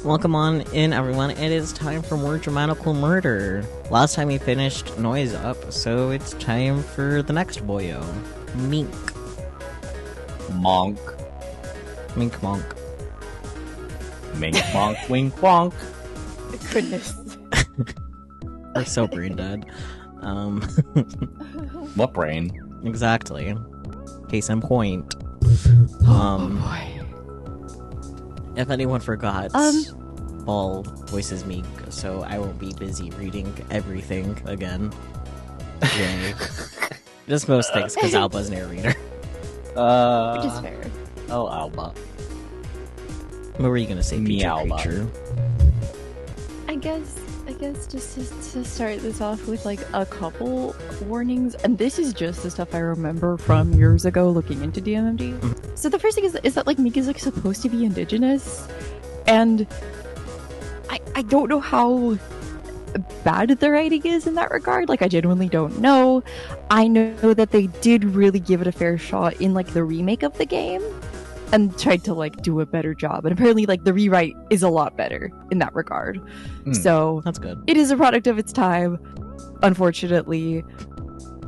Welcome on in, everyone. It is time for more dramatical murder. Last time we finished Noise up, so it's time for the next boyo. Mink. Monk. Mink monk. Mink monk wink wonk. Goodness. We're so brain dead. What brain? Exactly. Case in point. Oh boy. If anyone forgot, Ball voices Mink, so I won't be busy reading everything again. Yay. Just most things, because Alba's narrator. Which is fair. Oh, Alba. What were you gonna say, Meow. creature? I guess just to start this off with like a couple warnings, and this is just the stuff I remember from years ago looking into DMMD. Mm-hmm. So the first thing is that like Mink is like supposed to be indigenous, and I don't know how bad the writing is in that regard. Like I genuinely don't know. I know that they did really give it a fair shot in like the remake of the game and tried to like do a better job, and apparently like the rewrite is a lot better in that regard. So That's good. it is a product of its time, unfortunately,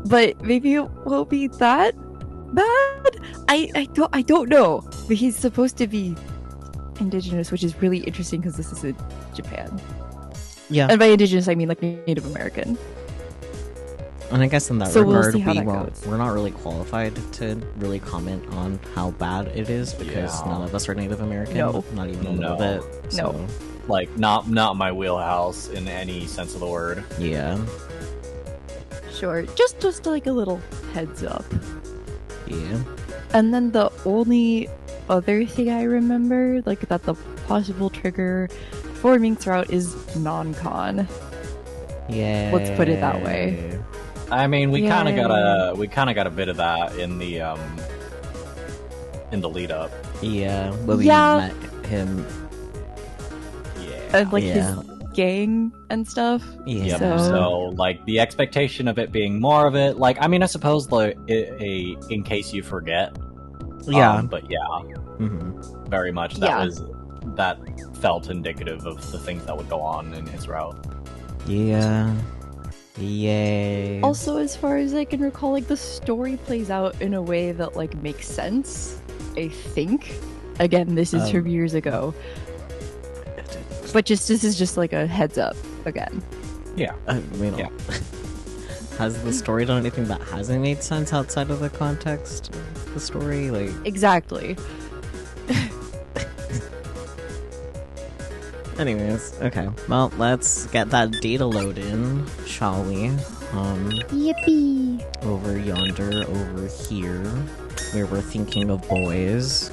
but maybe it won't be that bad. I don't know, but he's supposed to be indigenous, which is really interesting because this is in Japan. Yeah. And by indigenous I mean like Native American. And I guess in that So we'll regard, see how that goes. we're not really qualified to really comment on how bad it is because none of us are Native American. No. Not even a little bit. No. So, Like, not my wheelhouse in any sense of the word. yeah. Sure, just like a little heads up. Yeah. And then the only other thing I remember, like that the possible trigger for Mink's route is non-con. Yeah. Let's put it that way. I mean, we kind of Yay. got a bit of that in the lead up. Yeah. When we Yeah. met him. Yeah. And like Yeah. his gang and stuff. Yeah. Yep. So- So, like, the expectation of it being more of it, like, I mean, I suppose in case you forget. Yeah. But yeah, Mm-hmm. very much that felt indicative of the things that would go on in his route. Yeah. Yay. Also, as far as I can recall, like the story plays out in a way that like makes sense. I think. Again, this is from years ago. But this is just like a heads up again. Yeah. I mean, Yeah. has the story done anything that hasn't made sense outside of the context of the story? Like, Exactly. anyways, okay. Well, let's get that data load in, shall we? Yippee! Over yonder, over here, where we're thinking of boys.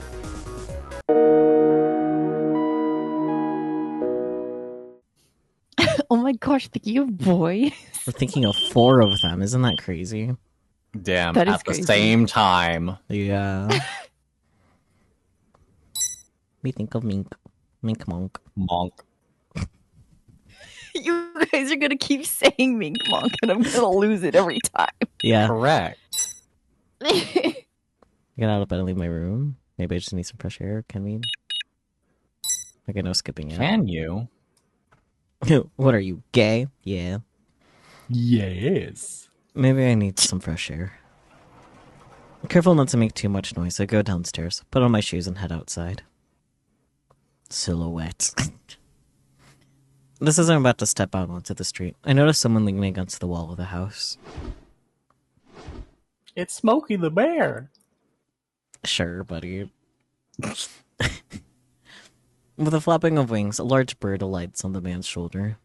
Oh my gosh, thinking of boy. We're thinking of 4 of them. Isn't that crazy? Damn, That is at the crazy. same time. Yeah. We think of Mink. Mink Monk. Monk. You guys are gonna keep saying Mink Monk, and I'm gonna lose it every time. Yeah. Correct. Get out of bed and leave my room. Maybe I just need some fresh air. Can we? Okay, no skipping it. Can you? What are you, gay? Yeah. Yes. Maybe I need some fresh air. Careful not to make too much noise. I go downstairs, put on my shoes, and head outside. Silhouette. This is I'm about to step out onto the street. I notice someone leaning against the wall of the house. It's Smokey the Bear. Sure, buddy. With a flapping of wings, a large bird alights on the man's shoulder.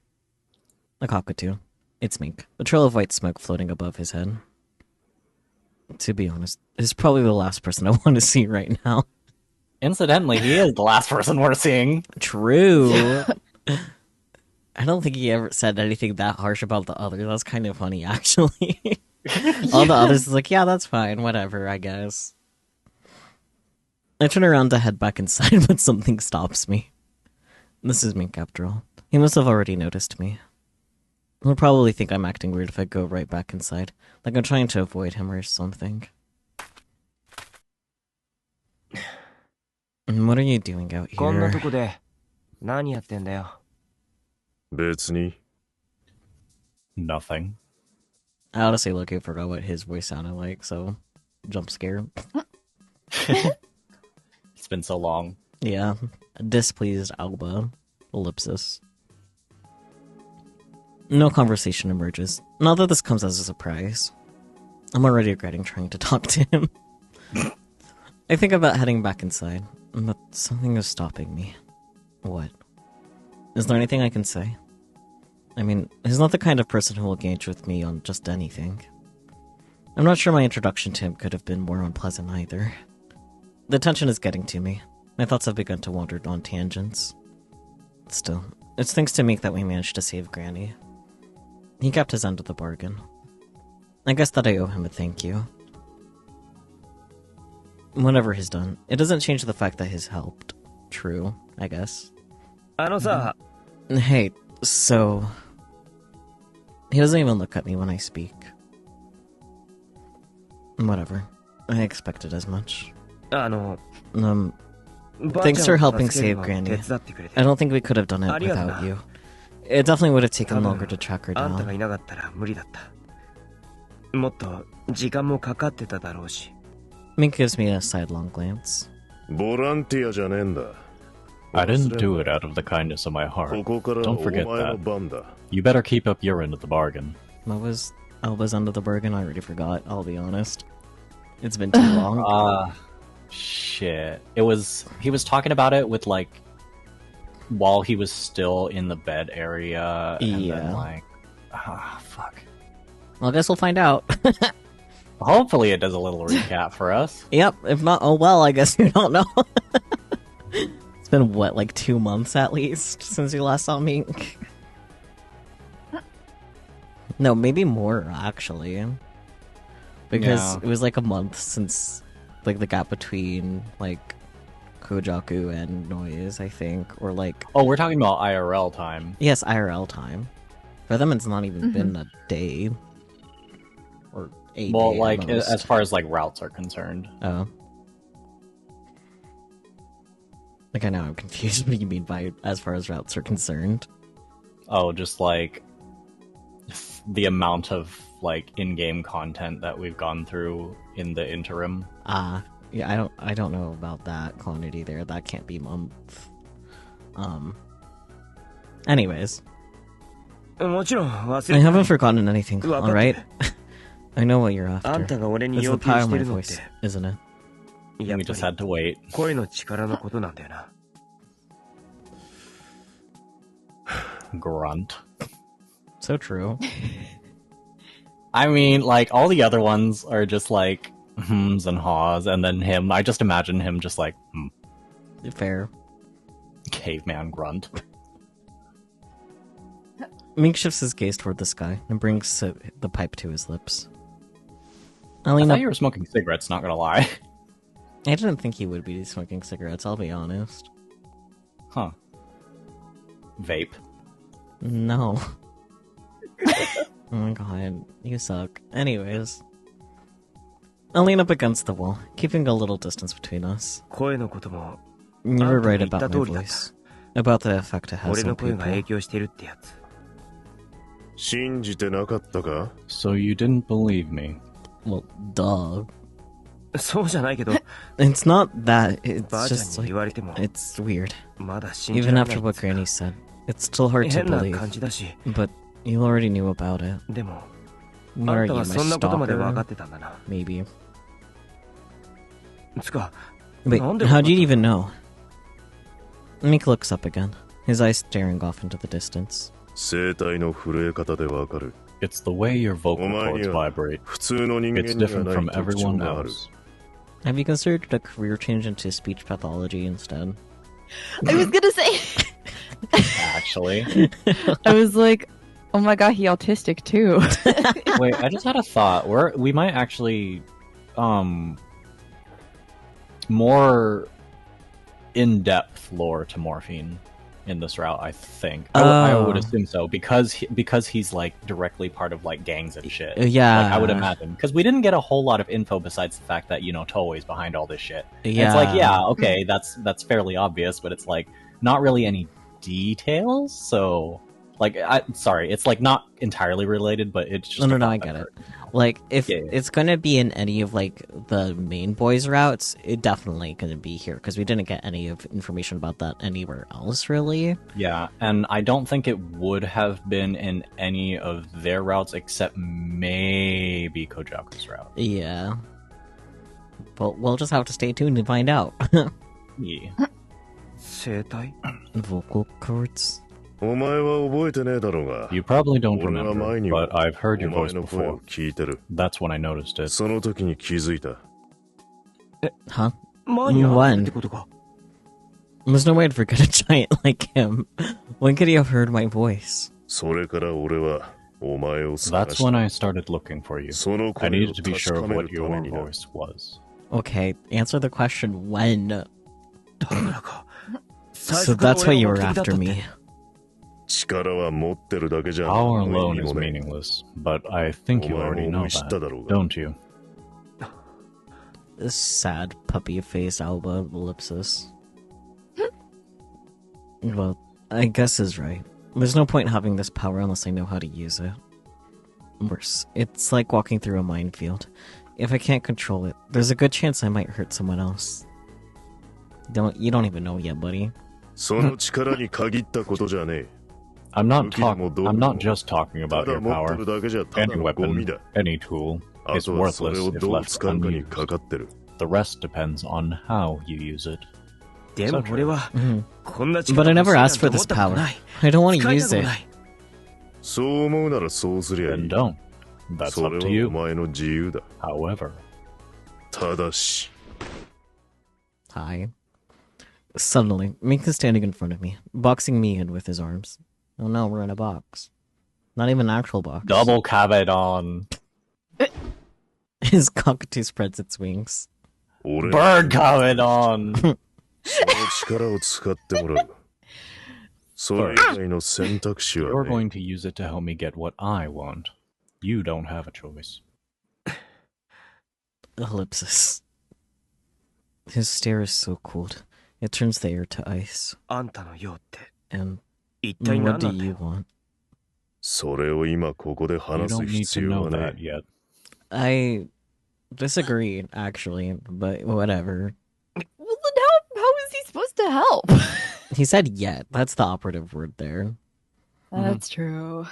A cockatoo. It's Mink, a trail of white smoke floating above his head. To be honest, he's probably the last person I want to see right now. Incidentally, he is the last person we're seeing. True. I don't think he ever said anything that harsh about the other. That's kind of funny, actually. All the others is like, yeah, that's fine, whatever, I guess. I turn around to head back inside, but something stops me. This is Mink, after all. He must have already noticed me. He'll probably think I'm acting weird if I go right back inside, like I'm trying to avoid him or something. And what are you doing out こんな here? とこで何やってんだよ。別に。 Nothing. I honestly looking forgot what his voice sounded like, so jump scare. It's been so long. Yeah. Displeased Alba. Ellipsis. No conversation emerges. Not that this comes as a surprise. I'm already regretting trying to talk to him. I think about heading back inside, but something is stopping me. What? Is there anything I can say? I mean, he's not the kind of person who will engage with me on just anything. I'm not sure my introduction to him could have been more unpleasant either. The tension is getting to me. My thoughts have begun to wander on tangents. Still, it's thanks to Mink that we managed to save Granny. He kept his end of the bargain. I guess that I owe him a thank you. Whatever he's done, it doesn't change the fact that he's helped. True, I guess. あのさ、 Hey, so... He doesn't even look at me when I speak. Whatever. I expected as much. あの、 Thanks for helping save 手 Granny. 伝ってくれて I don't think we could have done it without you. It definitely would have taken 多 longer 分 to track her あんたが down. いなかったら無理だった。もっと時間もかかってただろうし。 Mink gives me a sidelong glance. ボランティアじゃねえんだ。 I didn't do it out of the kindness of my こ heart. こから Don't お forget 前の that. 番だ。 You better keep up your end of the bargain. What was Alba's end of the bargain? I already forgot, I'll be honest. It's been too long. Shit. He was talking about it with, like, while he was still in the bed area. And Yeah. then, like, fuck. Well, I guess we'll find out. Hopefully it does a little recap for us. Yep, if not, oh well, I guess you don't know. It's been, what, like 2 months at least since you last saw Mink? No, maybe more, actually. Because Yeah. it was like a month since, like, the gap between, like, Kojaku and Noise, I think. Or, like... Oh, we're talking about IRL time. Yes, IRL time. For them, it's not even been a day. Or a Well, day like, at most. as far as, like, routes are concerned. Oh. Like, I know I'm confused what you mean by as far as routes are concerned. Oh, just, like, the amount of, like, in-game content that we've gone through in the interim. Yeah, I don't know about that quantity there. That can't be month. Anyways. もちろん忘 I れて haven't forgotten anything, わかってる。 alright? I know what you're あん after. たが俺に It's the 要求 power し of て my るのっ voice, て isn't it? やっ We just ぱ had to wait. り声の力のことなんだよな。 Grunt. So true. I mean, like, all the other ones are just, like, hms and haws, and then him, I just imagine him just like, Fair. caveman grunt. Mink shifts his gaze toward the sky and brings the pipe to his lips. I I lean thought up. you were smoking cigarettes, not gonna lie. I didn't think he would be smoking cigarettes, I'll be honest. Huh. Vape. No. Oh my god, you suck. Anyways. I lean up against the wall, keeping a little distance between us. 声のことも You were right あんた about が言 my った通りだった。 voice. About the effect it has 俺 on の声が people. 影響してるってやつ。信じてなかったか？ So you didn't believe me. Well, duh. そうじゃないけど、 It's not that, ば it's あちゃん just に like, 言われても it's weird. まだ信じ Even られな after い what Granny said, it's still hard to 変な believe. 感じだし、 But you already knew about it. でも What あ are んた you, は my そんなことまで分かっ stalker? てたんだな。 Maybe. つか、 Wait, なんで how'd you 分か even know? Mink looks up again, his eyes staring off into the distance. 声帯の震え方でわかる。 It's the way your vocal お前 cords には vibrate. 普通の人間 It's には different ない from 特徴 everyone がある。 else. Have you considered a career change into speech pathology instead? I was gonna say. Actually. I was like, oh my god, he autistic too. Wait, I just had a thought. We might actually, more in-depth lore to Morphine in this route, I think. I would Oh. assume so, because he's, like, directly part of, like, gangs and shit. Yeah. Like, I would imagine. Because we didn't get a whole lot of info besides the fact that, you know, Toei's behind all this shit. And Yeah. it's like, yeah, okay, that's fairly obvious, but it's like, not really any details. So, like, sorry, it's like not entirely related, but it's just No, I get it. Like, if it's gonna be in any of like the main boys routes, it definitely gonna be here because we didn't get any of information about that anywhere else, really. Yeah, and I don't think it would have been in any of their routes except maybe Kojaku's route. Yeah, but we'll just have to stay tuned and find out. Yeah. 生態 Vocal cords. お前は覚えてねえだろうが You probably don't 俺は前 remember, にも but I've heard お your 前 voice の声を before. 聞いてる That's when I noticed it. その時に気づいた Huh? 前に会ってるってことか There's no way to forget a giant like him. When could he have heard my voice? それから俺はお前を探 That's し when た I started looking for you. その I 声を needed to be 確 sure か of め what るため your にな voice was. Okay, answer the question when. だからか So that's why you were after me. 力は持ってるだけじゃ Power 何の意 alone 味 is もね meaningless, but I think you お前 already も know 思い知った that, だろうが don't you? This sad puppy face Alba ellipsis. Well, I guess is right. There's no point having this power unless I know how to use it. Worse, it's like walking through a minefield. If I can't control it, there's a good chance I might hurt someone else. You don't even know yet, buddy. その力に限ったことじゃねえ I'm not 武器でも道具 I'm でも not just talking た about だ your 持って power. るだけじゃただ Any のゴミ weapon, だ any tool, あ is とはそれ worthless を if どう left 使うかに unused. かかってる The rest depends on how you use it. でも俺は Mhm. こんな But I 力 never 欲しいなん asked て for 思 this ったこと power. ない I don't want to 使いた use くも it. ない そう思うならそうすりゃい Then い don't. That's そ up れ to はお you. 前の自由だ However, ただし Hi. Suddenly, Mink is standing in front of me, boxing me in with his arms. Oh no, we're in a box. Not even an actual box. double cabedon. His cockatoo spreads its wings. 俺 Bird cabedon. その力を使ってもらうそれ以外の選択肢 You're はね going to use it to help me get what I want. You don't have a choice. Ellipsis. His stare is so cold. It turns the air to ice. あんたの用って And 一体 what 何 do なんだ you よ want? それを今ここで You 話す don't need 必 to 要 know はね that yet. I disagree, actually, but whatever. Well, then how is he supposed to help? He said yet. That's the operative word there. That's true.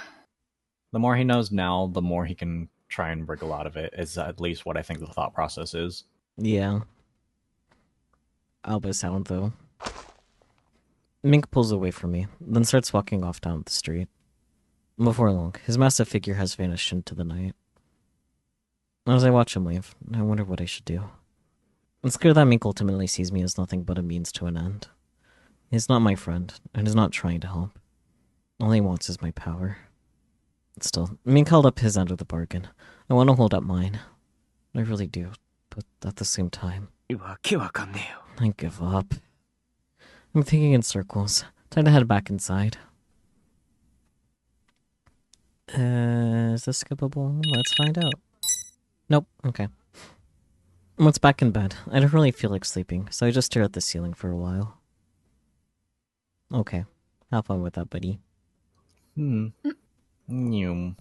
The more he knows now, the more he can try and wriggle out of it, is at least what I think the thought process is. Yeah. Alba sound, though. Mink pulls away from me, then starts walking off down the street. Before long, his massive figure has vanished into the night. As I watch him leave, I wonder what I should do. It's clear that Mink ultimately sees me as nothing but a means to an end. He's not my friend, and is not trying to help. All he wants is my power. Still, Mink held up his end of the bargain. I want to hold up mine. I really do, but at the same time, わけわかんねえよ I give up. I'm thinking in circles. Time to head back inside. Is this skippable? Let's find out. Nope. Okay. Once back in bed, I don't really feel like sleeping, so I just stare at the ceiling for a while. Okay. Have fun with that, buddy. Nyum.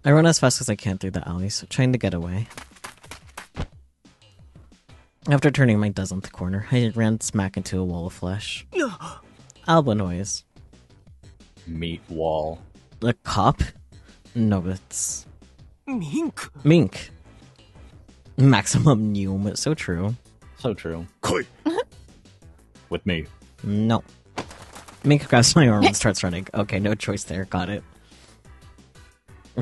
I run as fast as I can through the alleys, trying to get away. After turning my dozenth corner, I ran smack into a wall of flesh. Alba noise. Meat wall. The cop? No, it's ミンク Mink. Maximum Neum. It's so true. So true. 来い With me. No. Mink grabs my arm and starts running. Okay, no choice there. Got it.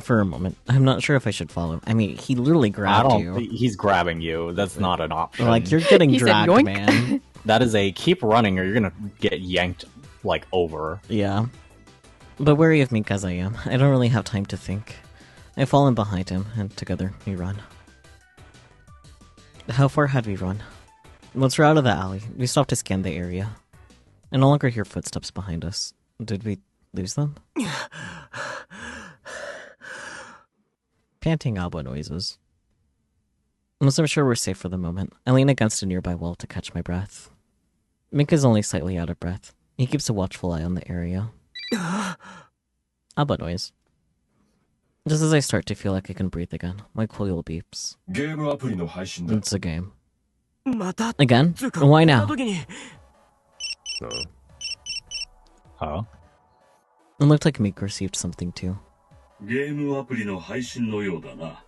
For a moment, I'm not sure if I should follow. I mean, he literally grabbed you. He's grabbing you. That's not an option. Like, you're getting He said dragged, yoink. man. That is a keep running or you're gonna get yanked, like, over. Yeah. But wary of Mink as I am, I don't really have time to think. I fall in behind him, and together we run. How far had we run? Once we're out of the alley, we stop to scan the area. I no longer hear footsteps behind us. Did we lose them? Panting Alba noises. Once I'm sure we're safe for the moment, I lean against a nearby wall to catch my breath. Mink is only slightly out of breath. He keeps a watchful eye on the area. Alba noise. Just as I start to feel like I can breathe again, my coil beeps. ゲームアプリの配信だ。 It's a game. また Again? つうか Why こんな now? 時に Huh? It looked like Mink received something too. ゲームアプリの配信のようだな。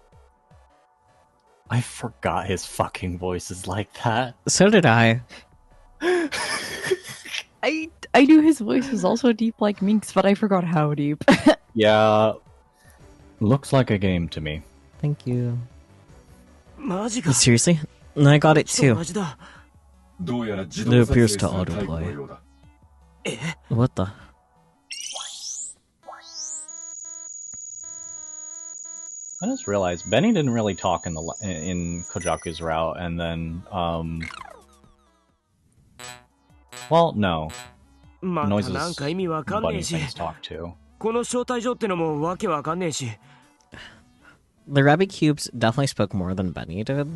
I forgot his fucking voice is like that. So did I. I knew his voice was also deep like Mink's, but I forgot how deep. Yeah. Looks like a game to me. Thank you. マジか Seriously? I got it 同 too. じだどうやら自 It 動撮影 appears す to るタイプの autoplay. ようだ。 What the? I just realized Benny didn't really talk in Kojaku's route, and then well, no. また Noises なんか意味わかんね Bunny えし things talk too. この招待状ってのもわけわかんねえし The rabbit cubes definitely spoke more than Benny did,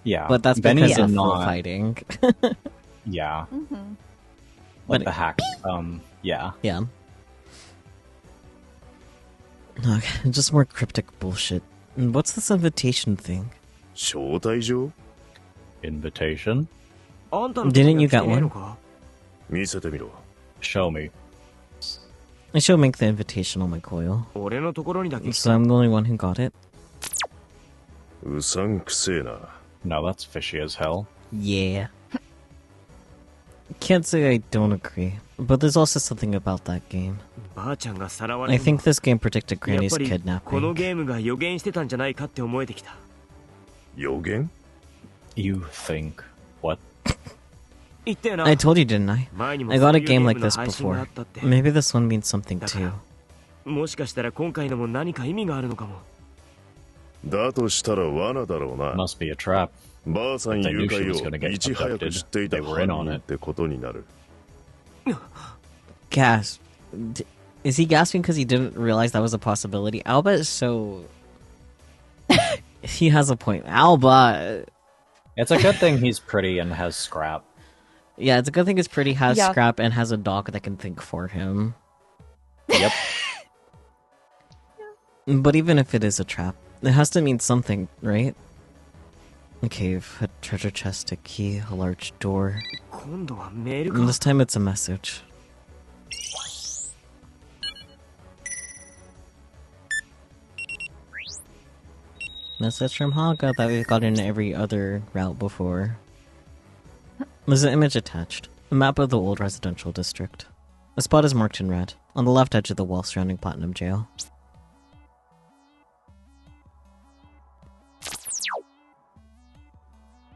Yeah, but that's Benny's because of not. fighting. Yeah, But like the hack. Yeah. Yeah. Okay, just more cryptic bullshit. And what's this invitation thing? 招待状 Invitation. あんたの Didn't you 来て get ねえ one? のか見せてみろ。 Show me. I should make the invitation on my coil. 俺のところにだけ来 So I'm the only one who got it? うさんくせえな。 No, that's fishy as hell. Yeah. Can't say I don't agree, but there's also something about that game. ばあちゃんがさらわ I れるの think this game predicted やっ Granny's ぱりこの kidnapping. ゲームが予言してたんじゃないかって思えてきた予言 You think what? 言ったよな I told you, didn't I? 前にも I そう got い a うゲー game ム like の this 配信があ before. ったって Maybe this one means something だか too. らもしかしたら今回のも何か意味があるのかもだとしたら罠だろうな。 Must be a trap. ばあさん If they 誘 knew she 拐 was gonna を get いち早く知っていた abducted, they were in 犯 on 人 it. ってことになる。 Gasp. Is he gasping because he didn't realize that was a possibility? Alba is so... He has a point. Alba... It's a good thing he's pretty and has scrap. Yeah, it's a good thing his pretty has Yeah. scrap and has a dog that can think for him. Yep. But even if it is a trap, it has to mean something, right? A cave, a treasure chest, a key, a large door. 今度はメール And か this time it's a message. Message from Haga that we've got in every other route before. There's an image attached. A map of the old residential district. The spot is marked in red, on the left edge of the wall surrounding Platinum Jail.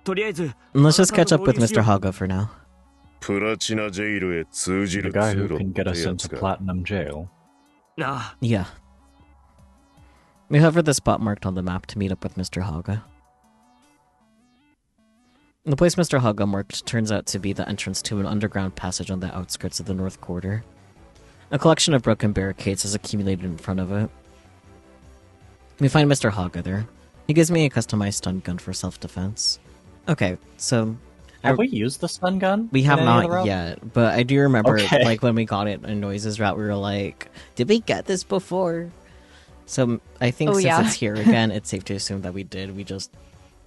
And let's just catch up with Mr. Haga for now. プラチナジェイルへ通じ The る guy 通 who 路 can って get us や into つか。 Platinum Jail. なあ Yeah. We hover the spot marked on the map to meet up with Mr. Haga. The place Mr. Haga marked turns out to be the entrance to an underground passage on the outskirts of the North Quarter. A collection of broken barricades has accumulated in front of it. We find Mr. Haga there. He gives me a customized stun gun for self-defense. Okay, so... Have we used the stun gun? We in have any of the not routes? yet, but I do remember, Okay. like, when we got it in Noises route, we were like, did we get this before? So, I think Oh, since yeah. it's here again, it's safe to assume that we did. We just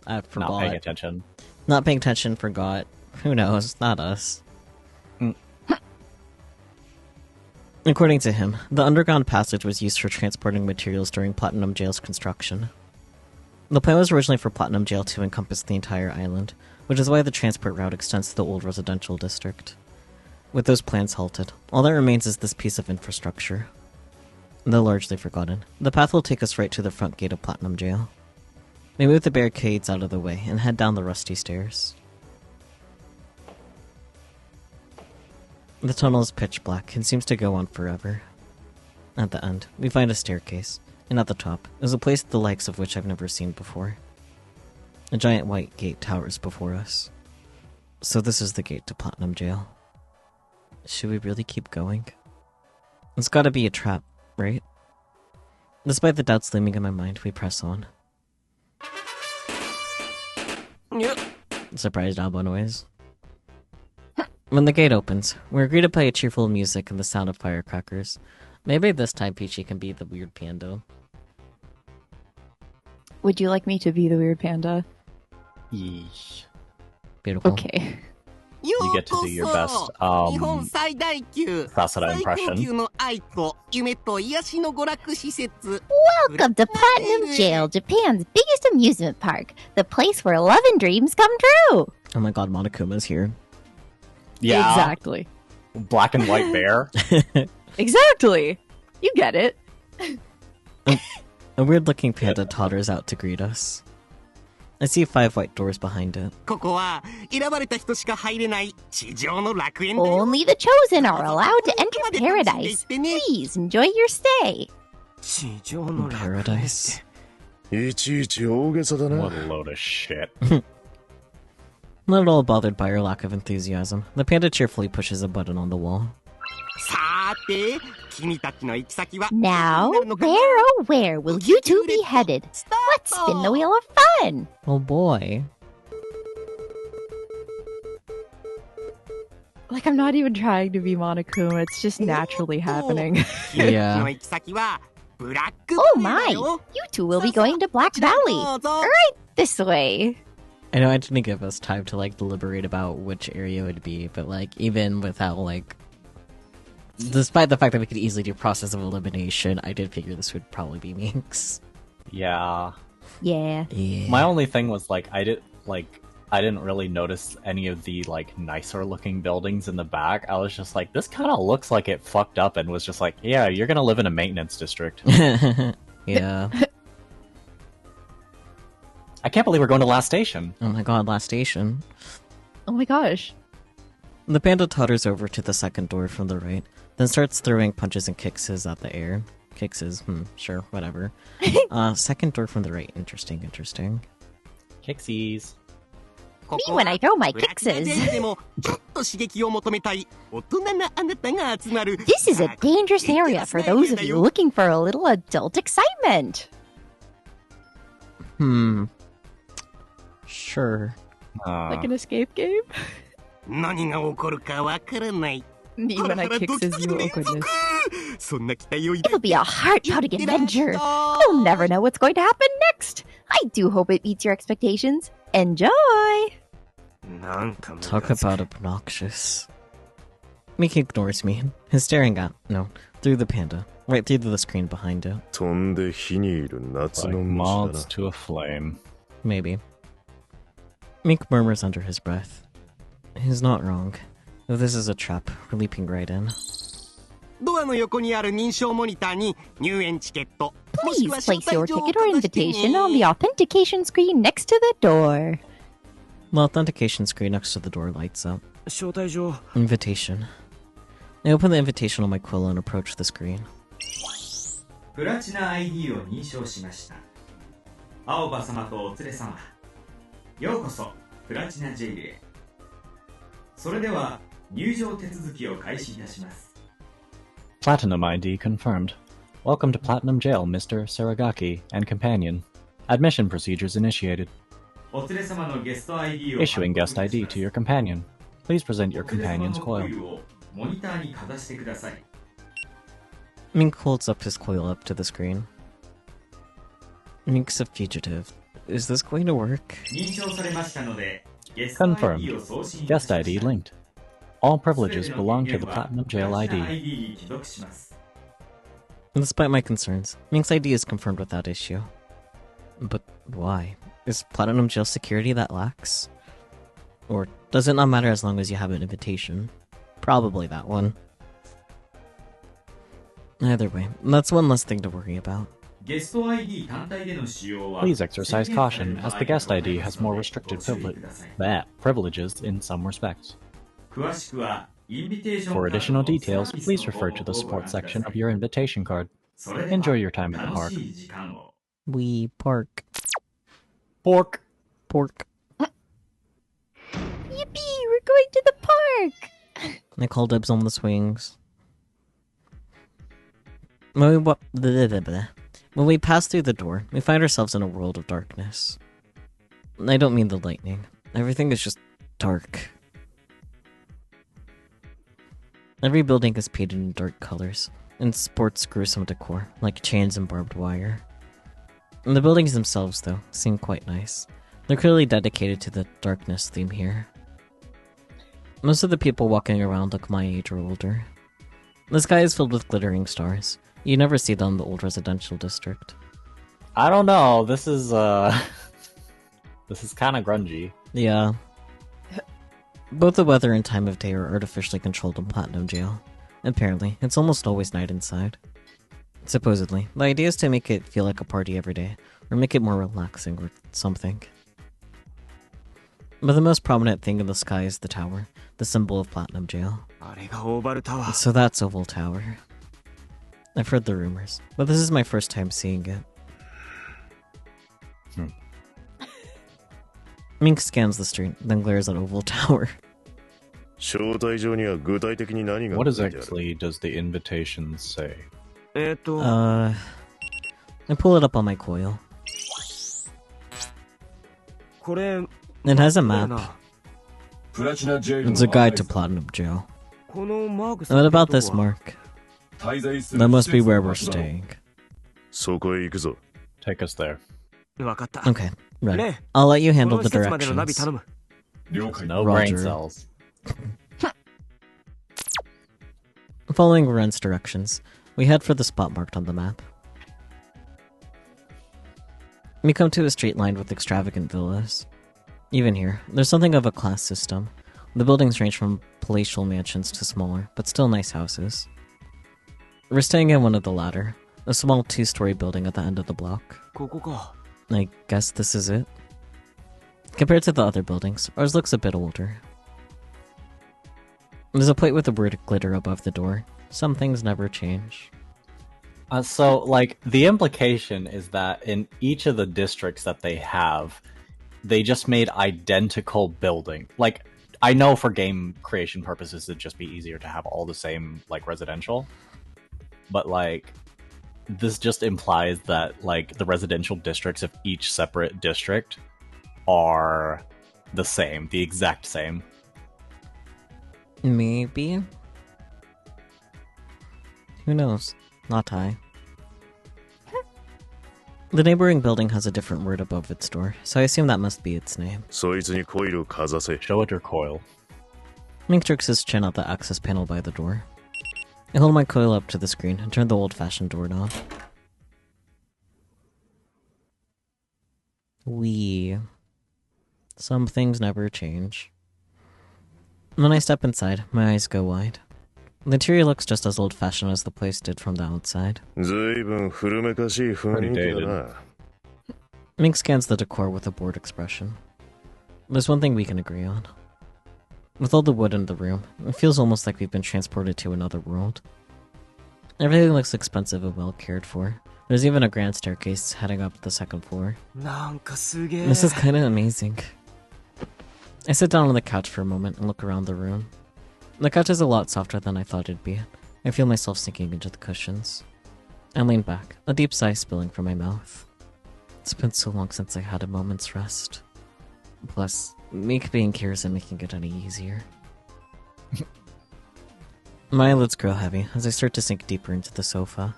forgot. Not paying attention. Not paying attention, forgot. Who knows? Not us. Mm. According to him, the underground passage was used for transporting materials during Platinum Jail's construction. The plan was originally for Platinum Jail to encompass the entire island, which is why the transport route extends to the old residential district. With those plans halted, all that remains is this piece of infrastructure. Though largely forgotten, the path will take us right to the front gate of Platinum Jail. We move the barricades out of the way and head down the rusty stairs. The tunnel is pitch black and seems to go on forever. At the end, we find a staircase, and at the top is a place the likes of which I've never seen before. A giant white gate towers before us. So this is the gate to Platinum Jail. Should we really keep going? It's gotta be a trap, right? Despite the doubts looming in my mind, we press on. いや Surprised Alba noise. When the gate opens, we're greeted by a cheerful music and the sound of firecrackers. Maybe this time Peachy can be the weird panda. Would you like me to be the weird panda? Yeesh. Beautiful. Okay. You get to do your best Sasada impression. Welcome to Platinum Jail, Japan's biggest amusement park. The place where love and dreams come true. Oh my god, Monokuma's here. Yeah. Exactly. Black and white bear. Exactly. You get it. A weird-looking panda totters out to greet us. I see 5 white doors behind it. Only the chosen are allowed to enter paradise. Please enjoy your stay. Paradise. いちいち大げさだな。 What a load of shit. Not at all bothered by our lack of enthusiasm, the panda cheerfully pushes a button on the wall. Now, where oh where will you two be headed? Let's spin the wheel of fun. Oh boy. Like, I'm not even trying to be Monokuma. It's just naturally happening. Yeah. Oh my! You two will be going to Black Valley. Right this way. I know I didn't give us time to, like, deliberate about which area it would be, but, like, even without, like... Despite the fact that we could easily do process of elimination, I did figure this would probably be Mink's. Yeah. Yeah. My only thing was, like, I didn't really notice any of the, like, nicer looking buildings in the back. I was just like, this kind of looks like it fucked up, and was just like, yeah, you're gonna live in a maintenance district. Yeah. I can't believe we're going to Last Station. Oh my god, last station. Oh my gosh. The panda totters over to the second door from the right, then starts throwing punches and kicks at the air. Sure, whatever. Second door from the right. Interesting. Kicksies. Me when I throw my kickses. This is a dangerous area for those of you looking for a little adult excitement. Sure. Like an escape game? Me when I kickses you, oh goodness. It'll be a heart-pounding adventure. You'll never know what's going to happen next. I do hope it meets your expectations. Enjoy! Talk about obnoxious. Mink ignores me. He's staring through the panda. Right through the screen behind it. 飛んで火にいる夏 Like の虫だ moths な。 to a flame. Maybe. Mink murmurs under his breath. He's not wrong. If this is a trap, we're leaping right in. Please place your ticket or invitation on the authentication screen next to the door. The authentication screen next to the door lights up. 招待状 Invitation. I open the invitation on my quill and approach the screen. プラチナ ID を認証しました。青葉様とお連れ様。ようこそプラチナジェイルへ。それでは入場手続きを開始いたします。 Platinum ID confirmed. Welcome to Platinum Jail, Mr. Saragaki and companion. Admission procedures initiated. お連れ様のゲスト ID を Issuing guest ID to your companion. Please present your companion's お連れ様 coil. のコイルをモニターにかざしてください。 Mink holds up his coil up to the screen. Mink's a fugitive. Is this going to work? 認証されましたので、ゲスト ID を送信いたし Guest ました。 ID linked. All privileges belong to the Platinum Jail ID. ID に帰属します。 Despite my concerns, Mink's ID is confirmed without issue. But why? Is Platinum Jail security that lax? Or does it not matter as long as you have an invitation? Probably that one. Either way, that's one less thing to worry about. ゲスト ID 単体での使用は Please exercise caution, as the guest ID has more restricted privileges in some respects. 詳しくはインビテーション For カー additional ドの details, サービス please の refer 方 to the をご覧 support ください。 section of your invitation card. それでは Enjoy your time at the 楽 park. しい時間を。 We park. Pork! Pork. Yippee! We're going to the park! I call dibs on the swings. When we pass through the door, we find ourselves in a world of darkness. I don't mean the lightning. Everything is just dark. Every building is painted in dark colors, and sports gruesome decor, like chains and barbed wire. And the buildings themselves, though, seem quite nice. They're clearly dedicated to the darkness theme here. Most of the people walking around look my age or older. The sky is filled with glittering stars. You never see them in the old residential district. I don't know. This is this is kind of grungy. Yeah. Both the weather and time of day are artificially controlled in Platinum Jail. Apparently, it's almost always night inside. Supposedly, the idea is to make it feel like a party every day, or make it more relaxing or something. But the most prominent thing in the sky is the tower, the symbol of Platinum Jail. So that's Oval Tower. I've heard the rumors, but this is my first time seeing it. Mink scans the street, then glares at Oval Tower. What exactly does the invitation say? I pull it up on my coil. It has a map. It's a guide to Platinum Jail. What about this mark? That must be where we're staying. Take us there. Okay, right. I'll let you handle the directions. No brain cells. Following Ren's directions, we head for the spot marked on the map. We come to a street lined with extravagant villas. Even here, there's something of a class system. The buildings range from palatial mansions to smaller, but still nice houses. We're staying in one of the latter, a small 2-story building at the end of the block. I guess this is it. Compared to the other buildings, ours looks a bit older. There's a plate with the word glitter above the door. Some things never change. So, like, the implication is that in each of the districts that they have, they just made identical building. Like, I know for game creation purposes it'd just be easier to have all the same, like, residential. But, like, this just implies that, like, the residential districts of each separate district are the same, the exact same. Maybe? Who knows? Not I. The neighboring building has a different word above its door, so I assume that must be its name. Show it your coil. Mink jerks his chin out the access panel by the door. I hold my coil up to the screen and turn the old-fashioned doorknob. Some things never change. When I step inside, my eyes go wide. The interior looks just as old-fashioned as the place did from the outside. Pretty dated. Mink scans the decor with a bored expression. There's one thing we can agree on. With all the wood in the room, it feels almost like we've been transported to another world. Everything looks expensive and well cared for. There's even a grand staircase heading up the second floor. This is kinda amazing. I sit down on the couch for a moment and look around the room. The couch is a lot softer than I thought it'd be. I feel myself sinking into the cushions. I lean back, a deep sigh spilling from my mouth. It's been so long since I had a moment's rest. Plus, Mink being here isn't making it any easier. My eyelids grow heavy as I start to sink deeper into the sofa.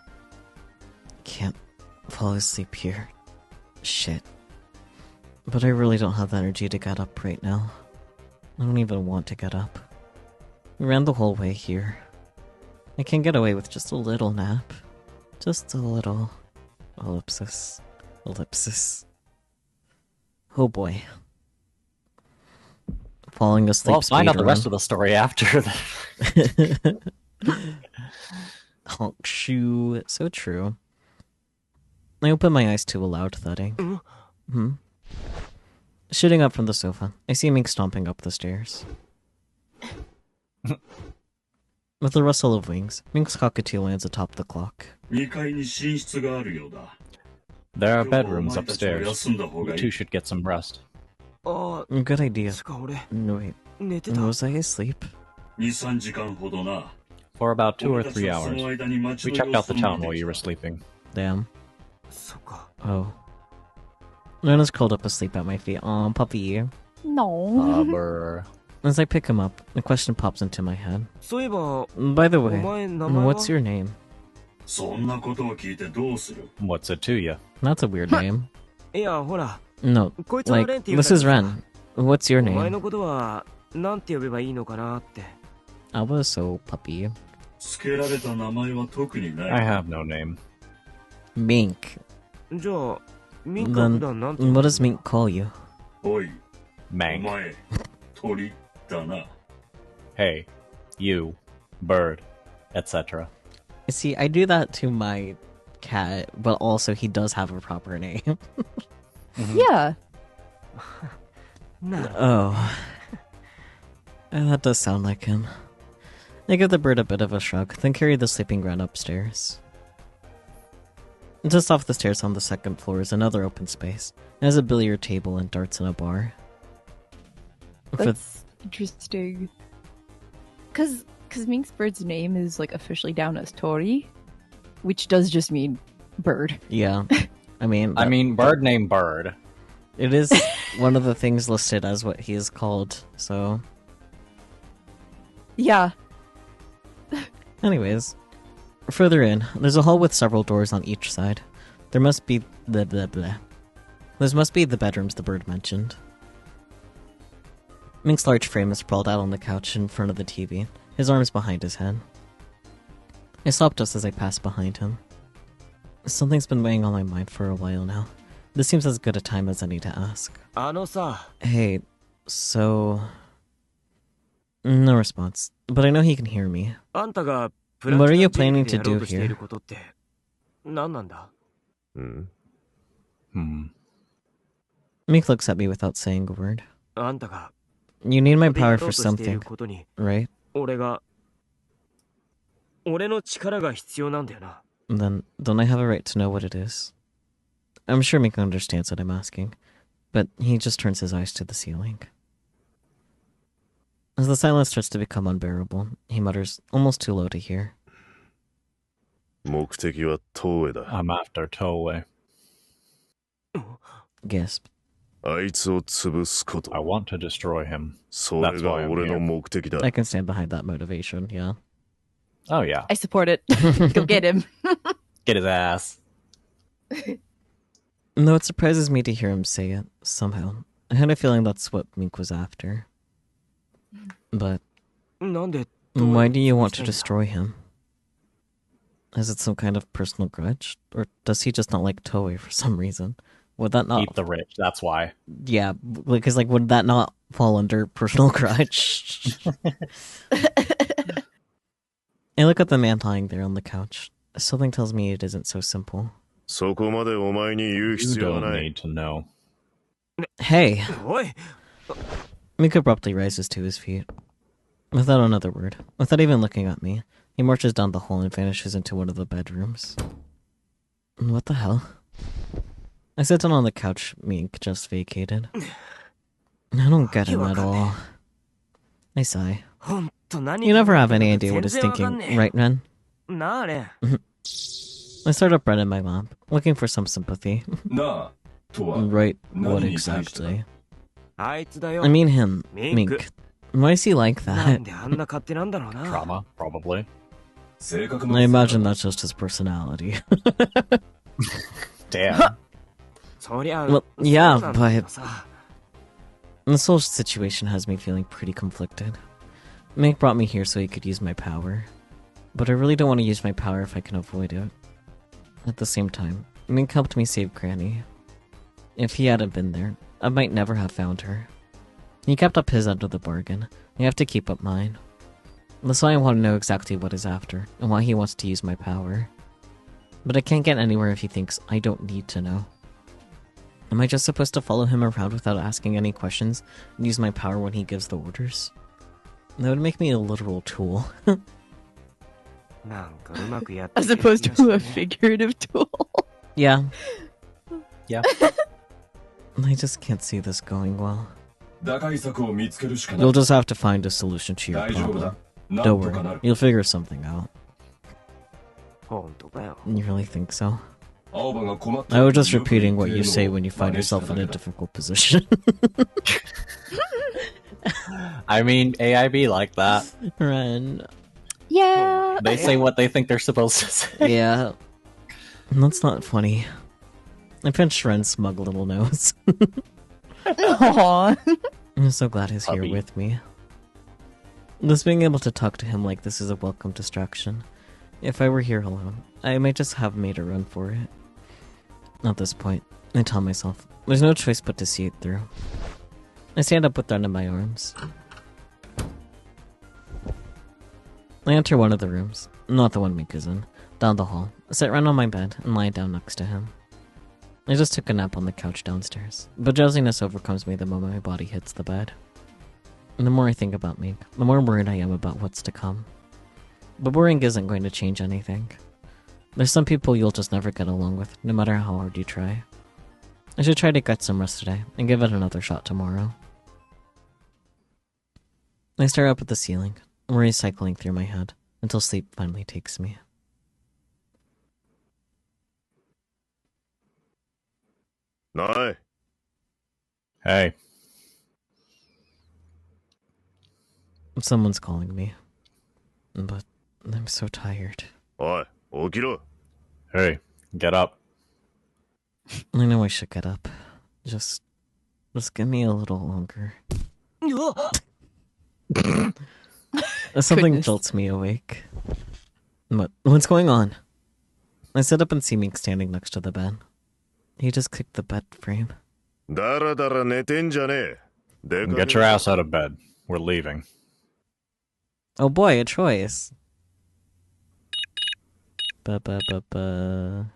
Can't fall asleep here. Shit. But I really don't have the energy to get up right now. I don't even want to get up. We ran the whole way here. I can get away with just a little nap. Just a little... Ellipsis. Oh boy. Falling asleep. Well, find out the rest of the story after that. Honk shoe. So true. I open my eyes to a loud thudding. Shooting up from the sofa, I see Mink stomping up the stairs. With a rustle of wings, Mink's cockatoo lands atop the clock. There are bedrooms upstairs. You two should get some rest. Good idea. No, wait. Was I asleep? For about 2 or 3 hours. We checked out the town while you were sleeping. Damn. Oh. Rena's curled up asleep at my feet. Aw, puppy. No. Brr. As I pick him up, a question pops into my head. そういえば、 By the お way, 前名前は what's your name? そんなことを聞いてどうする？ What's it to you? That's a weird name. いや、ほら、 No, こいつは like, レンって言うん this だけ is どさ Ren. What's your お前 name? のことは、なんて呼べばいいのかなって。 I was so puppy. つけられた名前は特にない。 I have no name. Mink. じゃあ、ミンクは普 Then, 段なんて what does Mink call you? おい、お Mank. 前、鳥だな。 Hey. You. Bird. Etc. See, I do that to my cat, but also he does have a proper name. Yeah. なる Oh. That does sound like him. I give the bird a bit of a shrug, then carry the sleeping ground upstairs. Just off the stairs on the second floor is another open space. It has a billiard table and darts in a bar. For That's interesting. Cause Mink's bird's name is like officially down as Tori, which does just mean bird. yeah, I mean, bird named Bird. it is one of the things listed as what he is called. So, Yeah. anyways, further in, there's a hall with several doors on each side. There must be blah blah blah. Those must be the bedrooms the bird mentioned. Mink's large frame is sprawled out on the couch in front of the TV, his arms behind his head. I stop just as I pass behind him. Something's been weighing on my mind for a while now. This seems as good a time as any to ask. あのさ、 Hey, so... No response, but I know he can hear me. あんたが What are you planning to やろ do うとしてい here? ることって何なんだ？ Hmm. Mink looks at me without saying a word. あんたが You need my ここでや power ろう for としている something, ことに right? 俺の力が必要なんだよな。 Then, don't I have a right to know what it is? I'm sure Mink understands what I'm asking, but he just turns his eyes to the ceiling. As the silence starts to become unbearable, he mutters, almost too low to hear. 目的は東映だ。 I'm after Toei. Gasp. あいつを潰すこ I と。 want to destroy him. それが俺の目的だ。 I can stand behind that motivation, yeah. Oh yeah. I support it. Go get him. Get his ass. Though it surprises me to hear him say it, somehow. I had a feeling that's what Mink was after. But なんで why do you want to destroy him? Is it some kind of personal grudge? Or does he just not like Toei for some reason? Would that not... Eat the rich. That's why. Yeah, because, like, would that not fall under personal grudge? I look at the man lying there on the couch. Something tells me it isn't so simple. そこまでお前に言う You 必要は don't ない need to know. Hey! おい Mink abruptly rises to his feet. Without another word, without even looking at me, he marches down the hall and vanishes into one of the bedrooms. What the hell? I sit down on the couch Mink just vacated. I don't get him at all. I sigh. ほんと何 You never have any idea what he's 全然わかんね thinking, え right, Ren? なあれ I start up bread in my lap, looking for some sympathy. なあ、とは、 Right, what 何に対してだ？ exactly? あいつだよ I mean him, Mink. Mink. Why is he like な that? んであんな勝手なんだろうな Trauma, probably. 性格の I imagine that's just his personality. Damn. そりゃ Well, そう yeah, なんだけど but さ this whole situation has me feeling pretty conflicted. Mink brought me here so he could use my power. But I really don't want to use my power if I can avoid it. At the same time, Mink helped me save Granny. If he hadn't been there, I might never have found her. He kept up his end of the bargain. I have to keep up mine. That's why I want to know exactly what he's after, and why he wants to use my power. But I can't get anywhere if he thinks I don't need to know. Am I just supposed to follow him around without asking any questions, and use my power when he gives the orders? That would make me a literal tool. なんかうまくやって As opposed to a figurative tool. Yeah, Yeah. I just can't see this going well. 打開策を見つけるしかない You'll。just have to find a solution to your 大丈夫 problem. だ。なん Don't とかな worry, る。 you'll figure something out. ほんとかよ You really think so? 青葉が困った I was just よく repeating 言って what い you るのを say when you find 真似した yourself in だ a けだ。 difficult position. I mean, AIB like that. Ren. Yeah. They say what they think they're supposed to say. Yeah. That's not funny. I pinched Ren's smug little nose. Aww. I'm so glad he's here Puppy. with me. Just being able to talk to him like this is a welcome distraction. If I were here alone, I might just have made a run for it. At this point, I tell myself, there's no choice but to see it through. I stand up with Ren in my arms. I enter one of the rooms, not the one Mink is in, down the hall. I sit Ren on my bed and lie down next to him. I just took a nap on the couch downstairs, but drowsiness overcomes me the moment my body hits the bed. And the more I think about Mink, the more worried I am about what's to come. But worrying isn't going to change anything. There's some people you'll just never get along with, no matter how hard you try. I should try to get some rest today, and give it another shot tomorrow. I stare up at the ceiling, worries cycling through my head, until sleep finally takes me. Nai. Hey. Someone's calling me. But I'm so tired. Oi, 起きろ. Hey, get up. I know I should get up. Just give me a little longer. Something Goodness. jolts me awake. What's going on? I sit up and see Mink standing next to the bed. He just kicked the bed frame. だらだら寝てんじゃねえ。出かけ Get your ass out of bed. We're leaving. Oh boy, a choice. Ba-ba-ba-ba.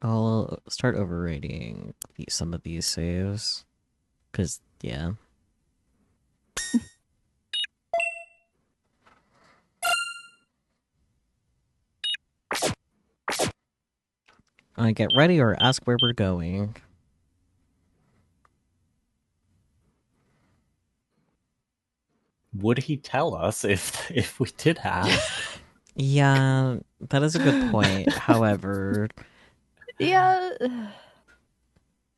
I'll start overrating some of these saves. Because, yeah. I get ready or ask where we're going. Would he tell us if we did have? Yeah, that is a good point. However, Yeah.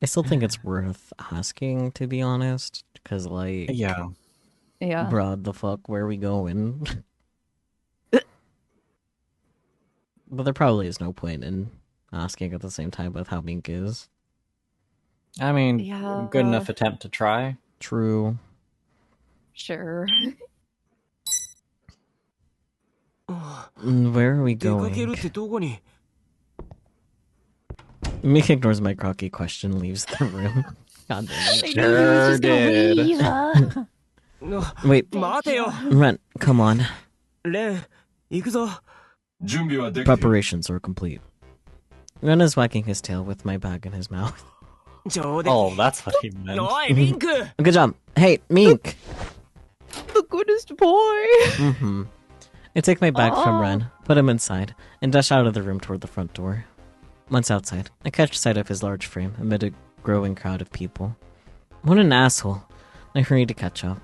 I still think it's worth asking, to be honest. Because, like, Yeah. Yeah. bruh, the fuck, where are we going? But there probably is no point in asking at the same time with how Mink is. I mean, Yeah. good enough attempt to try. True. Sure. Where are we 出かける going? ってどこに Mink ignores my cocky question, leaves the room. God damn it. Sure did. Wait, 待てよ Ren, come on. レン行くぞ準備はできている Preparations are complete. Ren is wagging his tail with my bag in his mouth. 上出 Oh, that's what he meant. おいミンク Good job. Hey, Mink! The goodest boy. Mm-hmm. I take my bag from Aw. Ren, put him inside, and dash out of the room toward the front door. Once outside, I catch sight of his large frame amid a growing crowd of people. What an asshole. I hurry to catch up.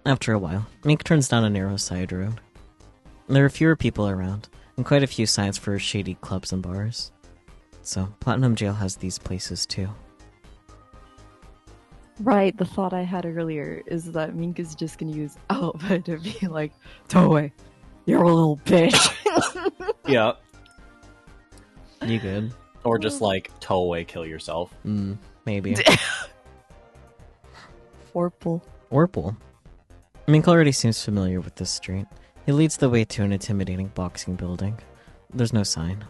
After a while, Mink turns down a narrow side road. There are fewer people around, and quite a few signs for shady clubs and bars. So, Platinum Jail has these places too. Right, the thought I had earlier is that Mink is just gonna use Alpha to be like, Toei, you're a little bitch. Yeah. You good? Or just like tow away, kill yourself. Maybe. Forple. Orpal. Mink already seems familiar with this street. He leads the way to an intimidating boxing building. There's no sign.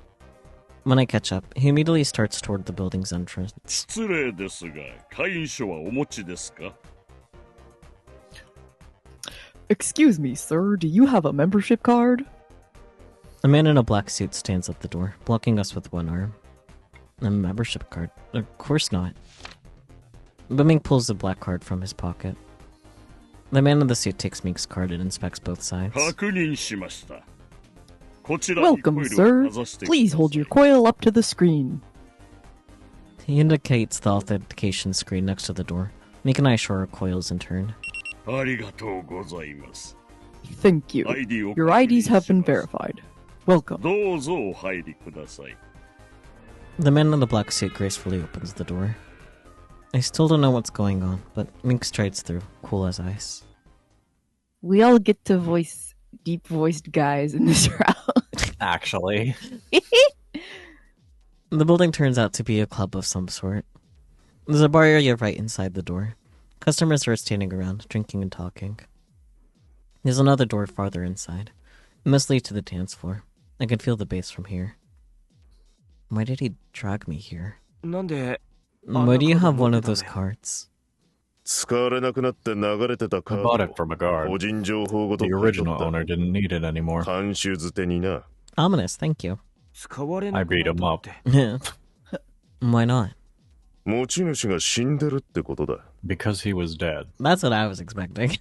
When I catch up, he immediately starts toward the building's entrance. 失礼ですが、会員証はお持ちですか Excuse me, sir, do you have a membership card? A man in a black suit stands at the door, blocking us with one arm. A membership card? Of course not. But Mink pulls the black card from his pocket. The man in the suit takes Mink's card and inspects both sides. 確認しました。こちらに Welcome, コイルを sir. かざしてください Please hold your coil up to the screen. He indicates the authentication screen next to the door. Mink and I show our coils in turn. ありがとうございます。 Thank you. Your IDs have been verified. Welcome. どうぞお入りください。 The man in the black suit gracefully opens the door. I still don't know what's going on, but Mink strides through, cool as ice. We all get to voice deep-voiced guys in this round. Actually. The building turns out to be a club of some sort. There's a bar area right inside the door. Customers are standing around, drinking and talking. There's another door farther inside. It must lead to the dance floor. I can feel the bass from here. Why did he drag me here? なんで Why do you have one of those cards? 使われなくなって流れてた I カー bought ド it from a guard. 個人情報ごと The original owner didn't need it anymore. 監修捨てにな。 Ominous, thank you. 使われな I く beat なっ him たっ up て Why not? 持ち主が死んでるってことだ。 because he was dead. That's what I was expecting.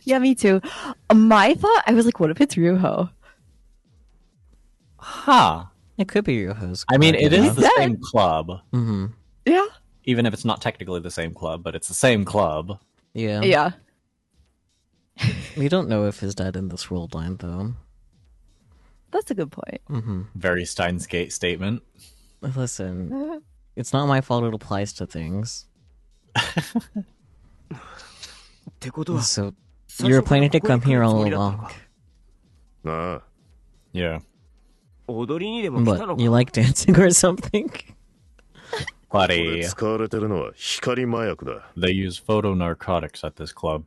Yeah, me too. My thought, I was like, what if it's Ryuho? Huh. It could be your host. I mean, it is He's the dead. same club. Mm-hmm. Yeah. Even if it's not technically the same club, but it's the same club. Yeah. Yeah. We don't know if he's dead in this world line, though. That's a good point. Mm-hmm. Very Steins Gate statement. Listen, it's not my fault it applies to things. ってことは So, 最 you were 初から planning to ここに come 来 here るつ all もりだったの along. か なあ、 Yeah. 踊りにでも来たの What, か you like dancing or something? こ Buddy, れ使われてるのは光麻薬だ。 they use photo narcotics at this club.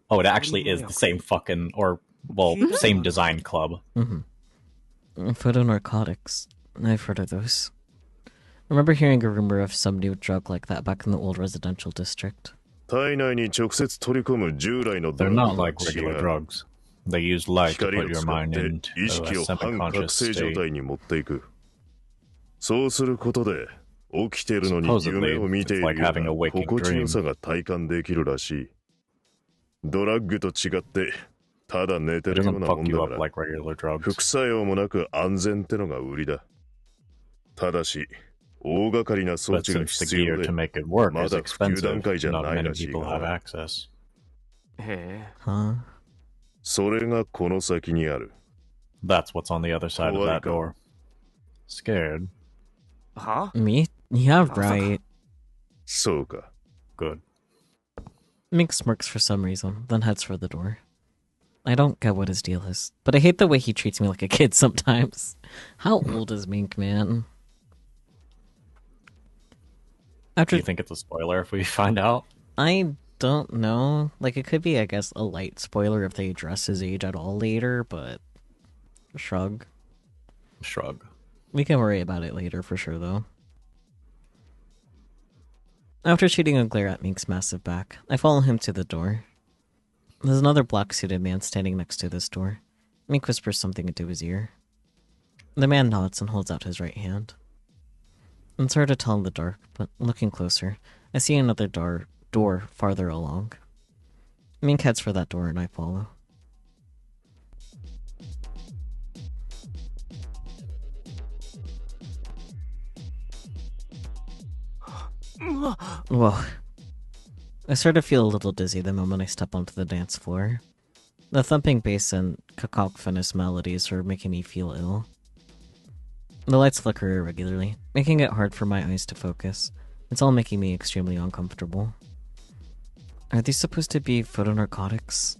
Oh, it actually is the same fucking, or, well, same design club. Photonarcotics. I've heard of those. I remember hearing a rumor of some new drug like that back in the old residential district. 体内に直接取り込む従来のド They're ラ not ッグ like と違 regular う。 drugs. They use light to 光を put your 使っ mind て into 意識 a を半覚 semi-conscious 醒状 state. 態に持っていく。そうすることで、起きているのに Supposedly, 夢を見てい it's る like よう having a な waking 心地よ dream. さが体感できるらしい。ドラッグと違って、ただ寝て It るよう doesn't なも fuck ん you だ up から、 like regular drugs. 副作用もなく安全ってのが売りだ。ただし、大掛かりな装 But 置が since the 必要 gear で to、make it work is まだ普及段 expensive, 階じゃ not ない many らしい people が have な。 access. へえ Huh? それがこの先にある。 That's what's on the other side of that door. Scared. は Me? Yeah, right. そうか。 Good. Mink smirks for some reason, then heads for the door. I don't get what his deal is, but I hate the way he treats me like a kid sometimes. How old is Mink, man? Do After you think it's a spoiler if we find out? I don't know. Like, it could be, I guess, a light spoiler if they address his age at all later, but shrug. Shrug. We can worry about it later for sure, though. After shooting a glare at Mink's massive back, I follow him to the door. There's another black-suited man standing next to this door. Mink whispers something into his ear. The man nods and holds out his right hand. It's hard to tell in the dark, but looking closer, I see another door farther along. Mink heads for that door and I follow. Whoa. I start to feel a little dizzy the moment I step onto the dance floor. The thumping bass and cacophonous melodies are making me feel ill. The lights flicker irregularly, making it hard for my eyes to focus. It's all making me extremely uncomfortable. Are these supposed to be photonarcotics?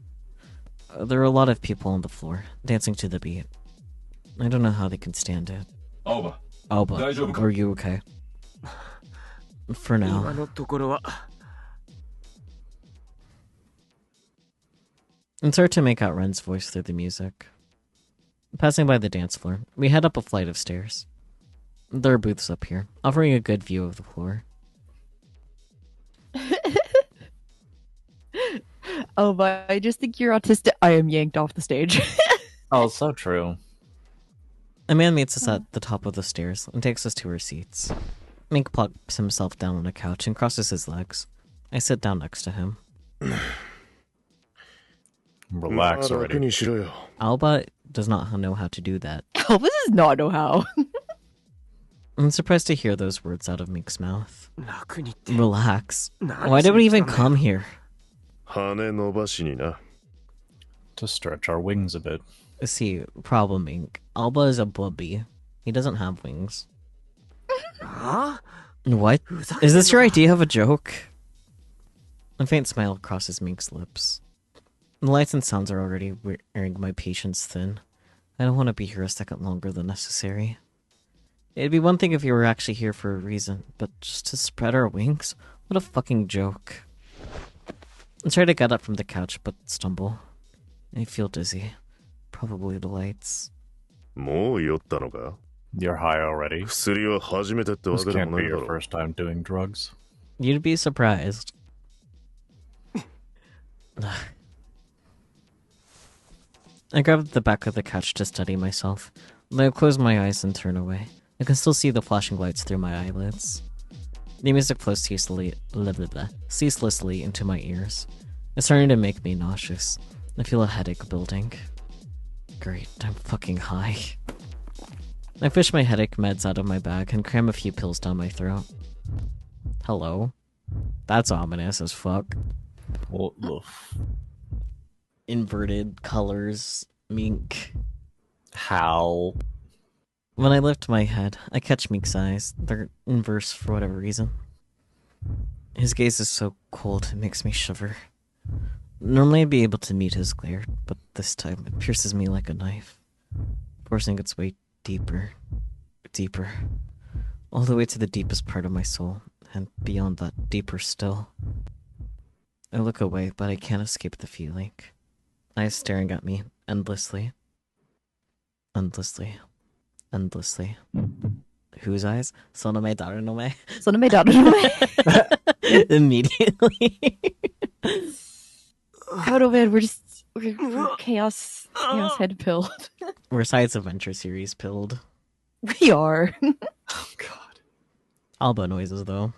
There are a lot of people on the floor, dancing to the beat. I don't know how they can stand it. Alba. Alba, 大丈夫か？ are you okay? For 今 now. のところは It's hard to make out Ren's voice through the music. Passing by the dance floor, we head up a flight of stairs. There are booths up here, offering a good view of the floor. Oh, but I just think you're autistic. I am yanked off the stage. Oh, so true. A man meets us at the top of the stairs and takes us to our seats. Mink plops himself down on a couch and crosses his legs. I sit down next to him. Relax まあ楽 already. にしろよ。 Alba does not know how to do that. Elvis does not know how. I'm surprised to hear those words out of Mink's mouth. 楽にって Relax. 何 Why did we しに even 来たんだよ come here? 羽伸ばしにな。 To stretch our wings a bit. See, problem, Mink. Alba is a bubby. He doesn't have wings. What? Is this your idea of a joke? A faint smile crosses Mink's lips. The lights and sounds are already wearing my patience thin. I don't want to be here a second longer than necessary. It'd be one thing if you were actually here for a reason, but just to spread our wings? What a fucking joke. I try to get up from the couch, but stumble. I feel dizzy. Probably the lights. もう酔ったのか? You're high already. 薬は初めてってわ This けで can't もな be いだ your ろう。 first time doing drugs. You'd be surprised. I grabbed the back of the couch to steady myself. Then I close my eyes and turn away. I can still see the flashing lights through my eyelids. The music flows ceaselessly into my ears. It's starting to make me nauseous. I feel a headache building. Great, I'm fucking high. I fish my headache meds out of my bag and cram a few pills down my throat. Hello? That's ominous as fuck. What the Inverted colors, Mink. How? When I lift my head, I catch Mink's eyes. They're inverse for whatever reason. His gaze is so cold, it makes me shiver. Normally I'd be able to meet his glare, but this time it pierces me like a knife, forcing its way deeper, deeper, all the way to the deepest part of my soul, and beyond that, deeper still. I look away, but I can't escape the feeling. Eyes staring at me, endlessly. Endlessly. Endlessly. Whose eyes? Sonome Daruno-me. Sonome Daruno-me. Immediately. Oh no, man, we're chaos head pilled. We're Science Adventure series pilled. We are. Oh god. Alba noises though.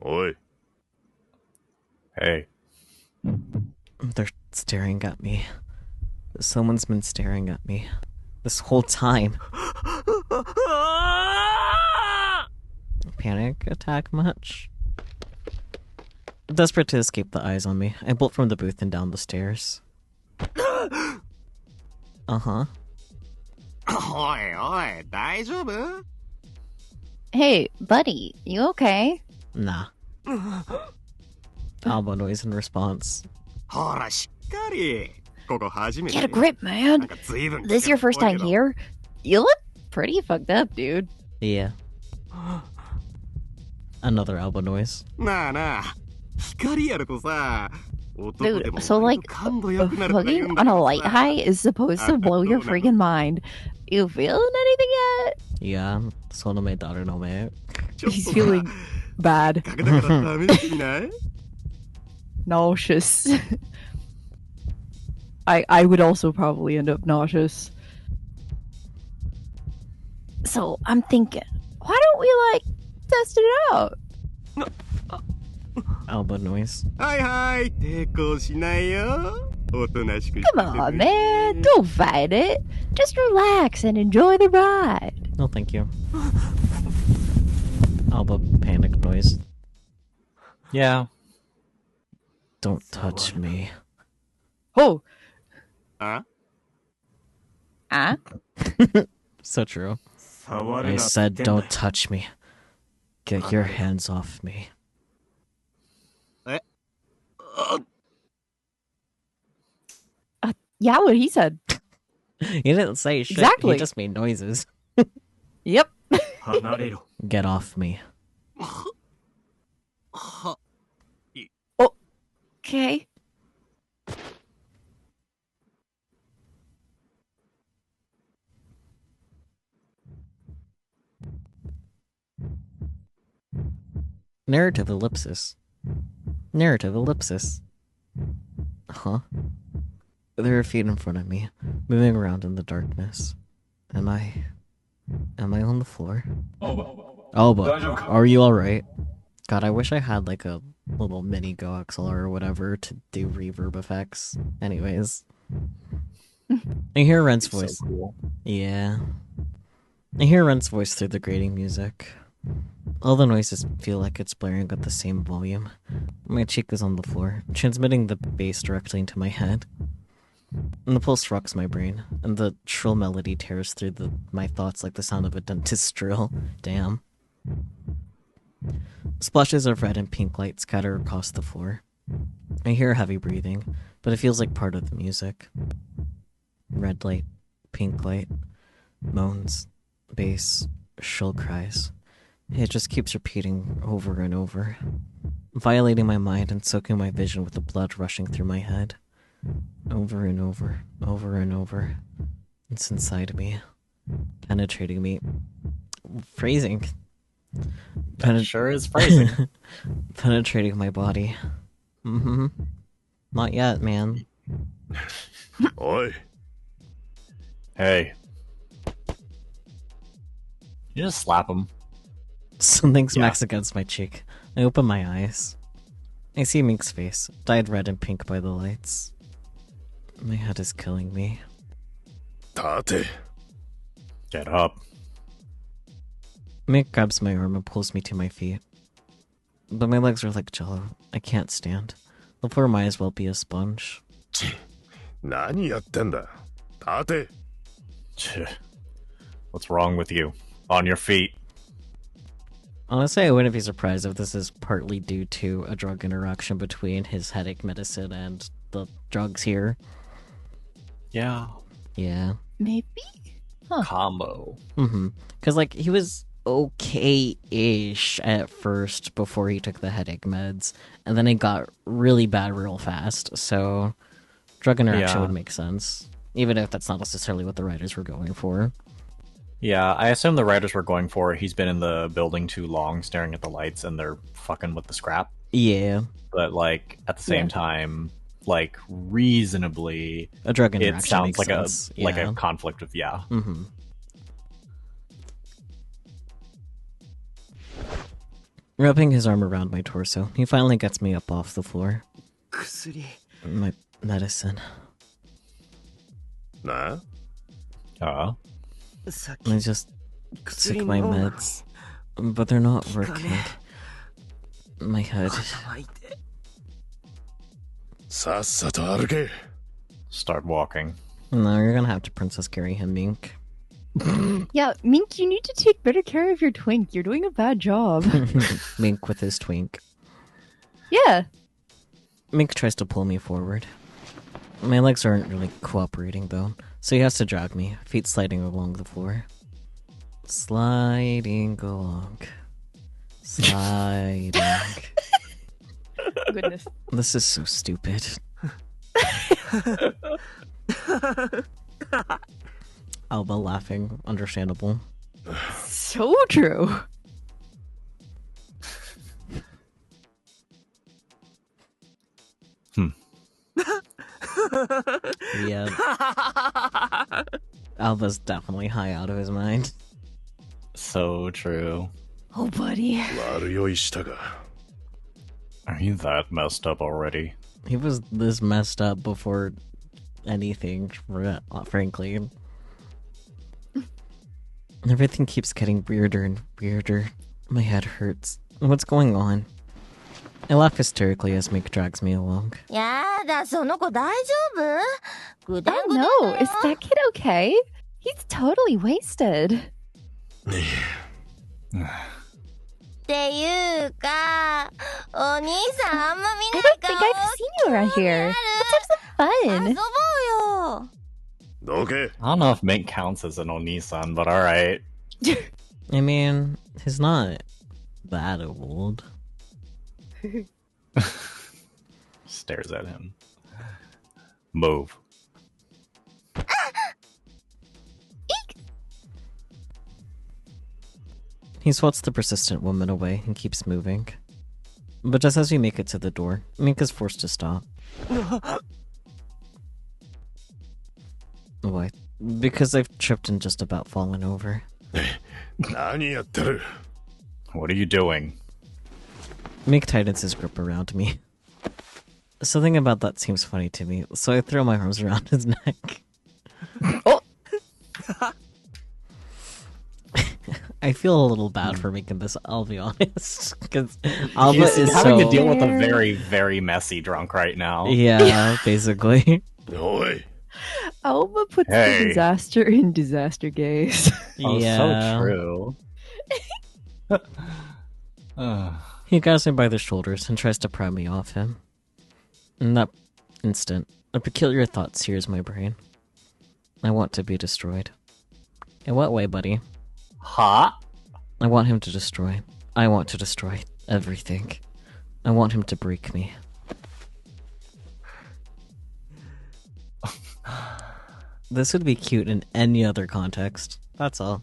Oi. Hey. They're staring at me. Someone's been staring at me this whole time. Panic attack much? Desperate to escape the eyes on me, I bolt from the booth and down the stairs. Uh-huh. Hey, buddy, you okay? Nah. Alba noise in response. Get a grip, man. This your first time here? You look pretty fucked up, dude. Yeah. Another Alba noise. Dude, so like, fucking on a light high is supposed to blow your freaking mind. You feeling anything yet? Yeah, Sonome Daruno-me. He's feeling bad. Nauseous. I would also probably end up nauseous. So I'm thinking, why don't we like test it out? Alba noise. Come on, man, don't fight it. Just relax and enjoy the ride. No, thank you. Alba panic noise. Yeah. Don't touch me. Oh! So true. I said don't touch me. Get your hands off me. Yeah, what he said. He didn't say shit. Exactly. He just made noises. Yep. Get off me. Okay. Narrative ellipsis. Narrative ellipsis. Huh? There are feet in front of me, moving around in the darkness. Am I on the floor? Alba, are you alright? God, I wish I had like a little mini Go XLR or whatever to do reverb effects. Anyways. I hear Rent's voice. So cool. Yeah. I hear Rent's voice through the grating music. All the noises feel like it's blaring at the same volume. My cheek is on the floor, transmitting the bass directly into my head. And the pulse rocks my brain, and the shrill melody tears through my thoughts like the sound of a dentist's drill. Damn. Splashes of red and pink light scatter across the floor. I hear heavy breathing, but it feels like part of the music. Red light, pink light, moans, bass, shrill cries. It just keeps repeating over and over, violating my mind and soaking my vision with the blood rushing through my head. Over and over, over and over. It's inside me, penetrating me. Phrasing. That sure is phrasing. Penetrating my body. Mm-hmm. Not yet, man. Oi. Hey. You just slap him. Something smacks against my cheek. I open my eyes. I see Mink's face, dyed red and pink by the lights. My head is killing me. Tate. Get up. Mink grabs my arm and pulls me to my feet. But my legs are like jello. I can't stand. The floor might as well be a sponge. 何やってんだ? Tate. What's wrong with you? On your feet. Honestly, I wouldn't be surprised if this is partly due to a drug interaction between his headache medicine and the drugs here. Yeah. Yeah. Maybe? Combo. Mm-hmm. Because, like, he was okay-ish at first before he took the headache meds, and then it got really bad real fast, so drug interaction would make sense, even if that's not necessarily what the writers were going for. Yeah, I assume the writers were going for he's been in the building too long staring at the lights and they're fucking with the scrap. Yeah. But, like, at the same time, like, reasonably, a drug interaction it sounds like sense. like a conflict of, Mm-hmm. Rubbing his arm around my torso, he finally gets me up off the floor. 薬 My medicine. な? I just took my meds, but they're not working. My head. さっさと歩け. Start walking. No, you're gonna have to princess carry him, Mink. Yeah, Mink, you need to take better care of your twink. You're doing a bad job. Mink with his twink. Yeah. Mink tries to pull me forward. My legs aren't really cooperating, though, so he has to drag me, feet sliding along the floor. Sliding along. Sliding. Goodness. This is so stupid. Alba laughing, understandable. So true. Yeah. Alba's definitely high out of his mind. So true. Oh, buddy. 悪酔いしたか. Are you that messed up already? He was this messed up before anything, frankly. Everything keeps getting weirder and weirder. My head hurts. What's going on? I laugh hysterically as Mink drags me along. Oh no, is that kid okay? He's totally wasted. っていうか、お兄さんあんま見 I ない don't 顔 think I've seen you around here. Let's have some 遊 fun. ぼうよ。どけ. I don't know if Mink counts as an Onisan, but alright. I mean, he's not that old. Stares at him. Move. He swats the persistent woman away and keeps moving. But just as we make it to the door, Mink is forced to stop. Why? Because I've tripped and just about fallen over. 何やってる? What are you doing? Mink tightens his grip around me. Something about that seems funny to me, so I throw my arms around his neck. Oh! I feel a little bad for making this, I'll be honest. Because Alba He's is having so... to deal with a very, very messy drunk right now. Yeah, basically. Oi! Alba puts Hey. the disaster in disaster gaze. Oh, Yeah. so true. He grabs me by the shoulders and tries to pry me off him. In that instant, a peculiar thought sears my brain. I want to be destroyed. In what way, buddy? Hot? I want him to destroy. I want to destroy everything. I want him to break me. This would be cute in any other context. That's all.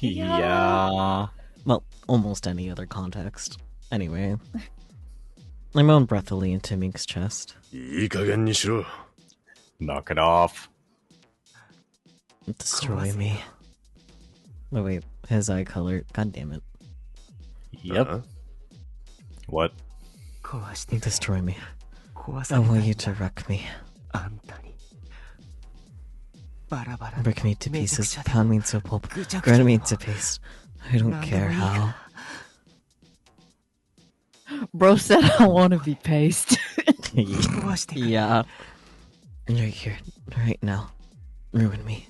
Yeah. Well, almost any other context. Anyway. I moan breathily into Mink's chest. いい加減にしろ。 Knock it off. Destroy me. Oh wait, his eye color. God damn it. Yep. What? Destroy me. I want you to wreck me. Break me to pieces, pound me into pulp, grind me into paste. I don't care how. Bro said I want to be paced. Yeah. Right here, right now. Ruin me.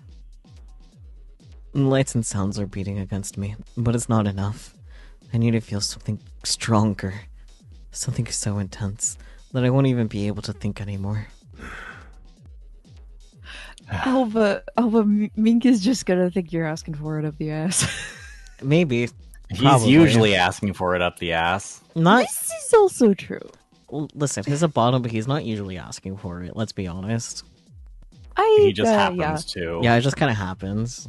Lights and sounds are beating against me, but it's not enough. I need to feel something stronger. Something so intense that I won't even be able to think anymore. Alba, Mink is just gonna think you're asking for it up the ass. Maybe. He's Probably. usually asking for it up the ass. Not. This is also true. Listen, he's a bottom, but he's not usually asking for it. Let's be honest. He just happens to. Yeah, it just kind of happens.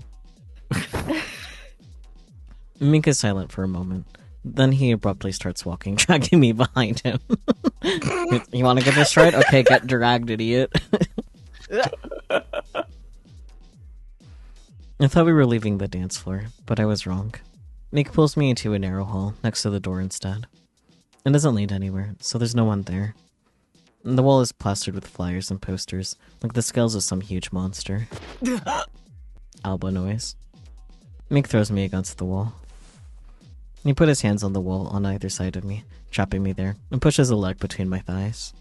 Mink is silent for a moment. Then he abruptly starts walking, dragging me behind him. You want to get destroyed? Okay, get dragged, idiot. I thought we were leaving the dance floor, but I was wrong. Mink pulls me into a narrow hall next to the door instead. It doesn't lead anywhere, so there's no one there. The wall is plastered with flyers and posters, like the scales of some huge monster. Alba noise. Mink throws me against the wall. He put his hands on the wall on either side of me, trapping me there, and pushes a leg between my thighs.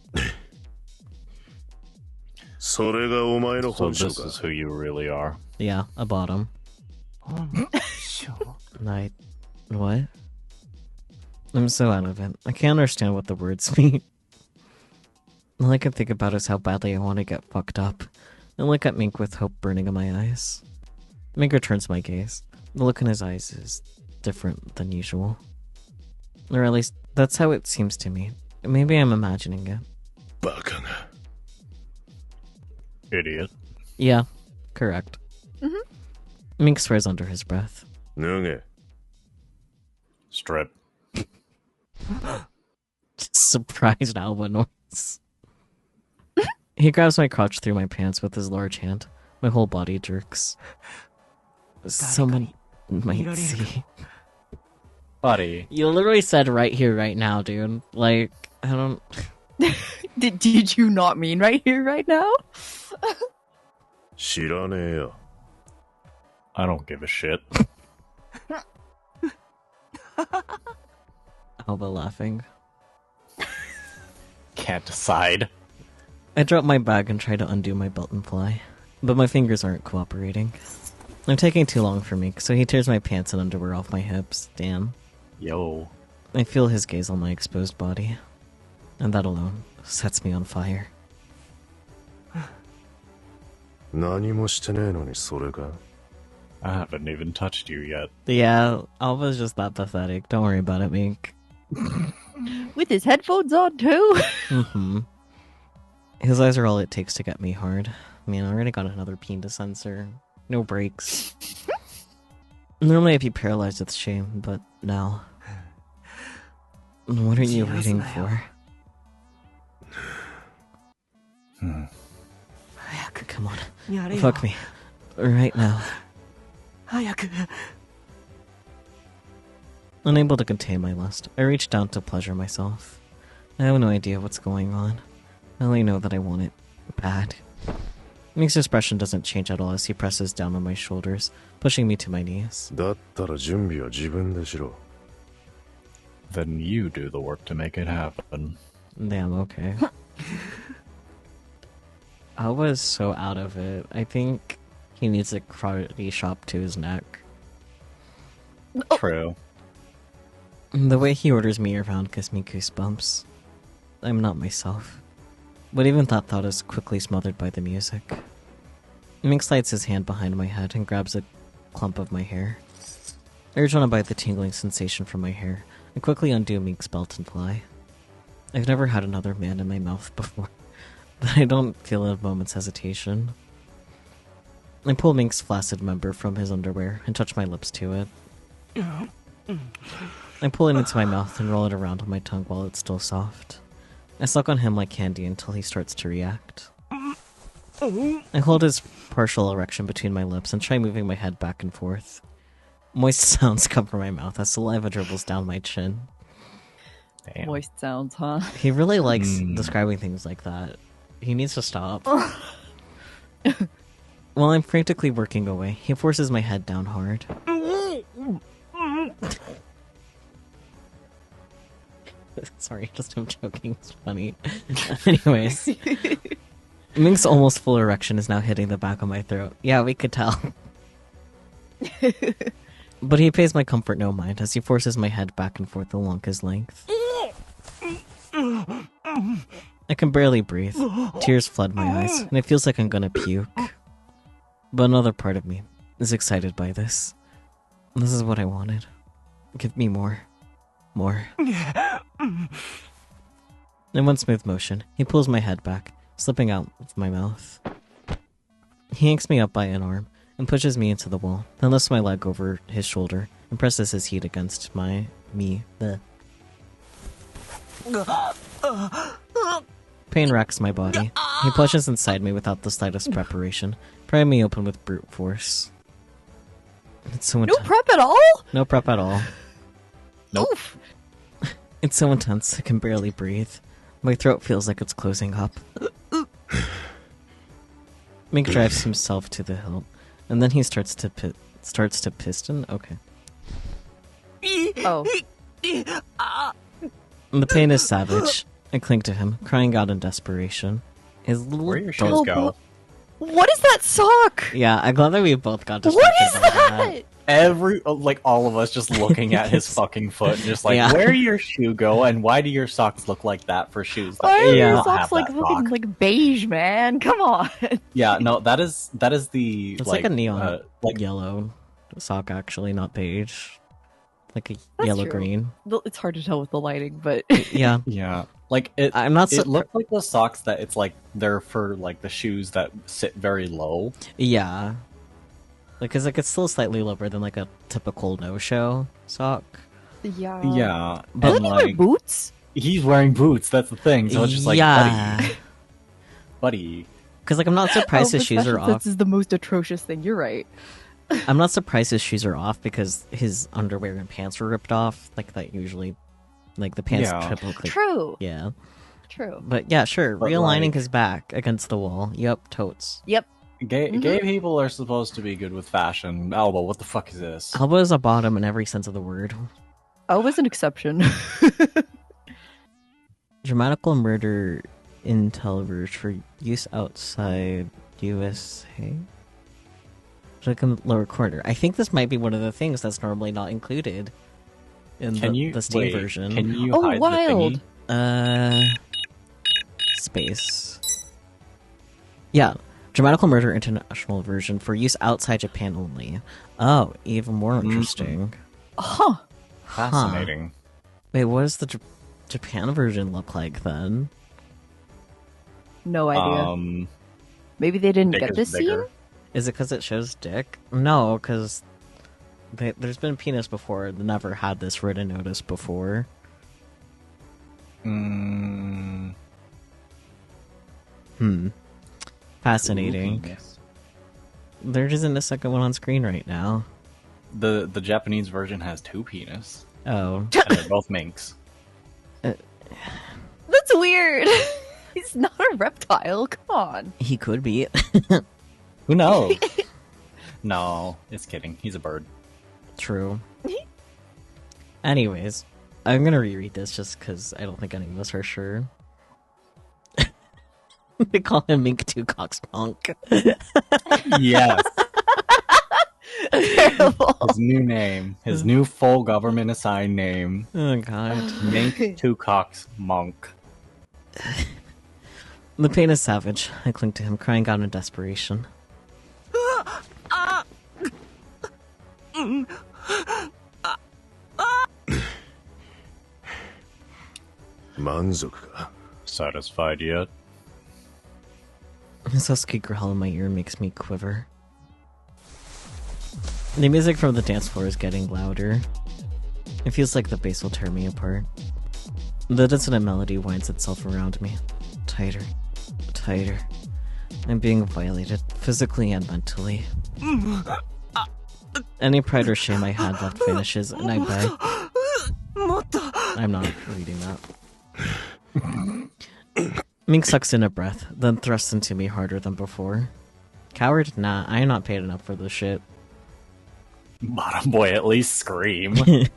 それがお前の So 本性 this か。 is who you really are. Yeah, a bottom. What? I'm so out of it. I can't understand what the words mean. All I can think about is how badly I want to get fucked up, and look at Mink with hope burning in my eyes. Mink returns my gaze. The look in his eyes is different than usual. Or at least, that's how it seems to me. Maybe I'm imagining it. バカが。 Idiot. Yeah, correct. Mink swears under his breath. 脱げ。 Strip. Surprised Alba noise. He grabs my crotch through my pants with his large hand. My whole body jerks. Someone might see. Buddy. You literally said right here, right now, dude. Like, I don't... Did you not mean right here, right now? 知らねえよ。 I don't give a shit. Alba laughing. Can't decide. I drop my bag and try to undo my belt and fly. But my fingers aren't cooperating. I'm taking too long for Mink, so he tears my pants and underwear off my hips. Damn. Yo. I feel his gaze on my exposed body. And that alone sets me on fire. 何もしてねえのにそれか。 I haven't even touched you yet. Yeah, Alba's just that pathetic. Don't worry about it, Mink. With his headphones on, too? Mm-hmm. His eyes are all it takes to get me hard. Man, I already got another peen to censor. No breaks. Normally I'd be paralyzed with shame, but now... What are you waiting for? Come on. Fuck me. Right now. Unable to contain my lust, I reach down to pleasure myself. I have no idea what's going on. I only know that I want it bad. Mink's expression doesn't change at all as he presses down on my shoulders, pushing me to my knees. だったら準備は自分でしろ。 Then you do the work to make it happen. Damn, okay. I was so out of it. I think he needs a karate chop to his neck. True. The way he orders me around gives me goosebumps. I'm not myself. But even that thought is quickly smothered by the music. Mink slides his hand behind my head and grabs a clump of my hair. I urge on to bite the tingling sensation from my hair and quickly undo Mink's belt and fly. I've never had another man in my mouth before, but I don't feel a moment's hesitation. I pull Mink's flaccid member from his underwear and touch my lips to it. I pull it into my mouth and roll it around on my tongue while it's still soft. I suck on him like candy until he starts to react. I hold his partial erection between my lips and try moving my head back and forth. Moist sounds come from my mouth as saliva dribbles down my chin. Damn. Moist sounds, huh? He really likes describing things like that. He needs to stop. While I'm frantically working away, he forces my head down hard. Sorry, just him joking. It's funny. Anyways. Mink's almost full erection is now hitting the back of my throat. Yeah, we could tell. But he pays my comfort no mind as he forces my head back and forth along his length. I can barely breathe. Tears flood my eyes, and it feels like I'm gonna puke. But another part of me is excited by this. This is what I wanted. Give me more. More. In one smooth motion, he pulls my head back, slipping out of my mouth. He yanks me up by an arm and pushes me into the wall, then lifts my leg over his shoulder and presses his heat against me. Pain racks my body. He pushes inside me without the slightest preparation, prying me open with brute force. It's so intense. No prep at all? No prep at all. Nope. Oof. It's so intense, I can barely breathe. My throat feels like it's closing up. Mink drives himself to the hilt, and then he starts to piston? Okay. Oh. The pain is savage. I cling to him, crying out in desperation. His little Where your shoes go? What is that sock? Yeah, I'm glad that we both got distracted What is by that? All of us just looking at his fucking foot, just like, Yeah. where did your shoe go, and why do your socks look like that for shoes? Why are you Yeah. your don't socks have like that looking sock. like beige, man? Come on. Yeah, no, that is the It's like a neon like yellow sock, actually, not beige. Like a That's yellow true. green. It's hard to tell with the lighting, but Yeah. yeah, like it. I'm not It looked like the socks that it's like they're for like the shoes that sit very low. Yeah. Because like it's still slightly lower than like a typical no-show sock. yeah. Yeah, But and Doesn't he wear like boots? he's wearing boots. That's the thing. So it's just like, yeah. buddy. Because like I'm not surprised his shoes are fashion sense off. is the most atrocious thing. You're right. I'm not surprised his shoes are off because his underwear and pants were ripped off. Like that usually, like the pants Yeah. typically. True. Yeah. True. But yeah, sure. But, Realigning like- his back against the wall. Yep, totes. Yep. Gay people are supposed to be good with fashion. Alba, what the fuck is this? Alba is a bottom in every sense of the word. I was an exception. Dramatical murder intel verge for use outside USA. Like in the lower corner. I think this might be one of the things that's normally not included in the Steam wait, version. Can you Oh, hide wild. the thingy? Space. Yeah. Dramatical Murder International version for use outside Japan only. Oh, even more interesting. Huh. Fascinating. Wait, what does the Japan version look like then? No idea. Um, Maybe they didn't dick get is this bigger. scene? Is it because it shows dick? No, because there's been penis before. They never had this written notice before. mm, Fascinating. ooh, penis. There isn't a second one on screen right now. The Japanese version has 2 penis, Oh. and they're both minks. That's weird. He's not a reptile. Come on. He could be. Who knows? No, it's kidding. He's a bird. True. Anyways, I'm gonna reread this just because I don't think any of us are sure. They call him Mink Two Cocks Monk. Yes. Terrible. His new name. His new full government assigned name. Oh god. Mink Two Cocks Monk. The pain is savage. I cling to him, crying out in desperation. Satisfied yet? His husky growl in my ear makes me quiver. The music from the dance floor is getting louder. It feels like the bass will tear me apart. The dissonant melody winds itself around me. Tighter. Tighter. I'm being violated, physically and mentally. Any pride or shame I had left vanishes, and I beg. I'm not reading that. Mink sucks in a breath, then thrusts into me harder than before. Coward? Nah, I am not paid enough for this shit. Bottom boy, at least scream. The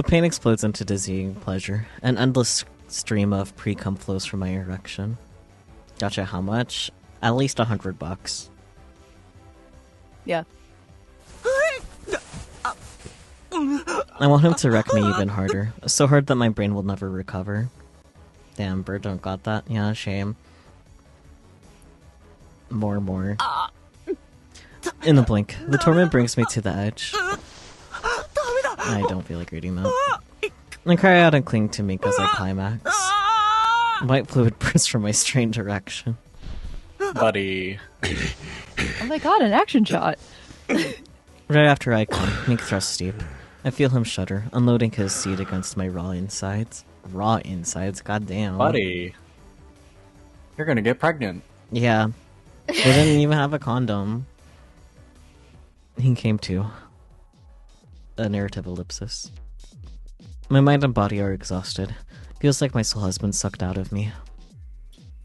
pain explodes into dizzying pleasure. An endless stream of pre-cum flows from my erection. Gotcha, how much? At least $100. Yeah. I want him to wreck me even harder. So hard that my brain will never recover. Damn, bird don't got that. Yeah, shame. More. In the blink, the torment brings me to the edge. I don't feel like reading that. I cry out and cling to Mink as I climax. White fluid bursts from my strained erection. Buddy. Oh my god, an action shot. Right after I come, Mink thrusts deep. I feel him shudder, unloading his seed against my raw insides. Raw insides, goddamn. Buddy. You're gonna get pregnant. Yeah. They didn't even have a condom. He came to. A narrative ellipsis. My mind and body are exhausted. Feels like my soul has been sucked out of me.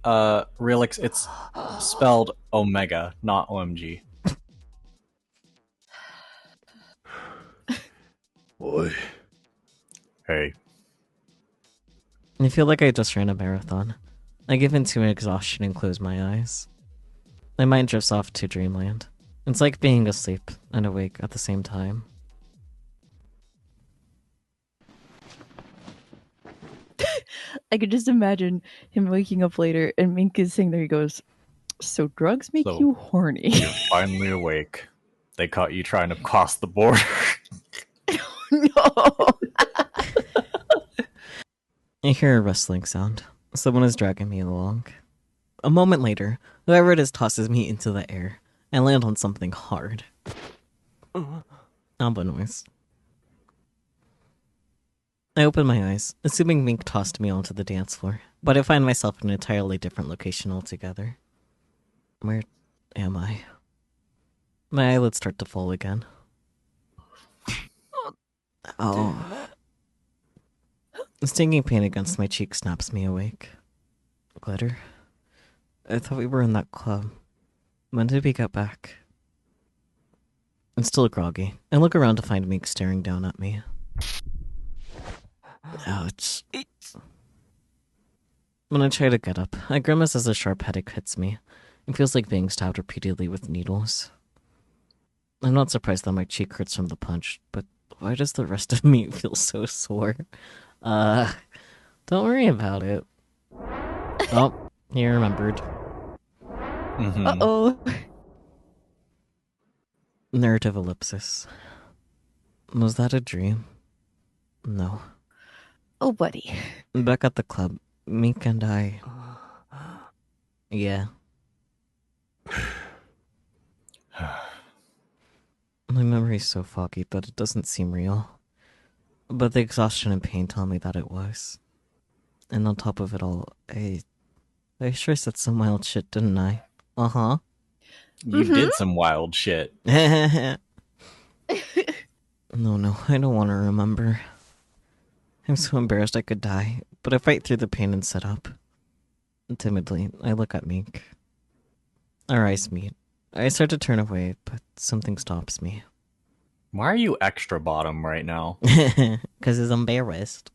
Relix, it's spelled Omega, not OMG. Oi. Hey. I feel like I just ran a marathon. I give in to exhaustion and close my eyes. My mind drifts off to dreamland. It's like being asleep and awake at the same time. I could just imagine him waking up later and Mink is sitting there. He goes, "So drugs make you horny?" You're finally awake. They caught you trying to cross the border. No. I hear a rustling sound. Someone is dragging me along. A moment later, whoever it is tosses me into the air. I land on something hard. Amba noise. I open my eyes, assuming Mink tossed me onto the dance floor, but I find myself in an entirely different location altogether. Where am I? My eyelids start to fall again. Oh. The stinging pain against my cheek snaps me awake. Glitter? I thought we were in that club. When did we get back? I'm still groggy. I look around to find Mink staring down at me. Ouch. When I try to get up, I grimace as a sharp headache hits me. It feels like being stabbed repeatedly with needles. I'm not surprised that my cheek hurts from the punch, but why does the rest of me feel so sore? Don't worry about it. Oh, he remembered. Mm-hmm. Uh-oh. Narrative ellipsis. Was that a dream? No. Oh, buddy. Back at the club, Mink and I... Yeah. My memory's so foggy that it doesn't seem real. But the exhaustion and pain tell me that it was. And on top of it all, I sure said some wild shit, didn't I? Uh-huh. You did some wild shit. No, I don't want to remember. I'm so embarrassed I could die, but I fight through the pain and sit up. Timidly, I look at Mink. Our eyes meet. I start to turn away, but something stops me. Why are you extra bottom right now? Because he's embarrassed.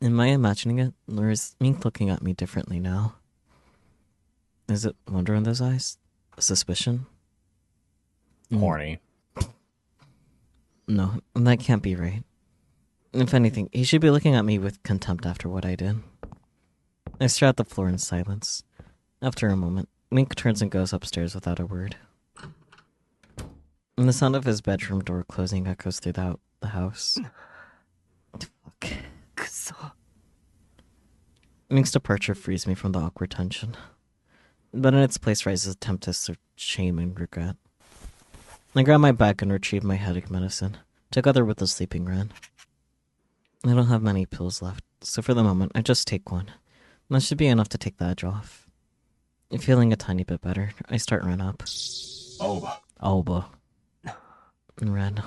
Am I imagining it? Or is Mink looking at me differently now? Is it wonder in those eyes? Suspicion? Horny. No, that can't be right. If anything, he should be looking at me with contempt after what I did. I stare at the floor in silence. After a moment, Mink turns and goes upstairs without a word. And the sound of his bedroom door closing echoes throughout the house. Fuck. Mink's departure frees me from the awkward tension. But in its place rises a tempest of shame and regret. I grab my bag and retrieve my headache medicine, together with the sleeping red. I don't have many pills left, so for the moment I just take one. And that should be enough to take the edge off. Feeling a tiny bit better, I start run up. Alba. Ren.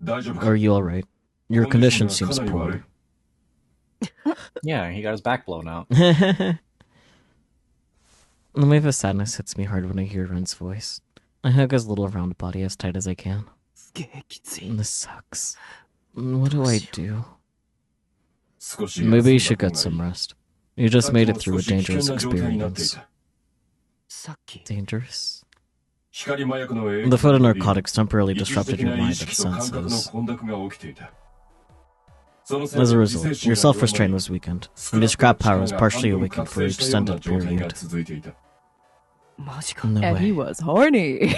Are you alright? Your condition seems poor. Yeah, he got his back blown out. The wave of sadness hits me hard when I hear Ren's voice. I hug his little round body as tight as I can. This sucks. What do I do? Maybe you should get some rest. You just made it through a dangerous experience. Dangerous? The photonarcotics temporarily disrupted your mind and senses. As a result, your self-restraint was weakened, and your scrap power was partially awakened for an extended period. No And way. he was horny.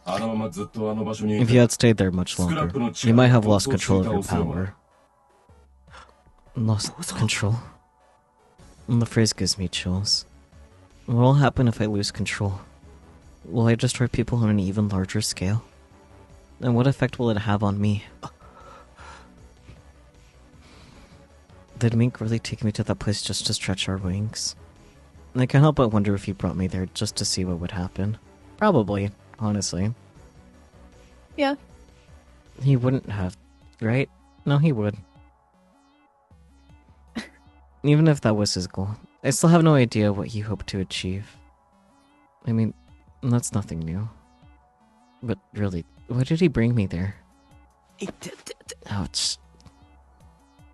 If you had stayed there much longer, you might have lost control of your power. Lost control? And the phrase gives me chills. What will happen if I lose control? Will I destroy people on an even larger scale? And what effect will it have on me? Did Mink really take me to that place just to stretch our wings? I can't help but wonder if he brought me there just to see what would happen. Probably, honestly. Yeah. He wouldn't have, right? No, he would. Even if that was his goal, I still have no idea what he hoped to achieve. I mean, that's nothing new. But really, why did he bring me there? Ouch.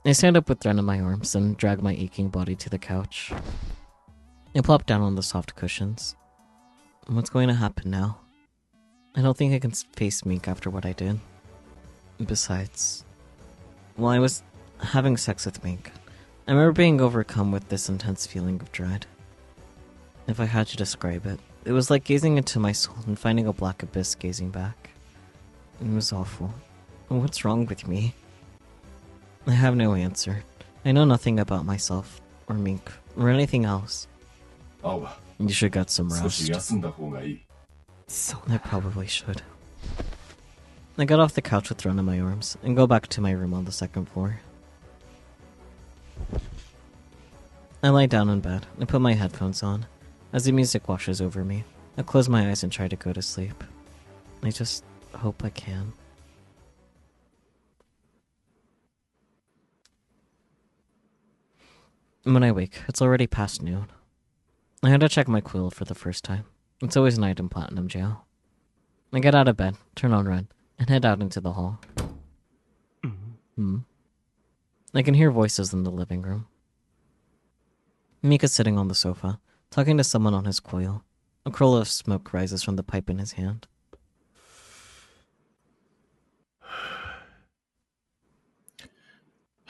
I stand up with Ren in my arms and drag my aching body to the couch. I plop down on the soft cushions. What's going to happen now? I don't think I can face Mink after what I did. Besides, while I was having sex with Mink, I remember being overcome with this intense feeling of dread. If I had to describe it, it was like gazing into my soul and finding a black abyss gazing back. It was awful. What's wrong with me? I have no answer. I know nothing about myself, or Mink, or anything else. You should get some rest. I probably should. I got off the couch with Ren in my arms and go back to my room on the second floor. I lie down in bed and put my headphones on. As the music washes over me, I close my eyes and try to go to sleep. I just hope I can. When I wake, it's already past noon. I had to check my quill for the first time. It's always night in Platinum Jail. I get out of bed, turn on Ren, and head out into the hall. I can hear voices in the living room. Mika's sitting on the sofa, talking to someone on his coil. A curl of smoke rises from the pipe in his hand.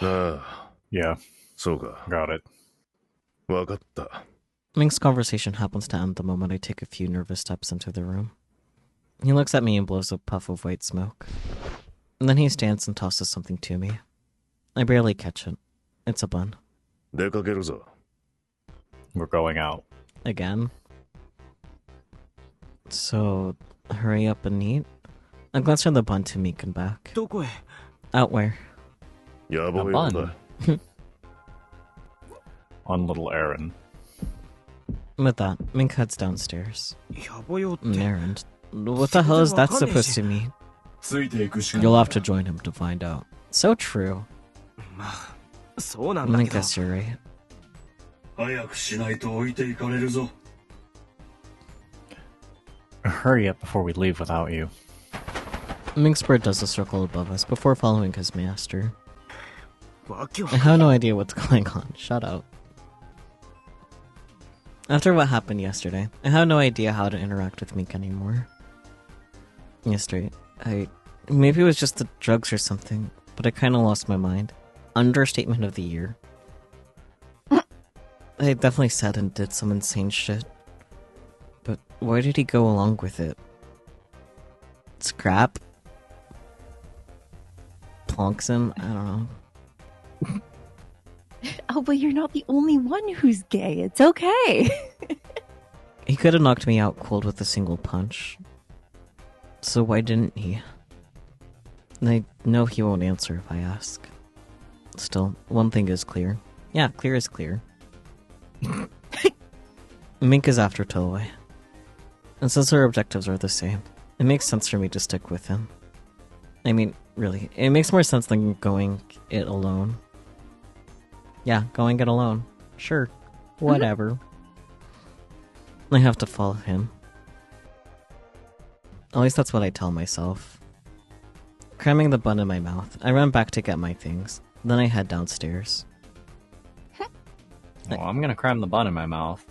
Yeah, そうか。 got it. わかった。 Mink's conversation happens to end the moment I take a few nervous steps into the room. He looks at me and blows a puff of white smoke. And then he stands and tosses something to me. I barely catch it. It's a bun. 出かけるぞ。 We're going out. Again. So, hurry up and eat? I glance from the bun to Mink and back. どこへ Out where? やばい A よ bun. だ。 On little Aaron. With that, Mink heads downstairs. やばよって An errand? What the hell is that supposed to mean? ついていくしか You'll have to join him to find out. So true. まあそうなんだ I けど guess you're right. Hurry up before we leave without you. Mink's bird does a circle above us before following his master. I have no idea what's going on. Shut up. After what happened yesterday, I have no idea how to interact with Mink anymore. Yesterday, maybe it was just the drugs or something, but I kinda lost my mind. Understatement of the year. I definitely said and did some insane shit. But why did he go along with it? Scrap? Plonks him? I don't know. Oh, but you're not the only one who's gay. It's okay. He could have knocked me out cold with a single punch. So why didn't he? I know he won't answer if I ask. Still, one thing is clear. Yeah, clear is clear. Mink is after Toei. And since our objectives are the same, it makes sense for me to stick with him. I mean, really, it makes more sense than going it alone. Yeah, going it alone. Sure. Whatever. I have to follow him. At least that's what I tell myself. Cramming the bun in my mouth, I run back to get my things. Then I head downstairs. Well, I'm gonna cram the bun in my mouth.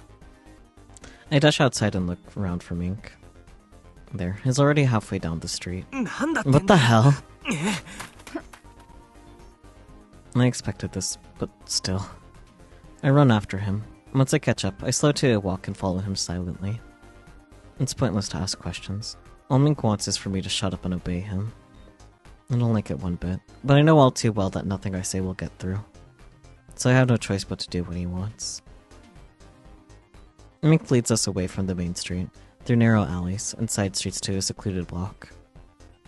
I dash outside and look around for Mink. There, he's already halfway down the street. What the hell? I expected this, but still. I run after him. Once I catch up, I slow to a walk and follow him silently. It's pointless to ask questions. All Mink wants is for me to shut up and obey him. I don't like it one bit, but I know all too well that nothing I say will get through. So I have no choice but to do what he wants. Mink leads us away from the main street, through narrow alleys and side streets to a secluded block.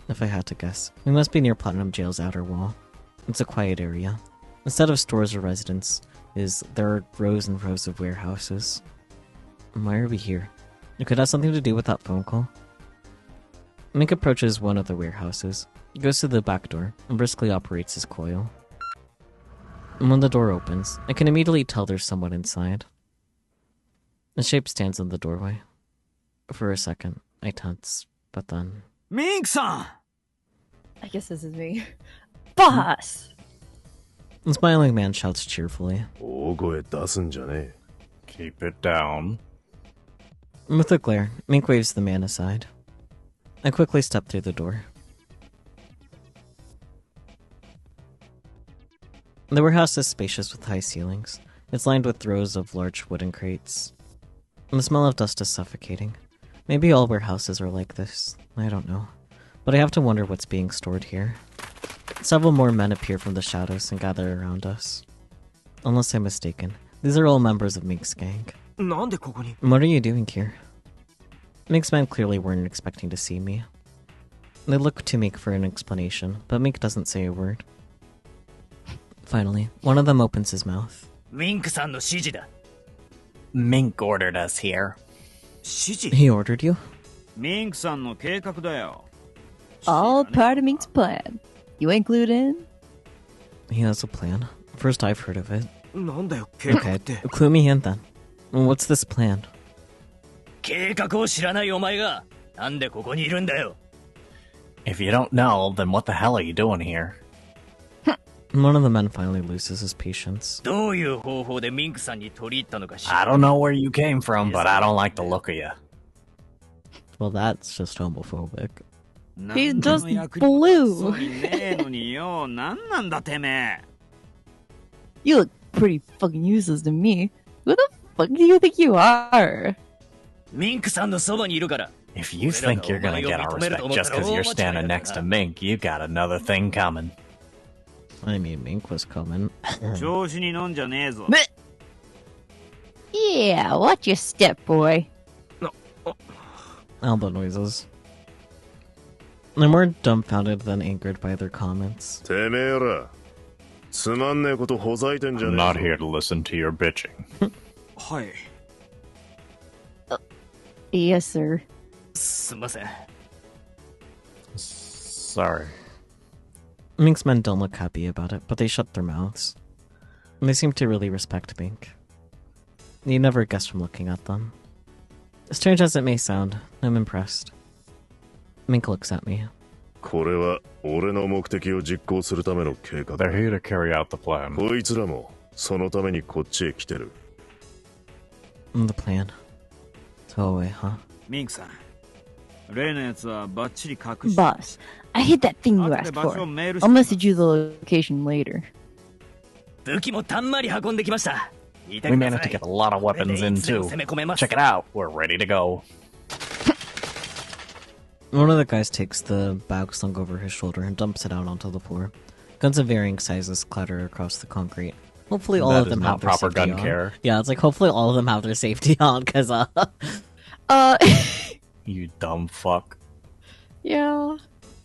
If I had to guess, we must be near Platinum Jail's outer wall. It's a quiet area. Instead of stores or residences, there are rows and rows of warehouses. Why are we here? It could have something to do with that phone call. Mink approaches one of the warehouses, goes to the back door, and briskly operates his coil. And when the door opens, I can immediately tell there's someone inside. A shape stands in the doorway. For a second, I tense, but then... Mink-san! I guess this is me. Boss! The smiling man shouts cheerfully. Keep it down. With a glare, Mink waves the man aside. I quickly step through the door. The warehouse is spacious with high ceilings. It's lined with rows of large wooden crates. The smell of dust is suffocating. Maybe all warehouses are like this. I don't know. But I have to wonder what's being stored here. Several more men appear from the shadows and gather around us. Unless I'm mistaken, these are all members of Mink's gang. What are you doing here? Mink's men clearly weren't expecting to see me. They look to Mink for an explanation, but Mink doesn't say a word. Finally, one of them opens his mouth. Mink-san no shiji da. Mink ordered us here. He ordered you? Mink-san no keikaku da yo. All part of Mink's plan. You ain't glued in? He has a plan. First I've heard of it. Okay, clue me in then. What's this plan? 計画を知らないお前がなんでここにいるんだよ。 If you don't know, then what the hell are you doing here? One of the men finally loses his patience. どういう方法でミンクさんに取り入ったのか知ら I don't know where you came from, but I don't like the look of you. Well, that's just homophobic. He's just blue. ねえのによ、なんなんだてめえ。 You look pretty fucking useless to me. Who the fuck do you think you are? ミンクさんのそばにいるから。 If you think you're gonna get our respect just because you're standing next to Mink, you got another thing coming. I mean, Mink was coming. 調子に飲んじゃねえぞ。 Yeah, watch your step, boy. Elbow noises. I'm more dumbfounded than angered by their comments. I'm not here to listen to your bitching. はい。 Yes, sir. すみません。 Sorry. Mink's men don't look happy about it, but they shut their mouths. They seem to really respect Mink. You never guess from looking at them. Strange as it may sound, I'm impressed. Mink looks at me. これは俺の目的を実行するための計画。 They're here to carry out the plan. こいつらもそのためにこっちへ来てる。The plan. So away, huh? Mink さん。例のやつはバッチリ隠して。 Boss, I hid that thing you asked for. I'll message you the location later. 武器もたんまり運んできました。 We managed to get a lot of weapons in too. Check it out. We're ready to go. One of the guys takes the bag slung over his shoulder and dumps it out onto the floor. Guns of varying sizes clatter across the concrete. Hopefully all of them have their proper safety gun on. care. Yeah, it's like hopefully all of them have their safety on, cause You dumb fuck. Yeah.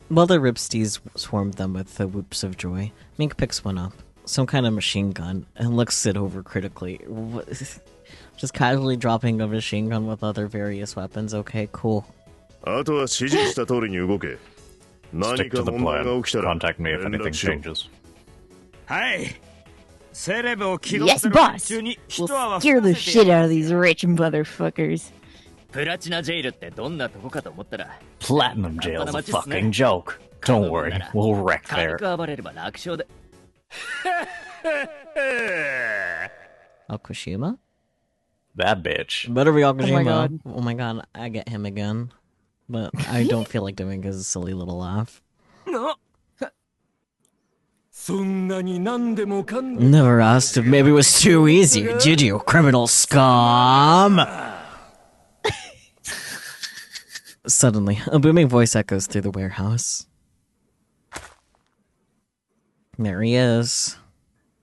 While the ripsties swarm them with the whoops of joy, Mink picks one up. Some kind of machine gun, and looks it over critically. Just casually dropping a machine gun with other various weapons. Okay, cool. あとは指示した通りに動け。 Stick to the plan. Contact me if anything changes. はい。セレブを起動 Yes, する boss. 中に We'll 一泡 scare the 吹かせて shit out of these rich motherfuckers. プラチナジェイルってどんなとこかと思ったら Platinum Jail's a fucking joke. Don't worry, we'll wreck 軽 there. く暴れれば楽勝で Okushima? That bitch. Better be Okushima. my god. Oh my god, I get him again. But I don't feel like doing his silly little laugh. Never asked if maybe it was too easy, did you, criminal scum? Suddenly, a booming voice echoes through the warehouse. There he is.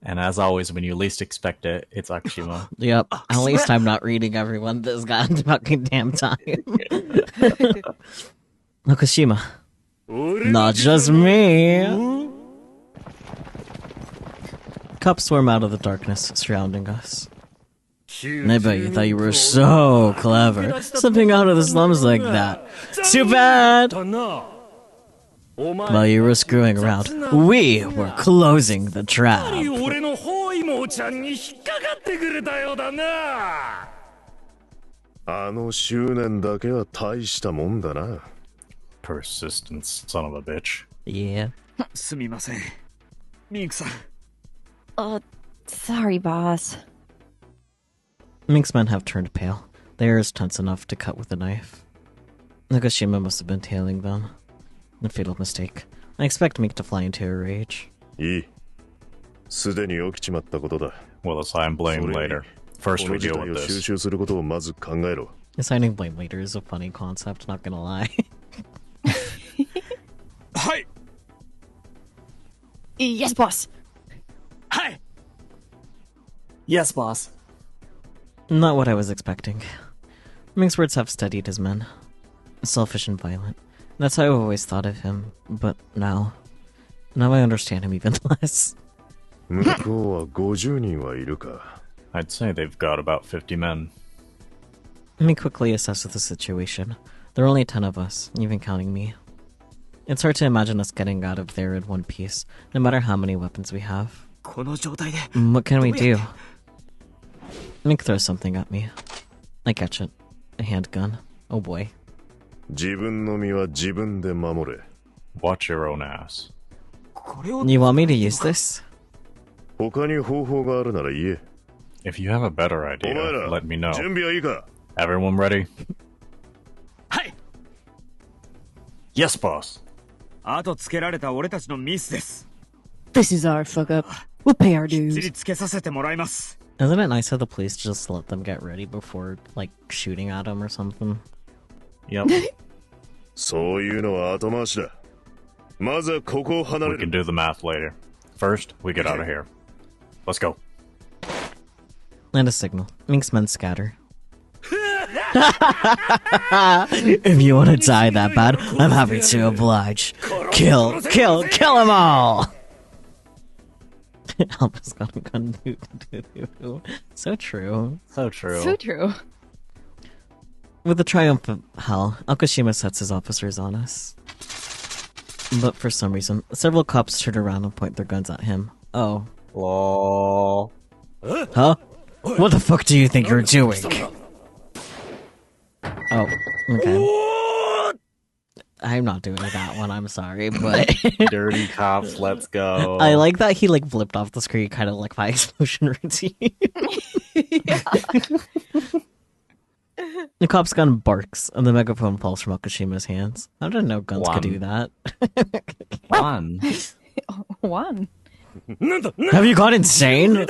And as always, when you least expect it, it's Akshima. Yep, at least I'm not reading everyone this goddamn damn time. Okushima. Not just me. Cups swarm out of the darkness surrounding us. I bet you thought you were so clever, slipping out of the slums like that. Too bad! While you were screwing around, we were closing the trap. 俺の包囲網ちゃんに引っかかってくれたようだな。あの執念だけは大したもんだな。 Persistent son of a bitch. Yeah. すみません。ミンクさん。Sorry, boss. Mink's men have turned pale. They are tense enough to cut with a knife. Nagashima must have been tailing them. A fatal mistake. I expect Mink to fly into a rage. いい。すでに起きちまったことだ。 We'll assign blame later. First we deal with この事態を収 this. 集することをまず考えろ。 Assigning blame later is a funny concept, not gonna lie. はい。 Yes, boss. はい。 Yes, boss. Not what I was expecting. Mink's words have steadied his men. Selfish and violent. That's how I've always thought of him, but now I understand him even less. 向こうは50人はいるか。 I'd say they've got about 50 men. Mink quickly assesses the situation. There are only 10 of us, even counting me. It's hard to imagine us getting out of there in one piece, no matter how many weapons we have. この状態で。 What can we do? Mink throws something at me. I catch it. A handgun. Oh boy. 自分の身は自分で守れ。 Watch your own ass. これを。 You want me to use this? 他に方法があるなら言え。 If you have a better お idea, 前ら、 let me know. 準備はいいか？ Everyone ready? はい。 Yes, boss. 後つけられた俺たちのミスです。 This is our fuck up. We'll pay our きっ dues. ちりつけさせてもらいます。 Isn't it nice of the police to just let them get ready before, like, shooting at them or something? Yep. そういうのは後回しだ。まずはここを離 We れ can る。 do the math later. First, we get out of here. Let's go. And a signal. Mink's men scatter. If you want to die that bad, I'm happy to oblige. Kill them all! Alba's got a gun. So true. So true. So true. With the triumph of hell, Okushima sets his officers on us. But for some reason, several cops turn around and point their guns at him. Oh. Lol. Huh? What the fuck do you think you're doing? Oh, okay. I'm not doing that one, I'm sorry, but... Dirty cops, let's go. I like that he, like, flipped off the screen, kind of like my explosion routine. The cop's gun barks, and the megaphone falls from Okashima's hands. I didn't know guns could do that. One. One. Have you gone insane?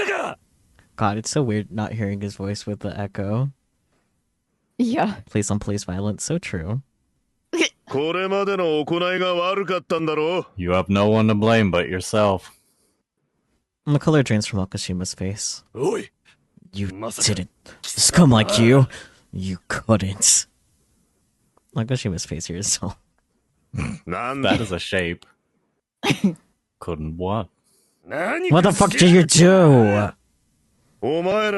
God, it's so weird not hearing his voice with the echo. Yeah. Police on police violence, so true. You have no one to blame but yourself. And the color drains from Okashima's face. You didn't. Scum like you couldn't. Okashima's face here is so... That is a shape. Couldn't what? What the fuck did you do? All I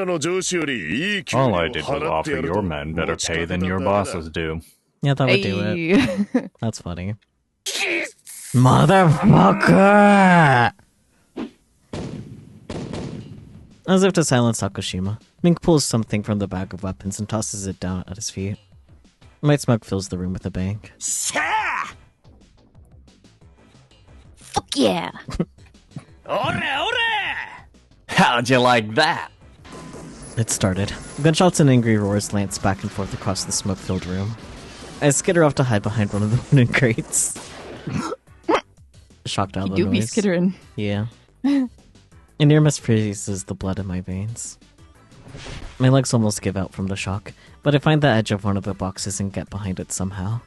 did was offer your men better pay than your bosses do. Yeah, that would do it. That's funny. Motherfucker! As if to silence Okashima, Mink pulls something from the bag of weapons and tosses it down at his feet. White smoke fills the room with a bang. Fuck yeah! How'd you like that? It started. Gunshots and angry roars lance back and forth across the smoke-filled room. I skitter off to hide behind one of the wooden crates. Shocked out You the do be noise. skittering. Yeah. A near miss freezes the blood in my veins. My legs almost give out from the shock, but I find the edge of one of the boxes and get behind it somehow.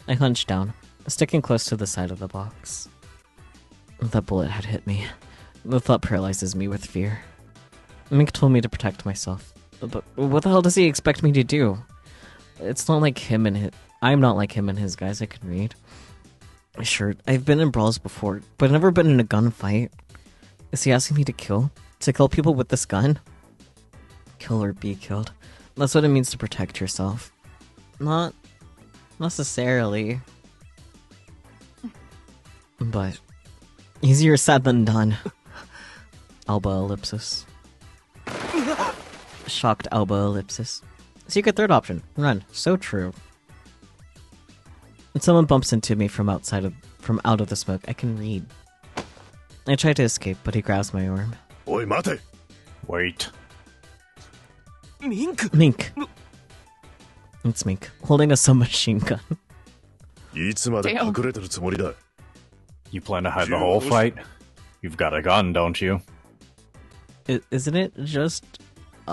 I hunch down, sticking close to the side of the box. That bullet had hit me. The thought paralyzes me with fear. Mink told me to protect myself, but what the hell does he expect me to do? It's not like him and his... I'm not like him and his guys, I can read. Sure, I've been in brawls before, but I've never been in a gunfight. Is he asking me to kill? To kill people with this gun? Kill or be killed. That's what it means to protect yourself. Not necessarily. But easier said than done. Alba ellipsis. Shocked Alba ellipsis. Secret third option. Run. So true. When someone bumps into me from out of the smoke, I can read. I try to escape, but he grabs my arm. Oi, mate! Wait. Mink! Mink. It's Mink, holding a submachine gun. You plan to hide the whole fight? You've got a gun, don't you? Isn't it just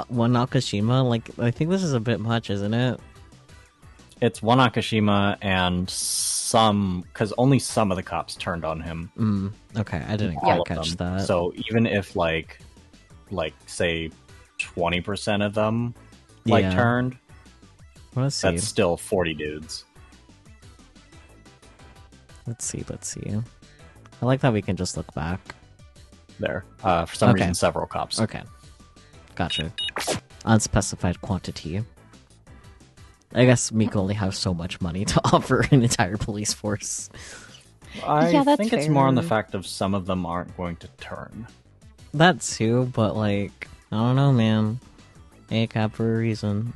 one Nakashima? Like, I think this is a bit much, isn't it? It's one Akashima and some... Because only some of the cops turned on him. Okay, I didn't All of catch them. that. So even if, like say, 20% of them, turned, Let's see. that's still 40 dudes. Let's see. I like that we can just look back. There. For some reason, several cops. Okay. Gotcha. Unspecified quantity. I guess Meek only has so much money to offer an entire police force. I think it's more on the fact of some of them aren't going to turn. That too, but like, I don't know, man. ACAB for a reason.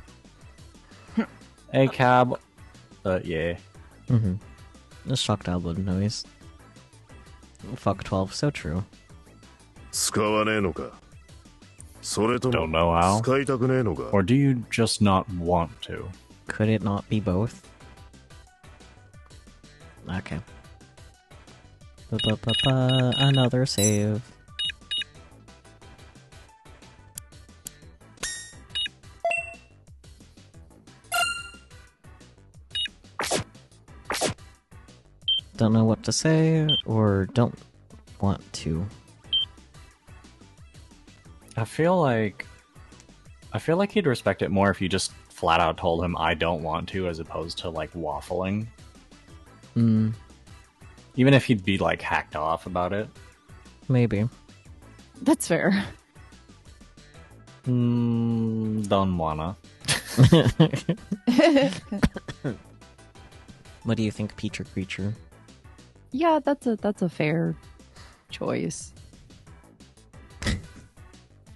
ACAB, yeah. Just shocked album noise. Fuck 12, so true. Don't know how. Or do you just not want to? Could it not be both? Okay. Another save. Don't know what to say, or don't want to. I feel like he'd respect it more if you just flat out told him I don't want to, as opposed to like waffling. Even if he'd be like hacked off about it. Maybe. That's fair. Don't wanna. What do you think, Peter Creature? Yeah, that's a fair choice.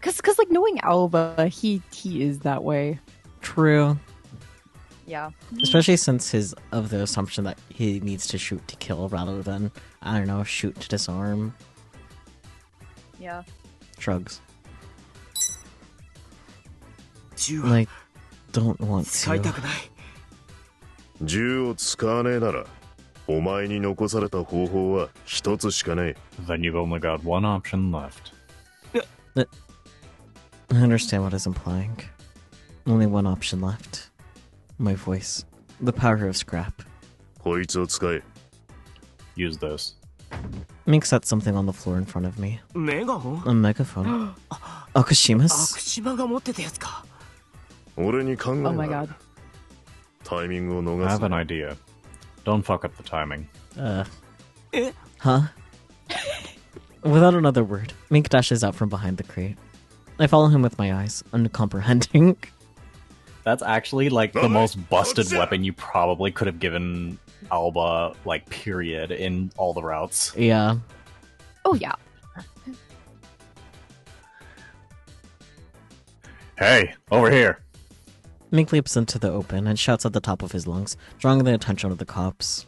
Cause just because, like, knowing Alba, he is that way. True. Yeah. Especially since he's of the assumption that he needs to shoot to kill rather than, I don't know, shoot to disarm. Yeah. Shrugs. Like, don't want to. 銃を使わねえなら、お前に残された方法は一つしかねえ。 Then you've only got one option left. I understand what it's implying. Only one option left. My voice. The power of scrap. こいつを使え。 Use this. Mink set something on the floor in front of me. メガホン A megaphone. Akushima's? 悪島が持ってたやつか。俺に考え Oh my があ god. る。タイミングを I 逃す have an な。 idea. Don't fuck up the timing. Huh? Without another word, Mink dashes out from behind the crate. I follow him with my eyes, uncomprehending. That's actually like the most busted weapon you probably could have given Alba, like, period, in all the routes. Yeah. Oh, yeah. Hey, over here. Mink leaps into the open and shouts at the top of his lungs, drawing the attention of the cops.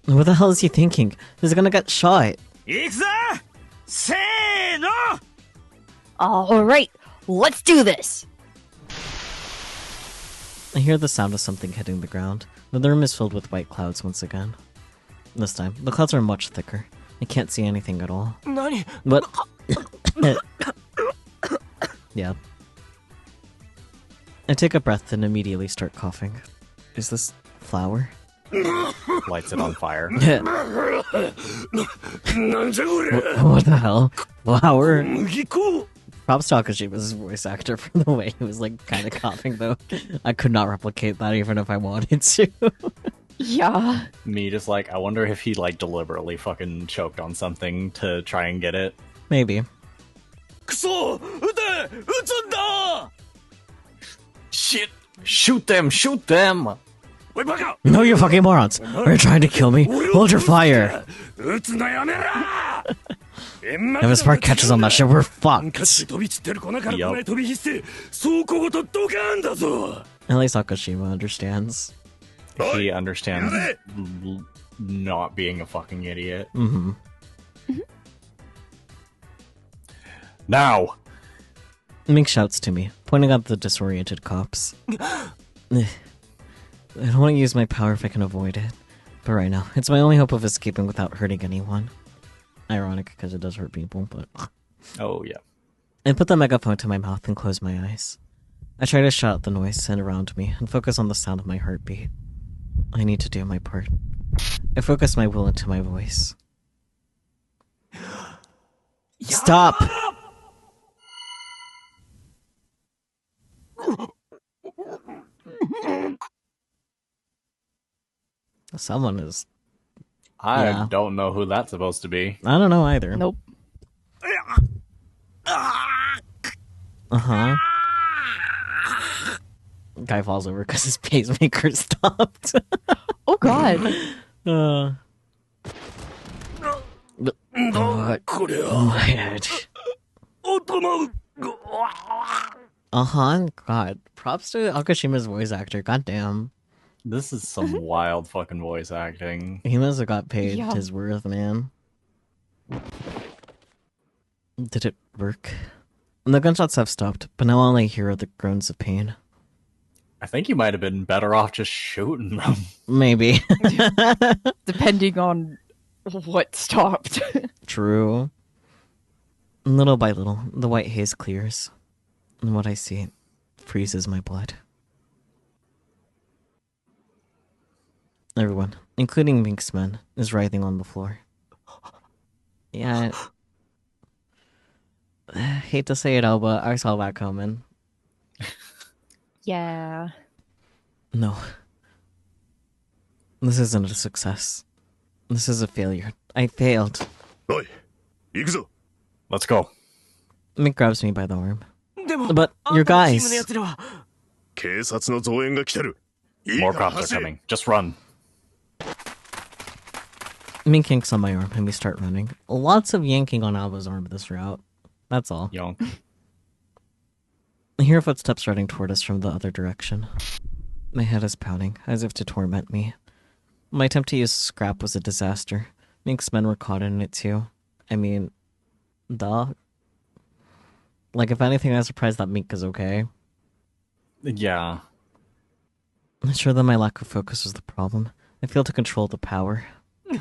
What the hell is he thinking? He's gonna get shot. 行くぞせーの Alright, let's do this! I hear the sound of something hitting the ground. The room is filled with white clouds once again. This time, the clouds are much thicker. I can't see anything at all. 何 But... yeah. I take a breath and immediately start coughing. Is this flour? Lights it on fire. What the hell? Flour? Props to Akashima's voice actor for the way he was, like, kind of coughing, though. I could not replicate that even if I wanted to. Yeah. Me just like, I wonder if he, like, deliberately fucking choked on something to try and get it. Maybe. クソ撃て撃つんだ Shit! Shoot them! Shoot them! おいバカ No, you fucking morons! Are you trying to kill me? Hold your fire! 撃つのやめろ If a spark catches on that shit, we're fucked! 飛び散ってる粉から粉へ飛び火して倉庫ごとドカーンだぞ At least Akashima understands. He understands not being a fucking idiot. Mm-hmm. Now! Mink shouts to me, pointing at the disoriented cops. I don't want to use my power if I can avoid it. But right now, it's my only hope of escaping without hurting anyone. Ironic, because it does hurt people, but... Oh, yeah. I put the megaphone to my mouth and close my eyes. I try to shut out the noise and around me and focus on the sound of my heartbeat. I need to do my part. I focus my will into my voice. Stop! Someone is... I don't know who that's supposed to be. I don't know either. Nope. Uh-huh. Guy falls over because his pacemaker stopped. Oh god. My head. Uh-huh. God. Props to Akashima's voice actor. Goddamn. This is some wild fucking voice acting. He must have got paid his worth, man. Did it work? The gunshots have stopped, but now all I hear are the groans of pain. I think you might have been better off just shooting them. Maybe. Depending on what stopped. True. Little by little, the white haze clears, and what I see freezes my blood. Everyone, including Mink's men, is writhing on the floor. Yeah. Hate to say it, Alba, I saw that coming. Yeah. No. This isn't a success. This is a failure. I failed. Oi, 行くぞ. Let's go. Mink grabs me by the arm. But your guys. 警察の増援が来てる. More cops are coming. Just run. Mink yanks on my arm and we start running. Lots of yanking on Alba's arm this route. That's all. Yonk. I hear footsteps running toward us from the other direction. My head is pounding, as if to torment me. My attempt to use scrap was a disaster. Mink's men were caught in it too. I mean, duh. Like, if anything, I'm surprised that Mink is okay. Yeah. I'm sure that my lack of focus was the problem. I failed to control the power. An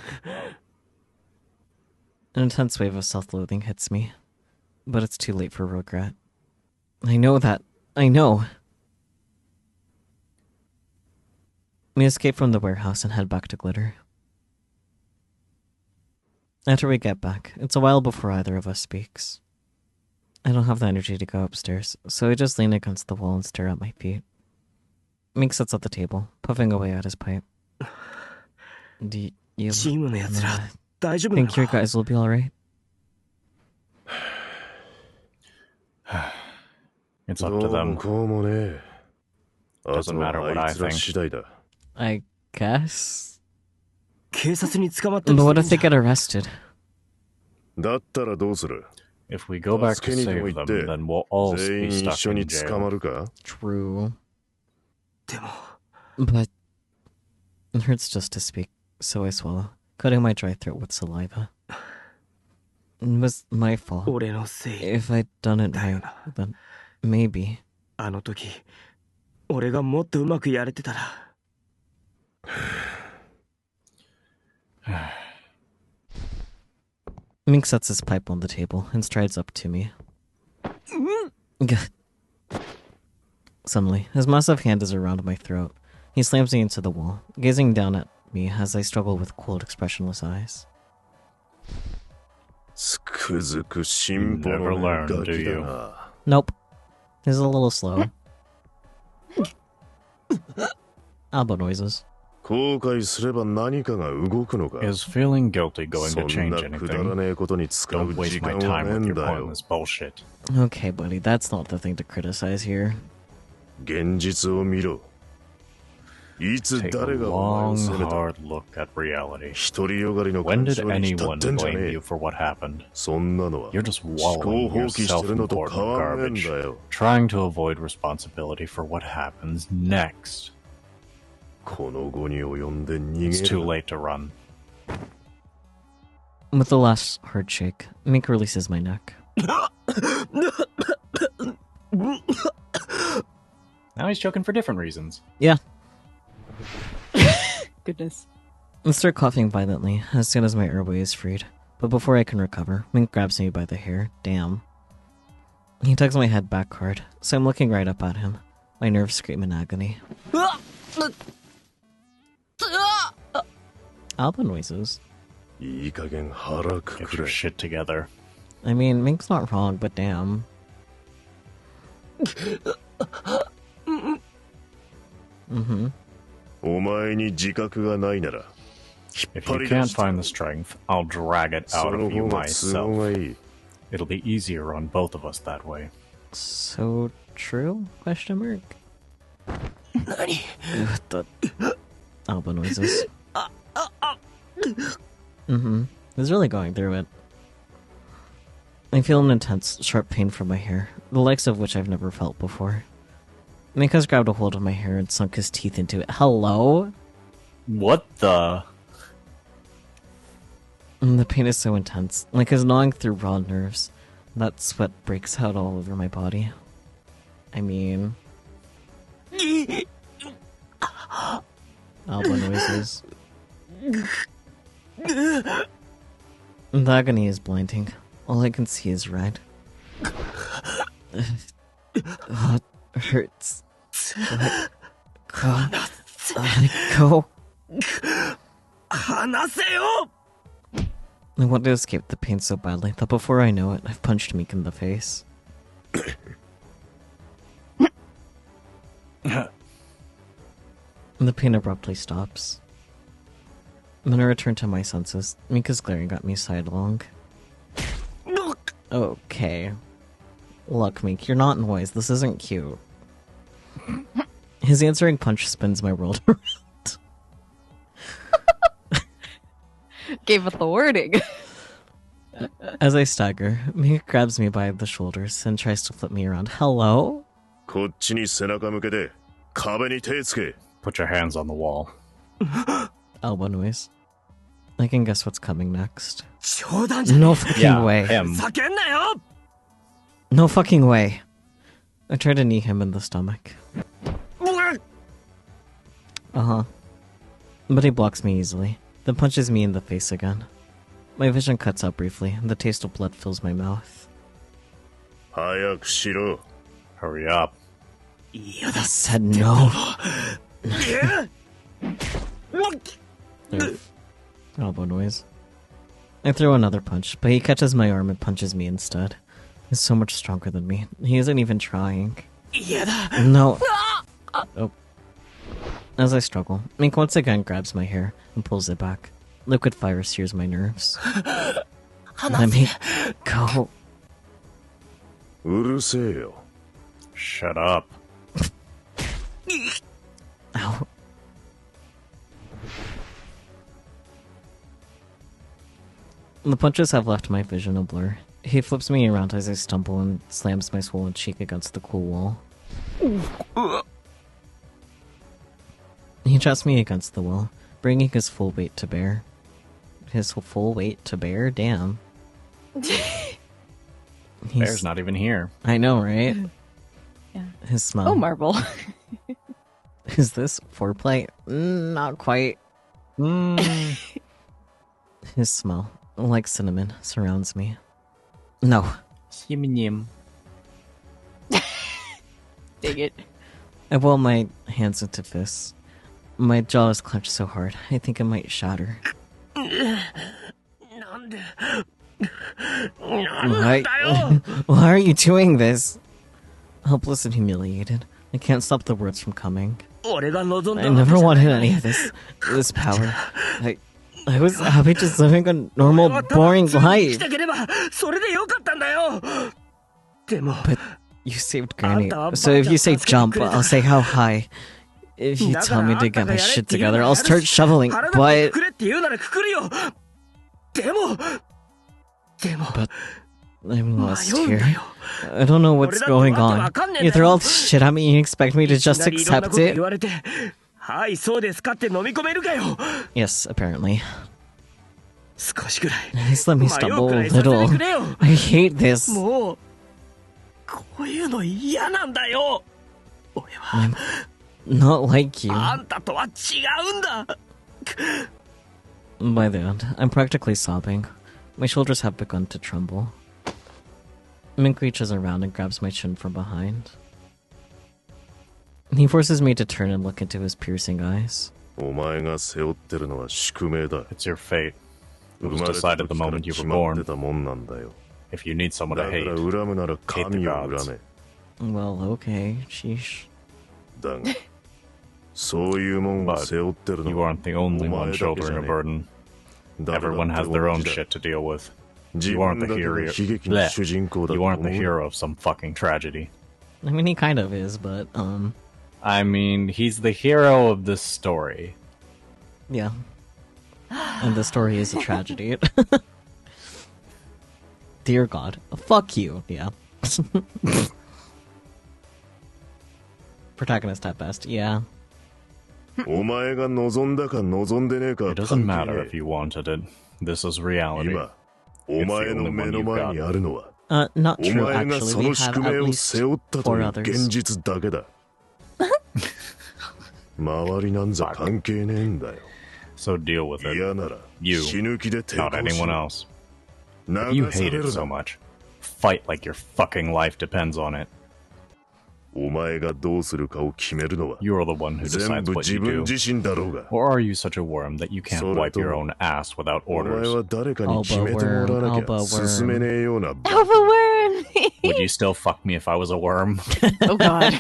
intense wave of self-loathing hits me. But it's too late for regret. I know that. I know. We escape from the warehouse and head back to Glitter. After we get back, it's a while before either of us speaks. I don't have the energy to go upstairs, so I just lean against the wall and stare at my feet. Mink sits at the table, puffing away at his pipe. Do you think your guys will be alright? It's up to them. Doesn't matter what I think. I guess? But what if they get arrested? If we go back to save them, then we'll all be stuck in jail. True. But it hurts just to speak, so I swallow, cutting my dry throat with saliva. It was my fault. If I'd done it right, then maybe. Mink sets his pipe on the table and strides up to me. Suddenly, his massive hand is around my throat. He slams me into the wall, gazing down at me as I struggle with cold, expressionless eyes. You never learn, do you? Nope. He's a little slow. Elbow noises. Is feeling guilty going to change anything? Don't waste my time with your pointless bullshit. Okay, buddy, that's not the thing to criticize here. Take a long, hard look at reality. When did anyone blame you for what happened? You're just wallowing your self-important garbage, trying to avoid responsibility for what happens next. It's too late to run. With the last hard shake, Mink releases my neck. Now he's choking for different reasons. Yeah. Goodness. I start coughing violently as soon as my airway is freed, but before I can recover, Mink grabs me by the hair. Damn. He tugs my head back hard, so I'm looking right up at him. My nerves scream in agony. Alba noises. Get your shit together. I mean, Mink's not wrong, but damn. Mm-hmm. If you can't find the strength, I'll drag it out of you myself. It'll be easier on both of us that way. So true? Question mark. The Alba noises. Mm-hmm. He's really going through it. I feel an intense, sharp pain from my hair, the likes of which I've never felt before. Mink has grabbed a hold of my hair and sunk his teeth into it. Hello? What the? The pain is so intense, like it's gnawing through raw nerves. That sweat breaks out all over my body. I mean... Alba noises. The agony is blinding. All I can see is red. It hurts. Let go. I want to escape the pain so badly that before I know it, I've punched Mink in the face. The pain abruptly stops. When I return to my senses, Mink is glaring at me sidelong. Okay. Look, Mink, you're not noise. This isn't cute. His answering punch spins my world around. Gave it the wording. As I stagger, Mink grabs me by the shoulders and tries to flip me around. Hello? こっちに背中向けて壁に手つけ。 Put your hands on the wall. Elbow noise. I can guess what's coming next. 冗談じゃねえ。 No fucking Yeah, way. him. 叫んなよ。 No fucking way. I try to knee him in the stomach. Uh-huh. But he blocks me easily, then punches me in the face again. My vision cuts out briefly, and the taste of blood fills my mouth. 早くしろ。 Hurry up. I said no. Oof. Elbow noise. I throw another punch, but he catches my arm and punches me instead. He's so much stronger than me. He isn't even trying. No. Oh. As I struggle, Mink once again grabs my hair and pulls it back. Liquid fire sears my nerves. Let me go. うるせえよ。 Shut up. Ow. The punches have left my vision a blur. He flips me around as I stumble and slams my swollen cheek against the cool wall. He traps me against the wall, bringing his full weight to bear. His full weight to bear? Damn. Bear's not even here. I know, right? Yeah. His smell. Oh, Marble. Is this foreplay? Not quite. His smell, like cinnamon, surrounds me. No. Cinnamon. Dig it. I ball my hands into fists. My jaw is clenched so hard, I think it might shatter. Why? Why are you doing this? Helpless and humiliated, I can't stop the words from coming. I never wanted any of this power. I was happy just living a normal, boring life. But you saved Granny, so if you say jump, I'll say how high. If you tell me to get my shit together, I'll start shoveling, but I'm lost here. I don't know what's going on. You throw all this shit at me and you expect me to just accept it? Yes, apparently. At least let me stumble a little. I hate this. I'm not like you. By the end, I'm practically sobbing. My shoulders have begun to tremble. Mink reaches around and grabs my chin from behind. He forces me to turn and look into his piercing eyes. It's your fate. It was decided the moment you were born. If you need someone to hate the gods. Well, okay, sheesh. But you aren't the only one shouldering a burden. Everyone has their own shit to deal with. You aren't the hero. You aren't the hero of some fucking tragedy. I mean, he kind of is, but, I mean, he's the hero of this story. Yeah. And the story is a tragedy. Dear God. Fuck you. Yeah. Protagonist at best. Yeah. It doesn't matter if you wanted it. This is reality. It's the only one you've got. Not true, actually. We have at least 4 others. So deal with it. You, not anyone else. If you hate it so much, fight like your fucking life depends on it. You are the one who decides what you do. Or are you such a worm that you can't wipe your own ass without orders? Elbow worm. Would you still fuck me if I was a worm? Oh god.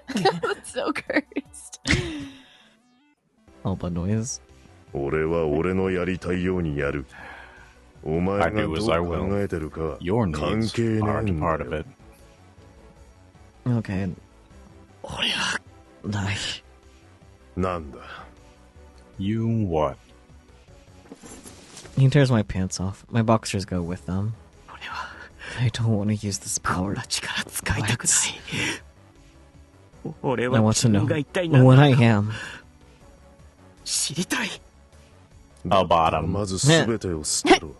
That's so cursed. Elbow noise. I do as I will. Your needs aren't a part of it. Okay. Die. You what? He tears my pants off. My boxers go with them. I don't want to use this power. I want to know what I am. A bottom. まず全てを捨てろ。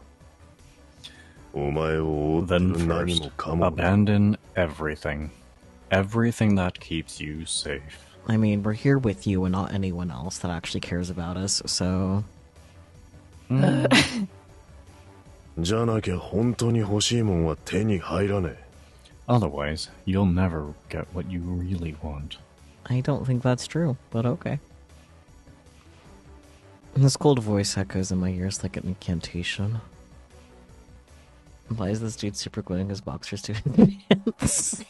お前を追って Then る何 first, もかも abandon everything. Everything that keeps you safe. I mean, we're here with you and not anyone else that actually cares about us, so... じゃなきゃ本当に欲しいもんは手に入らねえ。 Otherwise, you'll never get what you really want. I don't think that's true, but okay. This cold voice echoes in my ears like an incantation. Why is this dude super gluing his boxers to his pants?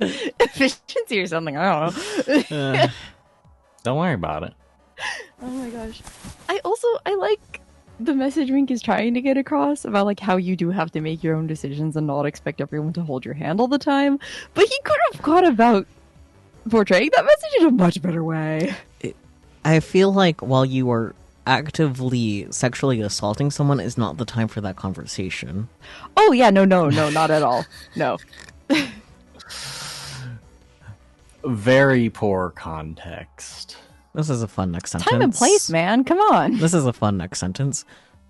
Efficiency or something, I don't know. Don't worry about it. Oh my gosh. I like the message Mink is trying to get across about like how you do have to make your own decisions and not expect everyone to hold your hand all the time. But he could have gone about portraying that message in a much better way. I feel like while you are actively sexually assaulting someone is not the time for that conversation. Oh yeah, no, not at all. No. Very poor context. This is a fun next sentence. Time and place, man. Come on. This is a fun next sentence.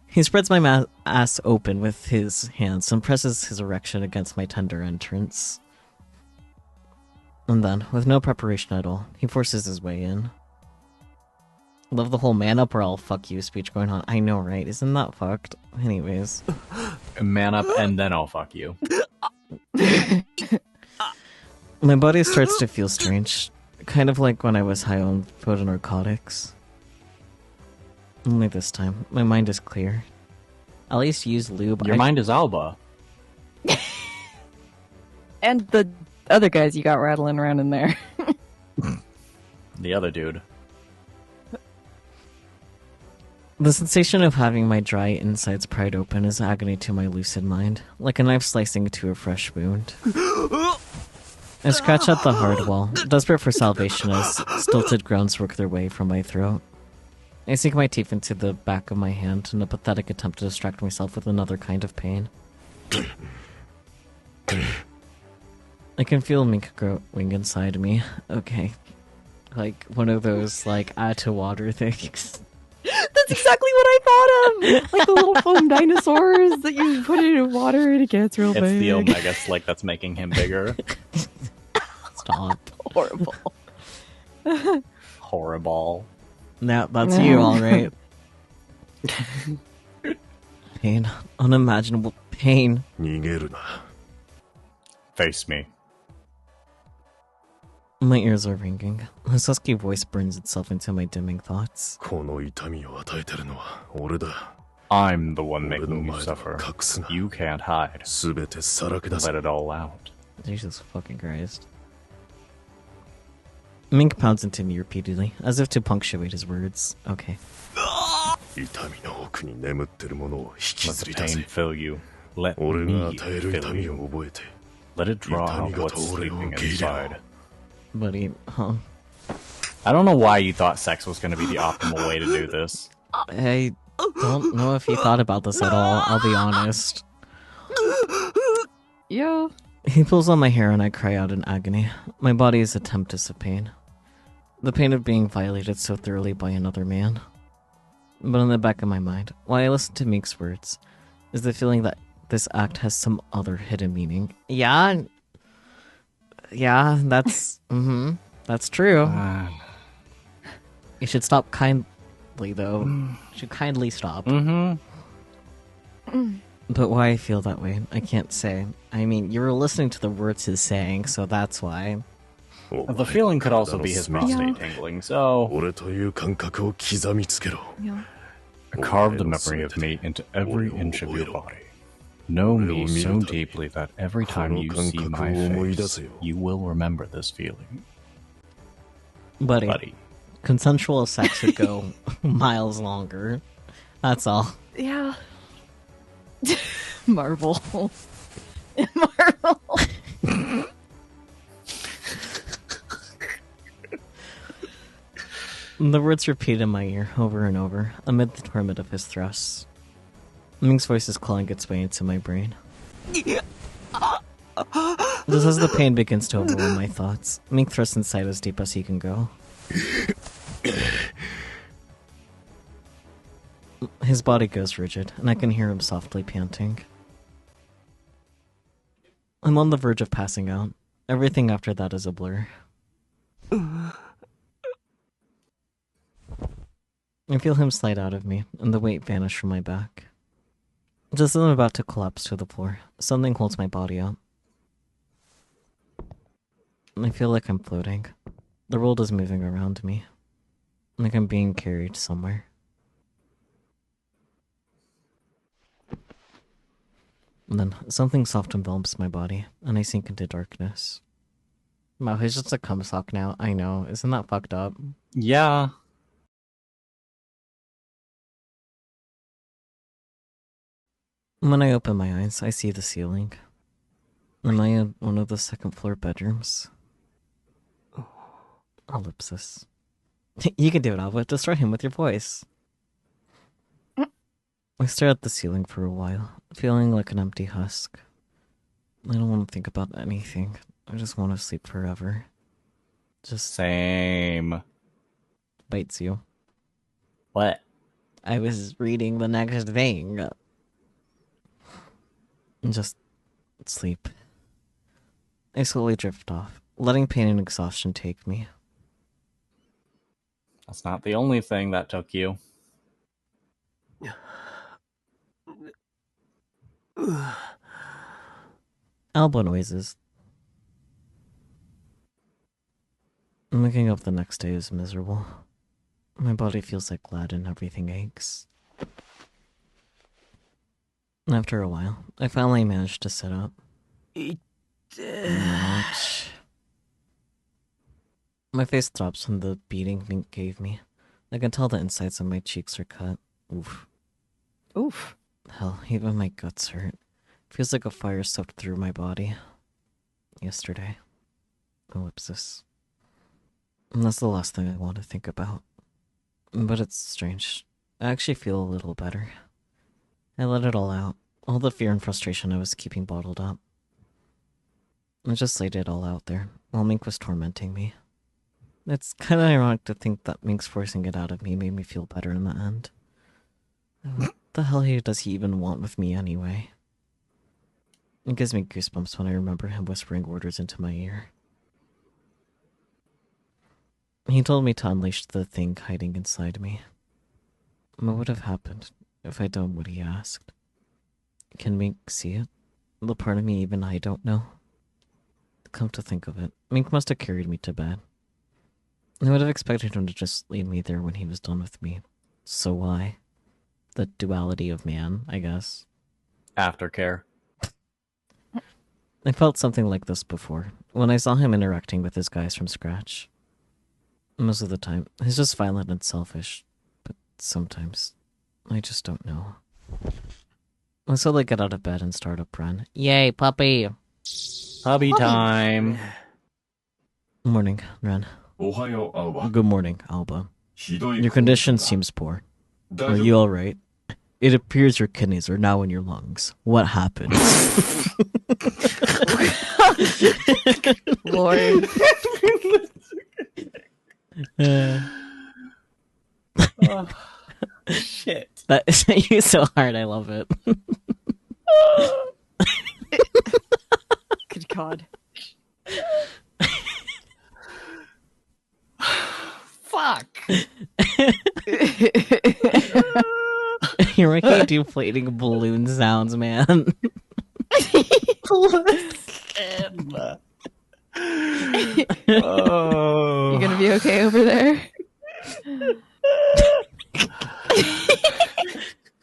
He spreads my ass open with his hands and presses his erection against my tender entrance. And then, with no preparation at all, he forces his way in. Love the whole man up or I'll fuck you speech going on. I know, right? Isn't that fucked? Anyways. Man up and then I'll fuck you. My body starts to feel strange. Kind of like when I was high on photonarcotics. Only this time, my mind is clear. At least use lube. Your mind is Alba. And the other guys you got rattling around in there. The other dude. The sensation of having my dry insides pried open is agony to my lucid mind, like a knife slicing into a fresh wound. I scratch at the hard wall, desperate for salvation as stilted groans work their way from my throat. I sink my teeth into the back of my hand in a pathetic attempt to distract myself with another kind of pain. I can feel Mink growing inside me. Okay. Like, one of those, like, add to water things. That's exactly what I thought of! Like the little foam dinosaurs that you put it in water and it gets real big. It's the Omega Slick that's making him bigger. Stop. Horrible. Horrible. Now, that's you, alright. Pain. Unimaginable pain. 逃げるな。 Face me. My ears are ringing. His husky voice burns itself into my dimming thoughts. この痛みを与えてるのは俺だ。 I'm the one making you suffer. You can't hide. 全てさらけ出せ。 Let it all out. Jesus fucking Christ. Mink pounds into me repeatedly, as if to punctuate his words. Okay. 痛みの奥に眠ってるものを引き Let ず the り出 pain せ。 fill you. Let 俺 me が与える fill 痛み you. を覚えて。 Let it draw 痛み out ご what's と俺を sleeping 受け入れろ。 inside. Buddy, huh? I don't know why you thought sex was going to be the optimal way to do this. I don't know if he thought about this at all, I'll be honest. Yeah. He pulls on my hair and I cry out in agony. My body is a tempest of pain. The pain of being violated so thoroughly by another man. But in the back of my mind, while I listen to Mink's words, is the feeling that this act has some other hidden meaning. Yeah, that's... that's true. You should stop kindly, though. You should kindly stop. But why I feel that way, I can't say. I mean, you were listening to the words he's saying, so that's why. The feeling could also be his prostate tingling, so... 俺という感覚を刻みつけろ。 Carve the memory of me into every inch of your body. Know me so deeply that every time you see my face, you will remember this feeling. Buddy. Consensual sex should go miles longer. That's all. Yeah. Marvel. Marvel. The words repeat in my ear over and over, amid the torment of his thrusts. Mink's voice is clawing its way into my brain. Just as the pain begins to overwhelm my thoughts, Mink thrusts inside as deep as he can go. His body goes rigid, and I can hear him softly panting. I'm on the verge of passing out. Everything after that is a blur. I feel him slide out of me, and the weight vanish from my back. Just as I'm about to collapse to the floor, something holds my body up. I feel like I'm floating. The world is moving around me. Like I'm being carried somewhere. And then something soft envelops my body, and I sink into darkness. Wow, he's just a cumsock now. I know. Isn't that fucked up? Yeah. When I open my eyes, I see the ceiling. Am I in one of the second floor bedrooms? Ellipsis. You can do it, Alba. Destroy him with your voice. I stare at the ceiling for a while, feeling like an empty husk. I don't want to think about anything. I just want to sleep forever. Just... Same. Bites you. What? I was reading the next thing. Just sleep. I slowly drift off, letting pain and exhaustion take me. That's not the only thing that took you. Alba noises. Waking up the next day is miserable. My body feels like lead and everything aches. After a while, I finally managed to sit up. Ouch. My face throbs from the beating Mink gave me. I can tell the insides of my cheeks are cut. Oof. Oof. Hell, even my guts hurt. Feels like a fire soaked through my body. Yesterday. Ellipsis. And that's the last thing I want to think about. But it's strange. I actually feel a little better. I let it all out. All the fear and frustration I was keeping bottled up. I just laid it all out there, while Mink was tormenting me. It's kind of ironic to think that Mink's forcing it out of me made me feel better in the end. What the hell does he even want with me anyway? It gives me goosebumps when I remember him whispering orders into my ear. He told me to unleash the thing hiding inside me. What would have happened if I'd done what he asked? Can Mink see it? The part of me even I don't know? Come to think of it, Mink must have carried me to bed. I would have expected him to just leave me there when he was done with me. So why? The duality of man, I guess. Aftercare. I felt something like this before, when I saw him interacting with his guys from scratch. Most of the time, he's just violent and selfish, but sometimes, I just don't know. I slowly get out of bed and start up run. Yay, puppy! Puppy time! Morning, Ren. Good morning, Alba. Your condition seems poor. Are you alright? It appears your kidneys are now in your lungs. What happened? Lord. Oh, shit. That is you so hard, I love it. Good God. Fuck! You're making deflating balloon sounds, man. Oh. You gonna be okay over there?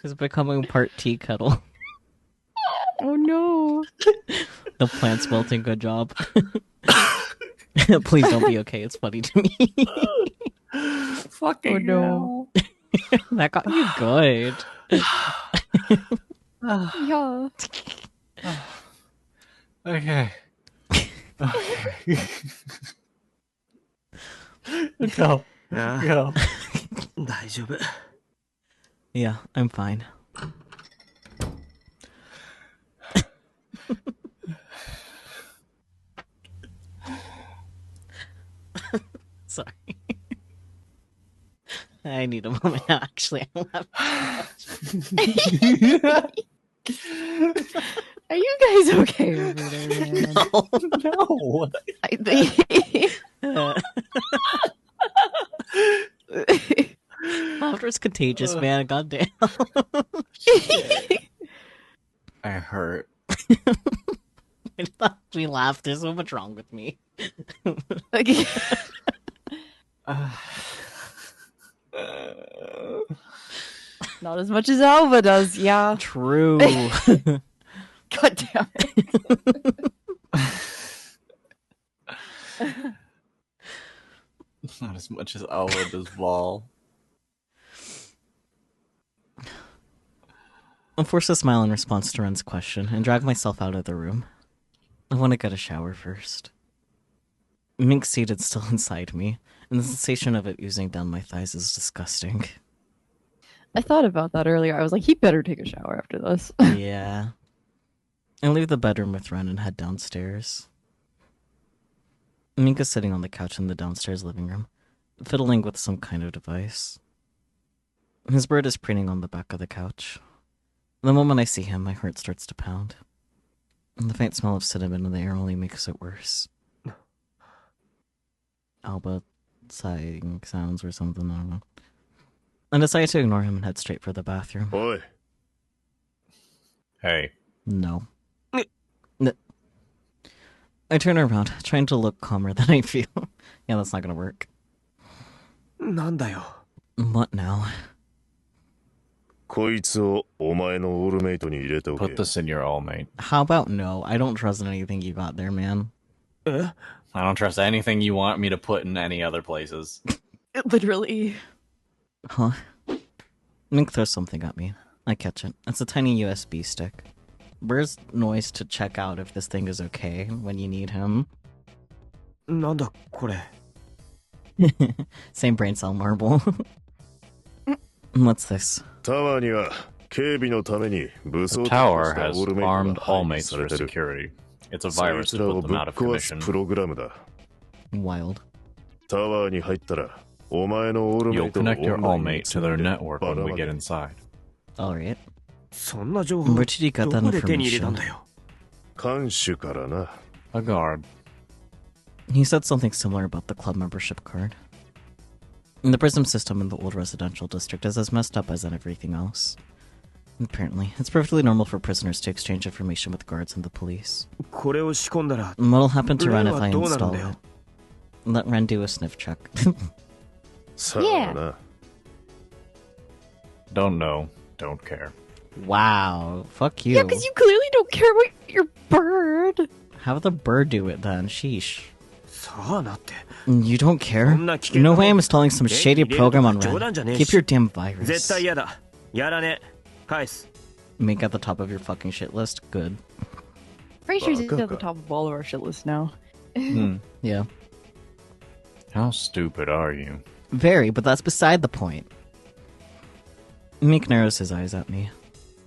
It's becoming part tea kettle. Oh no. The plant's wilting, good job. Please don't be okay, it's funny to me. Fucking no. That got you good. Yeah. Okay. Okay. Go. Go. 大丈夫。 Yeah, I'm fine. Sorry. I need a moment now, actually. I'm Are you guys okay over there, man? No. I think... Laughter's contagious, man. Goddamn. I hurt. I thought we laughed. There's so much wrong with me. Okay. Not as much as Alva does, yeah. True. God damn it. Not as much as Alva does Vol. I'll force a smile in response to Ren's question and drag myself out of the room. I want to get a shower first. Mink seated still inside me, and the sensation of it oozing down my thighs is disgusting. I thought about that earlier. I was like, he better take a shower after this. Yeah. I leave the bedroom with Ren and head downstairs. Mink is sitting on the couch in the downstairs living room, fiddling with some kind of device. His bird is preening on the back of the couch. The moment I see him, my heart starts to pound. And the faint smell of cinnamon in the air only makes it worse. Alba sighing sounds or something, I don't know. I decide to ignore him and head straight for the bathroom. Oi. Hey. No. I turn around, trying to look calmer than I feel. Yeah, that's not gonna work. なんだよ。 What now? こいつをお前のオールメイトに入れておけ。 Put this in your all, mate. How about no? I don't trust anything you got there, man. I don't trust anything you want me to put in any other places. Literally. Huh? Mink throws something at me. I catch it. It's a tiny USB stick. Where's Noise to check out if this thing is okay when you need him? なんだこれ。 Same brain cell marble. What's this? タワーには警備のために武装 The と tower した has オールメイト armed が配備 allmates さ for れてる。 security. It's a そい virus つ to らを put ぶ them っ out of 壊す commission. プログラムだ。 Wild. タワーに入ったらお前のオールメ You'll イトを connect your オンラインに allmate つ to な their げ network ば when ら we ま get け。 inside. Alright. そんな情報 Where did you get ど that こで手に入れた information? んだよ。看守からな。A guard. He said something similar about the club membership card. The prism system in the old residential district is as messed up as everything else. Apparently, it's perfectly normal for prisoners to exchange information with guards and the police. これを仕込んだら、 What'll happen to レ Ren ン if は I どうなるん install だよ。 it? Let Ren do a sniff check. さあな。 Don't know. Don't care. Wow. Fuck you. Yeah, because you clearly don't care about your bird. Have the bird do it then. Sheesh. さあなって。 You don't care? そんな危険な No もん way I'm installing some 手に shady 入れるとか program on 冗談じゃね Ren. えし Keep your damn 絶 virus. 対嫌だ。やらねえ。返す。 Make at the top of your fucking shit list. Good. Frasier's at Baka. the top of all of our shit list now. Yeah. How stupid are you? Very, but that's beside the point. Mink narrows his eyes at me.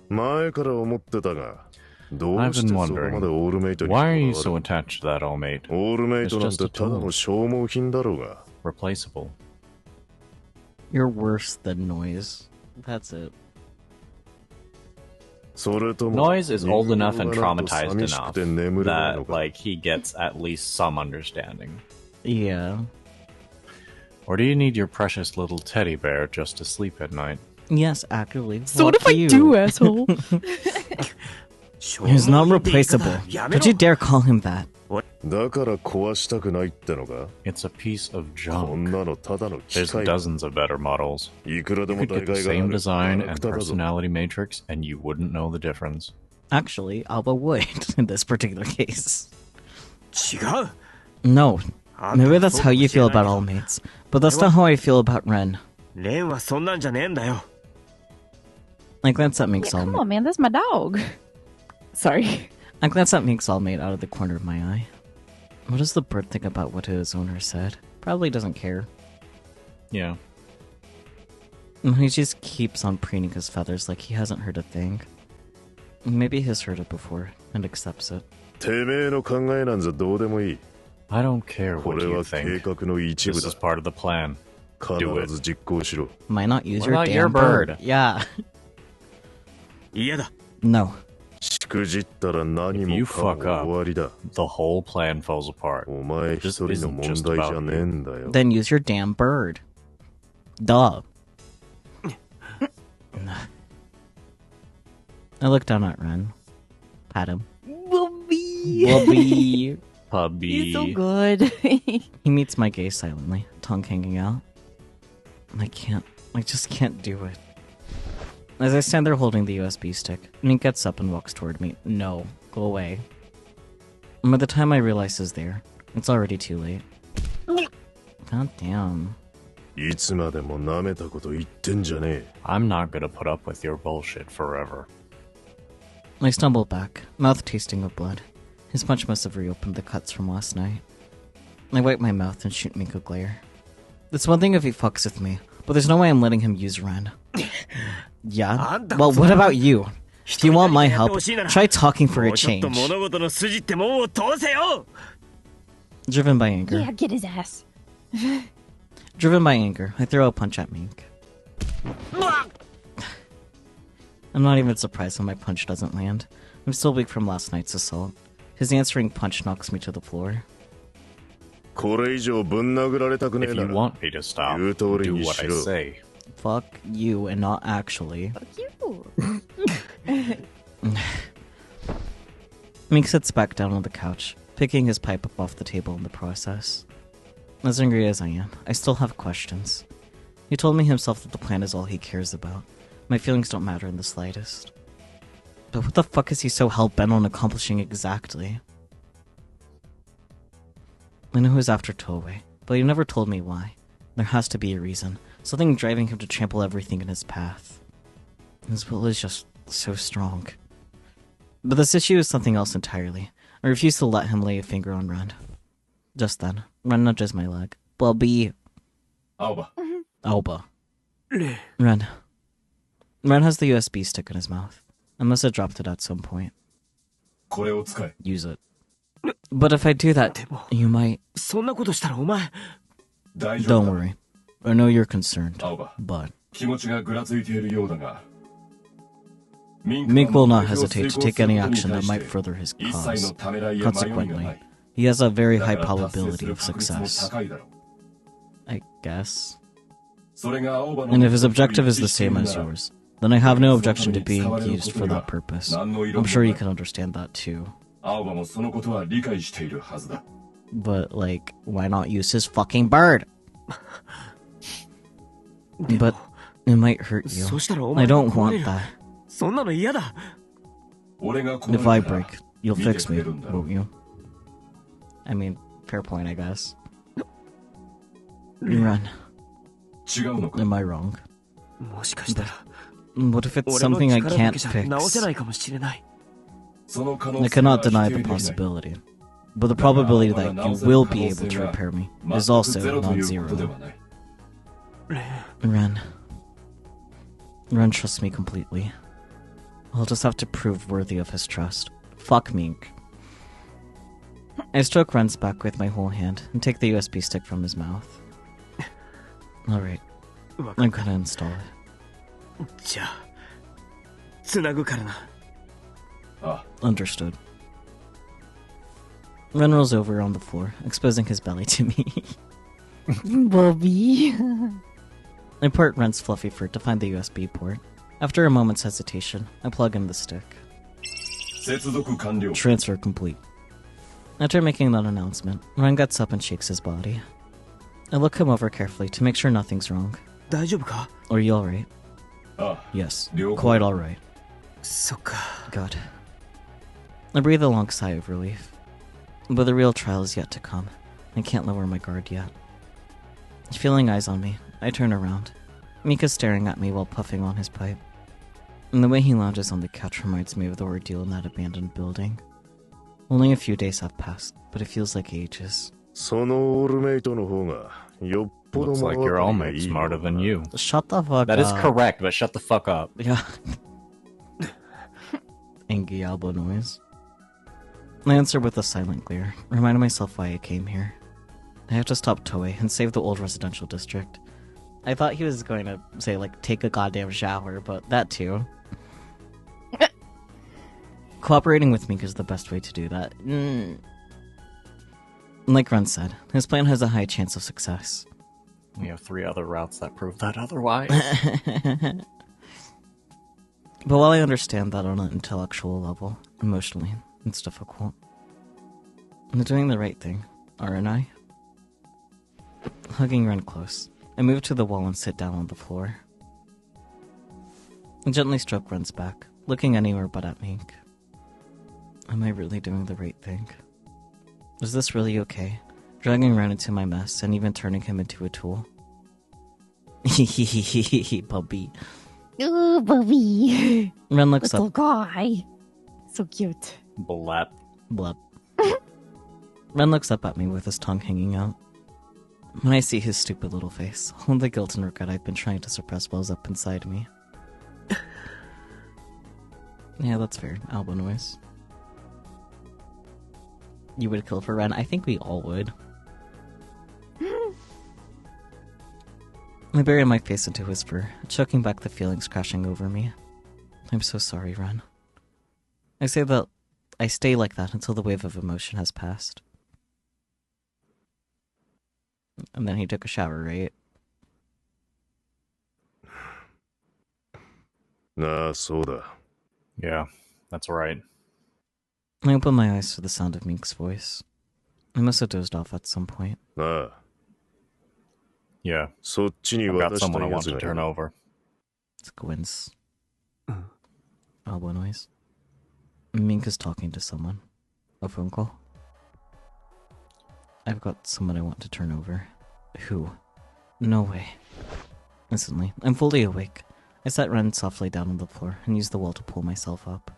前から思ってたが、ど I've うして been そこまで wondering, オールメイトに why are you こ so だわる attached to that allmate? オールメイトなん It's て just a ただの消耗品だろうが。 Replaceable. You're worse than Noise. That's it. それとも Noise is old enough and 人間がなんと traumatized 寂しく enough て眠れないの that, か。 like, he gets at least some understanding. Yeah. Or do you need your precious little teddy bear just to sleep at night? Yes, actively. So what if I you? do, asshole? He's not replaceable. Don't you dare call him that. だから壊したくないってのか。 It's a piece of こん junk. なのただの機 There's 械だ。 dozens of better models. いくらで You も could 大 get the 概があ same る。 design ガラク and タだぞ。 personality matrix, and you wouldn't know the difference. Actually, Alba would in this particular case. 違う。 No. あんた Maybe は that's そう how かも you しれ feel ないけ about ど all mates. But that's not how I feel about Ren. レンはそんなんじゃねえんだよ。 I glance at Mink's Yeah, come all on, man. That's my dog. Sorry. I glance at Mink's all mate out of the corner of my eye. What does the bird think about what his owner said? Probably doesn't care. Yeah. He just keeps on preening his feathers like he hasn't heard a thing. Maybe he's heard it before and accepts it. てめえの考えなんざどうでもいい。I don't care こ what れ you は計 think. 画の一部 This だ is。part of the plan. Do 必 it. ず実行しろ。 Might not use What your about damn your bird? Yeah. 嫌だ。 No. しくじったら何 If も you かも fuck up, 終わりだ。 the whole plan falls apart. お前一人の問題じゃねえんだよ。 Then use your damn bird. Duh. I look down at Ren. Pat him. Bobby. Bobby. Puppy. He's so good. He meets my gaze silently, tongue hanging out. I just can't do it. As I stand there holding the USB stick, Mink gets up and walks toward me. No, go away. And by the time I realize he's there, it's already too late. God damn. いつまでも舐めたこと言ってんじゃねえ。 I'm not gonna put up with your bullshit forever. I stumble back, mouth tasting of blood. His punch must have reopened the cuts from last night. I wipe my mouth and shoot Mink a glare. It's one thing if he fucks with me, but there's no way I'm letting him use Ren. Yeah? Well, what about you? If you want my help, try talking for a change. もうちょっと物事の筋ってもう通せよ。 Driven by anger. Yeah, get his ass. Driven by anger, I throw a punch at Mink. I'm not even surprised when my punch doesn't land. I'm still weak from last night's assault. His answering punch knocks me to the floor. これ以上ぶん殴られたくねえ If な you ら want me to stop, 言う通り do に what し I ろ。 say. Fuck you, and not actually. Mink sits back down on the couch, picking his pipe up off the table in the process. As angry as I am, I still have questions. He told me himself that the plan is all he cares about. My feelings don't matter in the slightest. But what the fuck is he so hell-bent on accomplishing exactly? I know he was after Toei, but he never told me why. There has to be a reason. Something driving him to trample everything in his path. His will is just so strong. But this issue is something else entirely. I refuse to let him lay a finger on Ren. Just then, Ren nudges my leg. Bobby. Alba. Alba. Ren. Ren has the USB stick in his mouth. I must have dropped it at some point. これを使え。 Use it. But if I do that, you might... そんなことしたらお前。大丈 Don't 夫だ。 worry. I know you're concerned, Alba. but... 気持ちがぐらついているようだが。 Mink will not hesitate to take any action that might further his 一切 cause. のためらいや迷いがな Consequently, い。 he has a very だ high から達成 probability する of 確率も success. 高いだろう。 I guess. それが青葉の And if his objective is the 一致してい same る as なら yours, then I have no objection to being used for that purpose. 何の色 I'm も sure な you い can understand that too. 青葉もそのことは理解しているはずだ。 But, like, why not use his fucking bird? But it might hurt you. そしたらお I 前が don't 壊れ want る。 that. そんなの嫌だ。俺が壊れ If た I ら break, you'll 見て fix く me, れるんだろう。 won't you? I mean, fair point, I guess. Run. 違うのか。 Am I wrong? もしかしたら What if it's 俺の something I 力だ can't けじゃ直せ fix? ないかもしれない。その可 I 能性は cannot 否 deny 定 the できない。 possibility. But the probability that you will be able to repair me is 全く also ゼロということで non-zero. はない。 Ren. Ren trusts me completely. I'll just have to prove worthy of his trust. Fuck Mink. I stroke Ren's back with my whole hand and take the USB stick from his mouth. Alright, I'm gonna install it. じゃあ、つなぐからな。あ、 Understood. Ren rolls over on the floor, exposing his belly to me. Bobby. I part Ren's fluffy fur to find the USB port. After a moment's hesitation, I plug in the stick. 接続完了。 Transfer complete. After making that announcement, Ren gets up and shakes his body. I look him over carefully to make sure nothing's wrong. 大丈夫か？ Are you alright? あ、 Yes, 了解。 quite alright. そっか。 God. I breathe a long sigh of relief. But the real trial is yet to come. I can't lower my guard yet. Feeling eyes on me, I turn around. Mika's staring at me while puffing on his pipe. And the way he lounges on the couch reminds me of the ordeal in that abandoned building. Only a few days have passed, but it feels like ages. そのオールメイトの方がよっぽど Looks like your all-mate's smarter than you. Shut the fuck That up. is correct, but shut the fuck up. Yeah. Angry elbow noise. I answer with a silent glare, reminding myself why I came here. I have to stop Toei and save the old residential district. I thought he was going to say, like, take a goddamn shower, but that too. Cooperating with Mink is the best way to do that. Like Ren said, his plan has a high chance of success. We have 3 other routes that prove that otherwise. But while I understand that on an intellectual level, emotionally, it's difficult. I'm doing the right thing, aren't I? Hugging Ren close, I move to the wall and sit down on the floor. I gently stroke Ren's back, looking anywhere but at Mink. Am I really doing the right thing? Is this really okay? Dragging Ren into my mess and even turning him into a tool? Hehehehe, puppy. Ooh, Bobby. Ren looks Little up. guy. So cute. Blap. Blub. Ren looks up at me with his tongue hanging out. When I see his stupid little face, all the guilt and regret I've been trying to suppress wells up inside me. Yeah, that's fair. Alba noise. You would kill for Ren? I think we all would. I bury my face into his fur, choking back the feelings crashing over me. I'm so sorry, Ren. I say that I stay like that until the wave of emotion has passed. And then he took a shower, right? Yeah, that's right. I open my eyes to the sound of Mink's voice. I must have dozed off at some point. Yeah. I've got someone I want to turn over. It's Gwen's elbow noise. Mink is talking to someone. A phone call. I've got someone I want to turn over. Who? No way. Instantly, I'm fully awake. I sat Ren softly down on the floor and used the wall to pull myself up.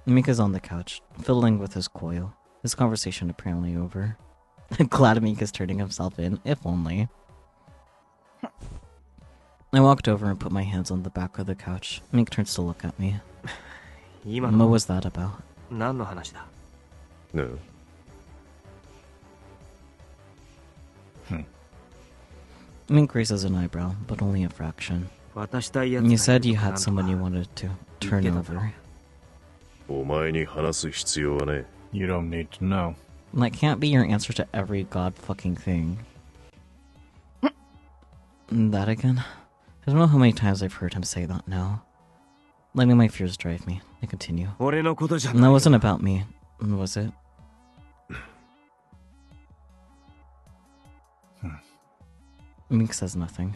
Mink is on the couch, fiddling with his coil. His conversation apparently over. I'm glad Mink is turning himself in, if only. I walked over and put my hands on the back of the couch. Mink turns to look at me. What was that about? No. Mink raises an eyebrow, but only a fraction. You said you had someone you wanted to turn over. You don't need to know. That can't be your answer to every god fucking thing. That again? I don't know how many times I've heard him say that now. Letting my fears drive me. I continue. That wasn't about me, was it? Mink says nothing.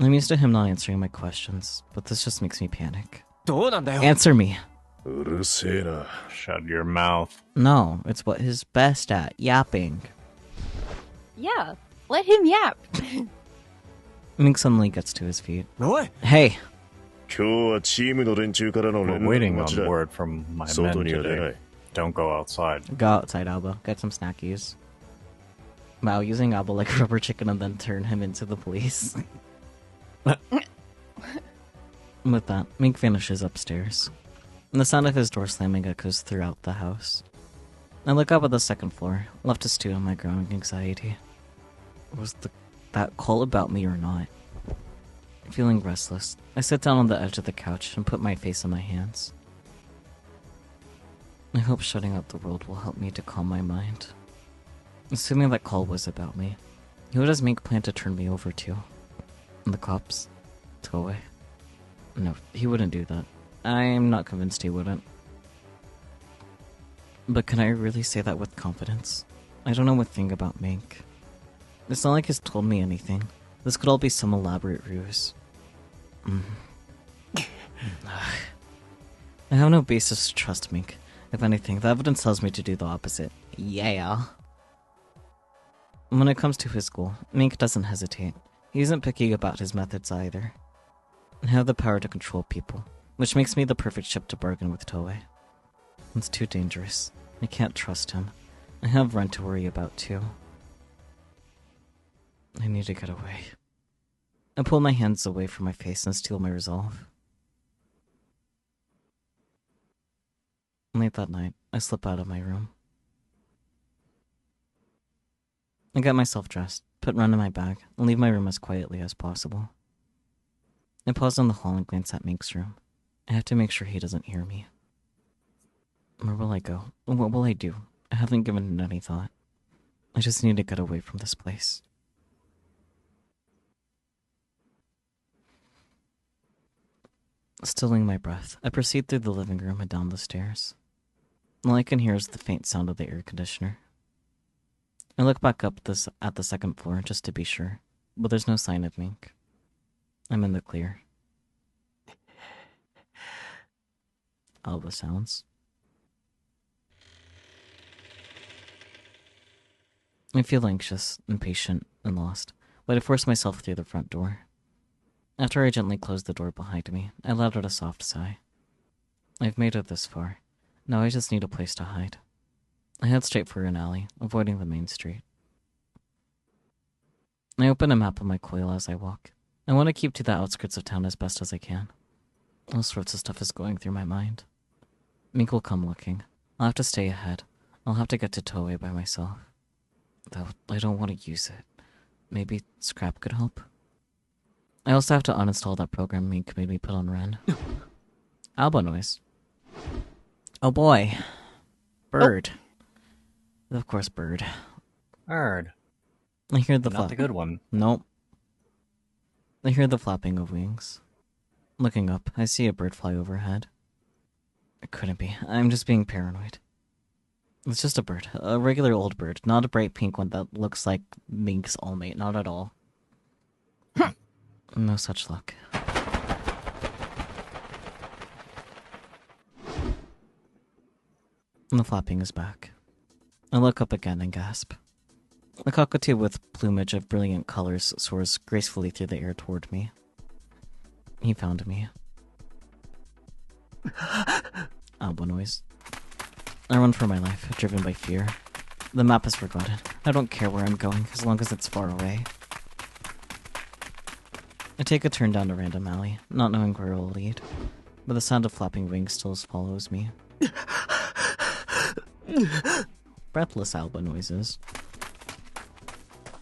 I'm used to him not answering my questions, but this just makes me panic. Answer me! Shut your mouth. No, it's what he's best at, yapping. Yeah, let him yap. Mink suddenly gets to his feet. Hey! We're waiting on word from my men today. Don't go outside. Go outside, Alba. Get some snackies. Wow, using Alba like a rubber chicken and then turn him into the police. With that, Mink vanishes upstairs. And the sound of his door slamming echoes throughout the house. I look up at the second floor, left to stew in my growing anxiety. Was that call about me or not? Feeling restless, I sit down on the edge of the couch and put my face in my hands. I hope shutting out the world will help me to calm my mind. Assuming that call was about me, who does Mink plan to turn me over to? The cops? Toei? No, he wouldn't do that. I'm not convinced he wouldn't. But can I really say that with confidence? I don't know a thing about Mink. It's not like he's told me anything. This could all be some elaborate ruse. I have no basis to trust Mink. If anything, the evidence tells me to do the opposite. Yeah. When it comes to his goal, Mink doesn't hesitate. He isn't picky about his methods either. I have the power to control people, which makes me the perfect ship to bargain with Toei. It's too dangerous. I can't trust him. I have Ren to worry about too. I need to get away. I pull my hands away from my face and steel my resolve. Late that night, I slip out of my room. I get myself dressed, put Ren in my bag, and leave my room as quietly as possible. I pause in the hall and glance at Mink's room. I have to make sure he doesn't hear me. Where will I go? What will I do? I haven't given it any thought. I just need to get away from this place. Stilling my breath, I proceed through the living room and down the stairs. All I can hear is the faint sound of the air conditioner. I look back up at the second floor just to be sure, but there's no sign of Mink. I'm in the clear. Alba sounds. I feel anxious, impatient, and lost, but I force myself through the front door. After I gently close the door behind me, I let out a soft sigh. I've made it this far. Now I just need a place to hide. I head straight for an alley, avoiding the main street. I open a map on my coil as I walk. I want to keep to the outskirts of town as best as I can. All sorts of stuff is going through my mind. Mink will come looking. I'll have to stay ahead. I'll have to get to Toei by myself. Though I don't want to use it. Maybe scrap could help. I also have to uninstall that program Mink made me put on Ren. Alba noise. Oh boy. Bird. Oh. Of course, bird. Bird. I hear the Not the good one. Nope. I hear the flapping of wings. Looking up, I see a bird fly overhead. It couldn't be. I'm just being paranoid. It's just a bird. A regular old bird. Not a bright pink one that looks like Mink's all-mate. Not at all. No such luck. And the flapping is back. I look up again and gasp. A cockatoo with plumage of brilliant colors soars gracefully through the air toward me. He found me. Alba noise. I run for my life, driven by fear. The map is forgotten. I don't care where I'm going, as long as it's far away. I take a turn down a random alley, not knowing where it will lead, but the sound of flapping wings still follows me. Breathless Alba noises.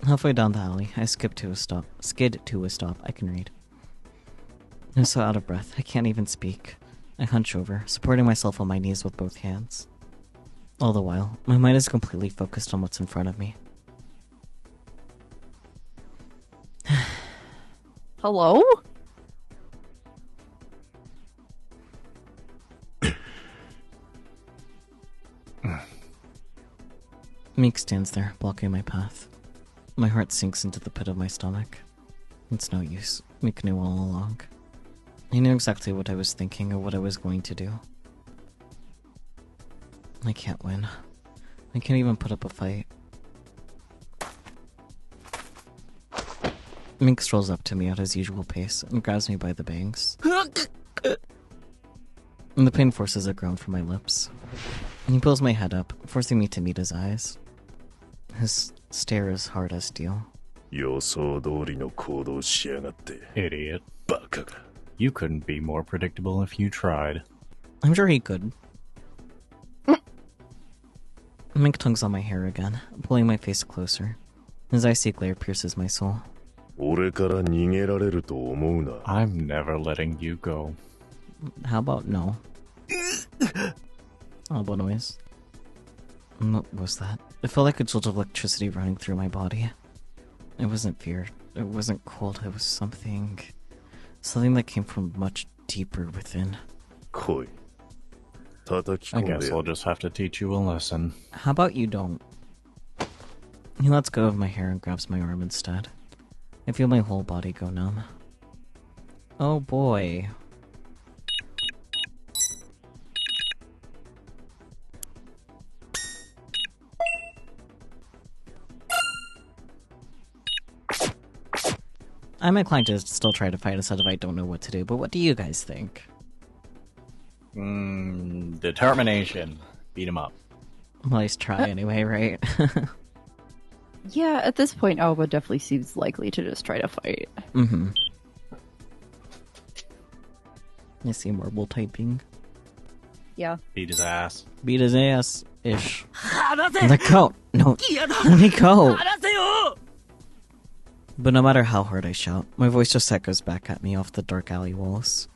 Halfway down the alley, I skid to a stop I can read. I'm so out of breath, I can't even speak. I hunch over, supporting myself on my knees with both hands. All the while, my mind is completely focused on what's in front of me. Hello? Mink stands there, blocking my path. My heart sinks into the pit of my stomach. It's no use. Mink knew all along. He knew exactly what I was thinking or what I was going to do. I can't win. I can't even put up a fight. Mink strolls up to me at his usual pace and grabs me by the bangs. And the pain forces a groan from my lips. And he pulls my head up, forcing me to meet his eyes. His stare is hard as steel. Idiot. You couldn't be more predictable if you tried. I'm sure he could. Mink tugs on my hair again, pulling my face closer. His icy glare pierces my soul. I'm never letting you go. How about no? Alba noise. What was that? It felt like a jolt of electricity running through my body. It wasn't fear. It wasn't cold. It was something that came from much deeper within. I guess I'll just have to teach you a lesson. How about you don't? He lets go of my hair and grabs my arm instead. I feel my whole body go numb. Oh boy. I'm inclined to still try to fight instead if I don't know what to do, but what do you guys think? Determination. Beat him up. Well, at least try anyway, right? Yeah, at this point, Alba definitely seems likely to just try to fight. Mm-hmm. I see marble typing. Yeah. Beat his ass. Beat his ass ish. Let go. No. Let me go. But no matter how hard I shout, my voice just echoes back at me off the dark alley walls.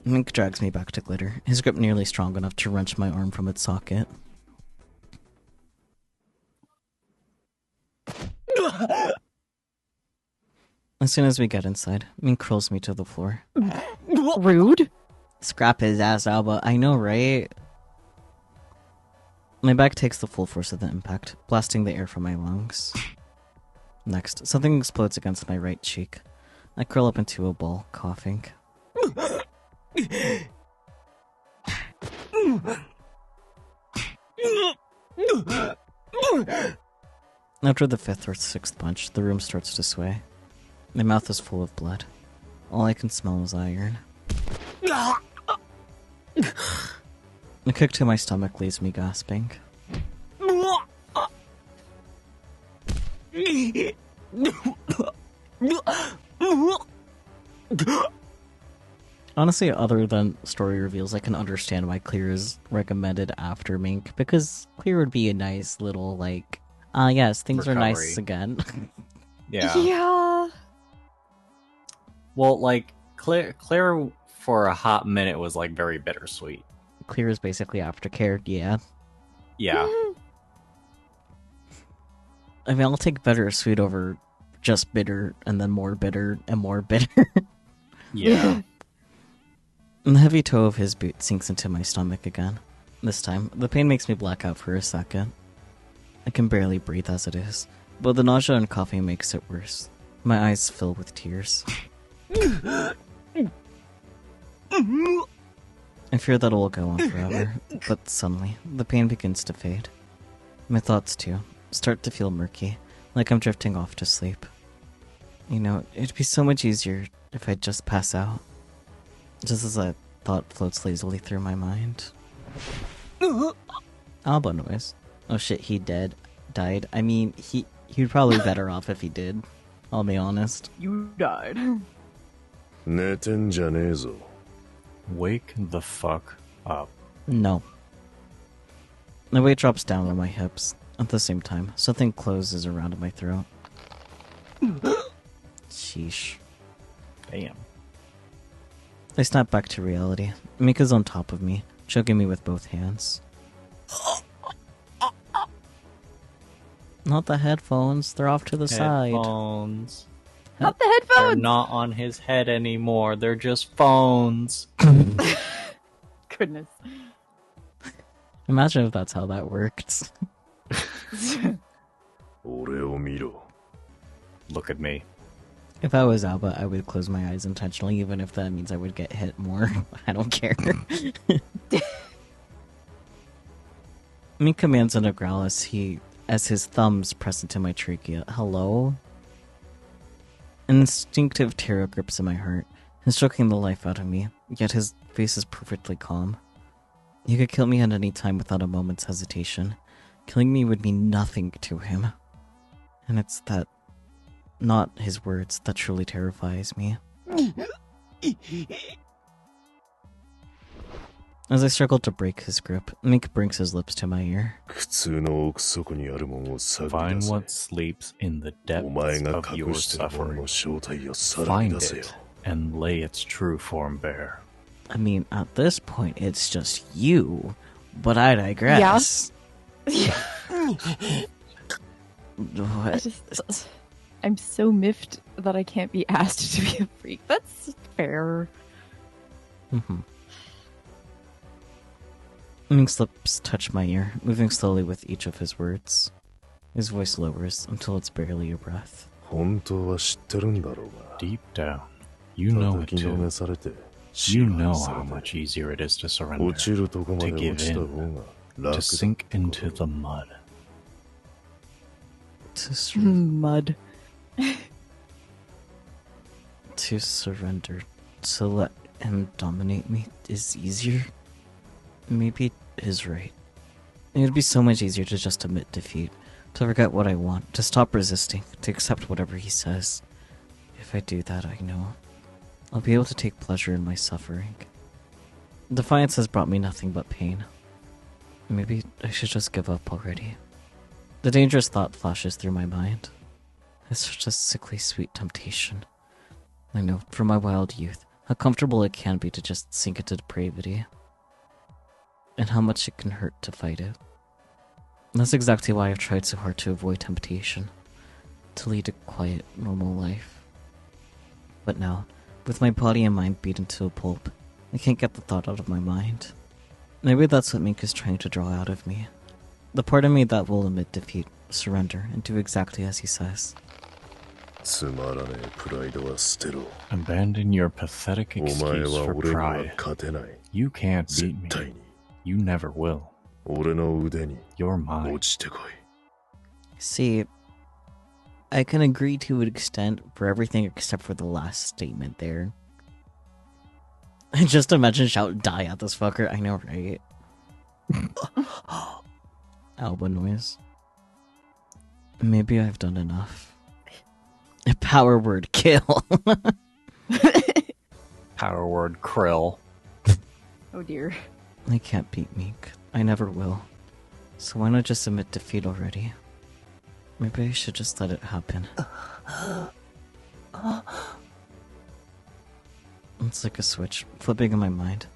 Mink drags me back to Glitter, his grip nearly strong enough to wrench my arm from its socket. As soon as we get inside, Mink curls me to the floor. Rude. Scrap his ass, Alba. I know, right? My back takes the full force of the impact, blasting the air from my lungs. Next, something explodes against my right cheek. I curl up into a ball, coughing. After the 5th or 6th punch, the room starts to sway. My mouth is full of blood. All I can smell is iron. A kick to my stomach leaves me gasping. Honestly, other than story reveals, I can understand why Clear is recommended after Mink, because Clear would be a nice little, like, yes, things recovery. are nice again. Yeah. Yeah. Well, like, Claire for a hot minute was, like, very bittersweet. Clear is basically aftercare, yeah. Yeah. I mean, I'll take bittersweet over just bitter, and then more bitter, and more bitter. Yeah. And the heavy toe of his boot sinks into my stomach again. This time, the pain makes me black out for a second. I can barely breathe as it is, but the nausea and coughing makes it worse. My eyes fill with tears. I fear that it will go on forever, but suddenly, the pain begins to fade. My thoughts, too, start to feel murky, like I'm drifting off to sleep. You know, it'd be so much easier if I'd just pass out. Just as a thought floats lazily through my mind. Alba noise. Oh shit, he died. I mean, he'd probably be better off if he did. I'll be honest. You died. 寝てんじゃねえぞ。 Wake the fuck up. No. My weight drops down on my hips. At the same time, something closes around my throat. Sheesh. Damn. I snap back to reality. Mika's on top of me, choking me with both hands. Not the headphones, they're off to the side. Headphones. Not the They're headphones! not on his head anymore. They're just phones. Goodness. Imagine if that's how that worked. 俺を見ろ。 Look at me. If I was Alba, I would close my eyes intentionally, even if that means I would get hit more. I don't care. Mink commands in a growl as his thumbs press into my trachea. Hello? An instinctive terror grips in my heart. He's choking the life out of me, yet his face is perfectly calm. He could kill me at any time without a moment's hesitation. Killing me would mean nothing to him. And it's that, not his words, that truly terrifies me. As I struggle to break his grip, Mink brings his lips to my ear. 普通の奥底にあるもんを探り Find 出せ。 what sleeps in the お前 depths が of your 隠してるもの suffering. の正体をさらけ Find 出せよ。 it and lay its true form bare. I mean, at this point, it's just you. But I digress. I'm so miffed that I can't be asked to be a freak. That's fair. Mink's lips touch my ear, moving slowly with each of his words. His voice lowers until it's barely a breath. 本当は知ってるんだろうが。 Deep down, you know it 叩きのめ too. されて、 You 支配 know さ how れて much easier it is to 落 surrender, ちるとこま to で give 落ちた方 in, が to 楽だ sink ってこ into と the mud. Mud. To surrender, to let him dominate me is easier. Maybe he's right. It would be so much easier to just admit defeat, to forget what I want, to stop resisting, to accept whatever he says. If I do that, I know I'll be able to take pleasure in my suffering. Defiance has brought me nothing but pain. Maybe I should just give up already. The dangerous thought flashes through my mind. It's such a sickly sweet temptation. I know, from my wild youth, how comfortable it can be to just sink into depravity. And how much it can hurt to fight it. That's exactly why I've tried so hard to avoid temptation. To lead a quiet, normal life. But now, with my body and mind beaten to a pulp, I can't get the thought out of my mind. Maybe that's what Mink is trying to draw out of me. The part of me that will admit defeat, surrender, and do exactly as he says. Abandon your pathetic excuse for pride. You can't beat me. You never will. You're mine. See, I can agree to an extent for everything except for the last statement there. Just imagine shout die at this fucker. I know, right? Alba noise. Maybe I've done enough. Power word kill. Power word krill. Oh dear. I can't beat Mink. I never will. So why not just admit defeat already? Maybe I should just let it happen. It's like a switch flipping in my mind.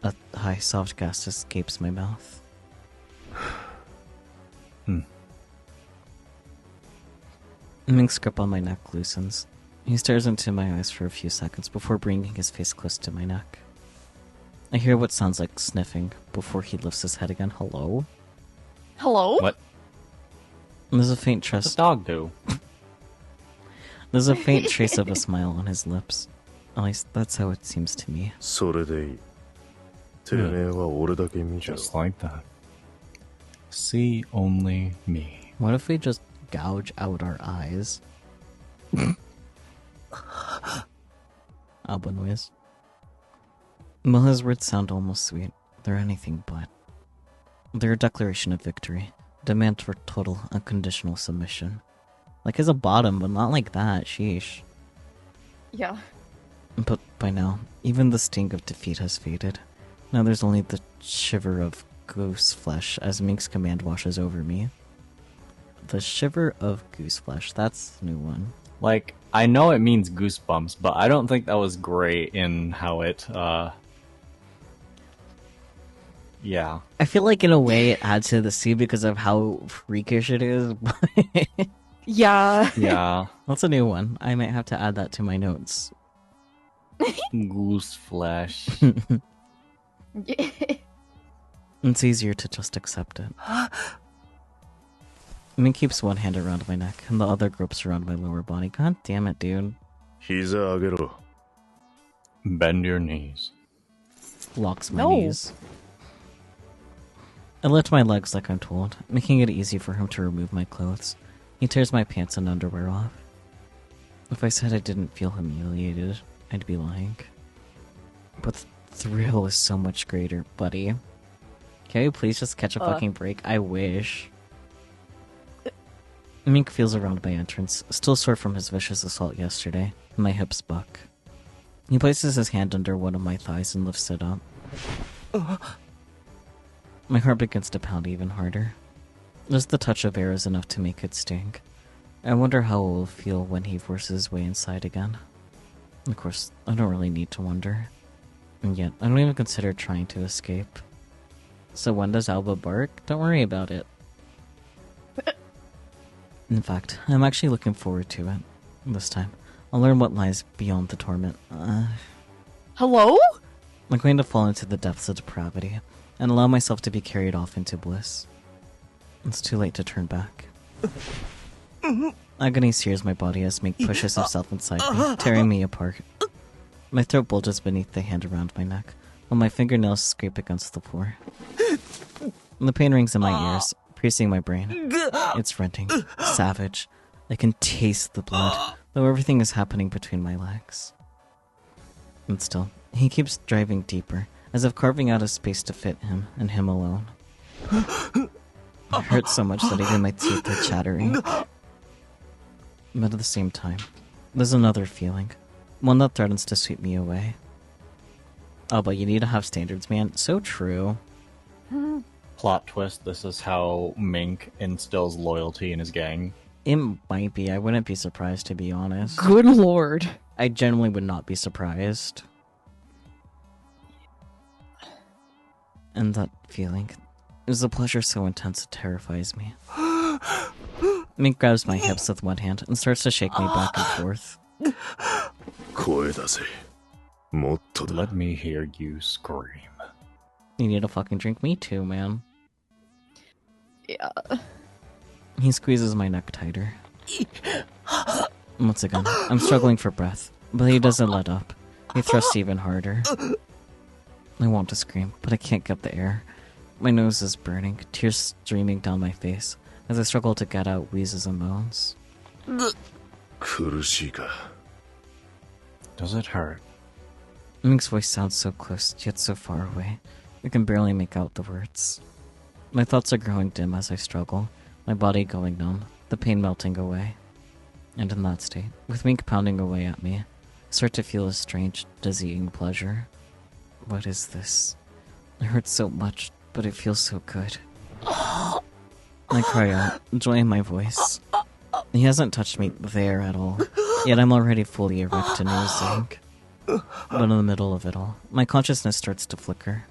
A high, soft gas escapes my mouth. Mink's grip on my neck loosens. He stares into my eyes for a few seconds before bringing his face close to my neck. I hear what sounds like sniffing before he lifts his head again. Hello? Hello? What? There's a faint What's the dog do? There's a faint trace of a smile on his lips. At least that's how it seems to me. Just like that. See only me. What if we just gouge out our eyes? Alba noise. Well, his words sound almost sweet. They're anything but. They're a declaration of victory. Demand for total, unconditional submission. Like as a bottom, but not like that. Sheesh. Yeah. But by now, even the sting of defeat has faded. Now there's only the shiver of goose flesh as Mink's command washes over me. The shiver of goose flesh, that's a new one. Like, I know it means goosebumps, but I don't think that was great in how it, yeah. I feel like in a way it adds to the scene because of how freakish it is. Yeah. Yeah. That's a new one. I might have to add that to my notes. Goose flesh. It's easier to just accept it. Mink keeps one hand around my neck and the other gropes around my lower body. God damn it, dude. Bend your knees. Locks my knees. I lift my legs like I'm told, making it easy for him to remove my clothes. He tears my pants and underwear off. If I said I didn't feel humiliated, I'd be lying. But the thrill is so much greater, buddy. Can you please just catch a fucking break? I wish. Mink feels around my entrance, still sore from his vicious assault yesterday. My hips buck. He places his hand under one of my thighs and lifts it up. My heart begins to pound even harder. Just the touch of air is enough to make it sting. I wonder how it will feel when he forces his way inside again. Of course, I don't really need to wonder. And yet, I don't even consider trying to escape. So when does Alba bark? Don't worry about it. In fact, I'm actually looking forward to it. This time, I'll learn what lies beyond the torment. Hello? I'm going to fall into the depths of depravity and allow myself to be carried off into bliss. It's too late to turn back. Agony sears my body as Mink pushes himself inside me, tearing me apart. My throat bulges beneath the hand around my neck, while my fingernails scrape against the floor. The pain rings in my ears, piercing my brain. It's rending, savage. I can taste the blood, though everything is happening between my legs. And still, he keeps driving deeper, as if carving out a space to fit him, and him alone. It hurts so much that even my teeth are chattering. But at the same time, there's another feeling, one that threatens to sweep me away. Oh, but you need to have standards, man. So true. Plot twist, this is how Mink instills loyalty in his gang. It might be. I wouldn't be surprised, to be honest. Good lord. I generally would not be surprised. And that feeling is a pleasure so intense it terrifies me. Mink grabs my hips with one hand and starts to shake me back and forth. Let me hear you scream. You need a fucking drink? Me too, man. Yeah. He squeezes my neck tighter. Once again, I'm struggling for breath, but he doesn't let up. He thrusts even harder. I want to scream, but I can't get the air. My nose is burning, tears streaming down my face as I struggle to get out wheezes and moans. Does it hurt? Mink's voice sounds so close, yet so far away. I can barely make out the words. My thoughts are growing dim as I struggle, my body going numb, the pain melting away. And in that state, with Mink pounding away at me, I start to feel a strange, dizzying pleasure. What is this? It hurts so much, but it feels so good. I cry out, joy in my voice. He hasn't touched me there at all, yet I'm already fully erect and oozing. But in the middle of it all, my consciousness starts to flicker.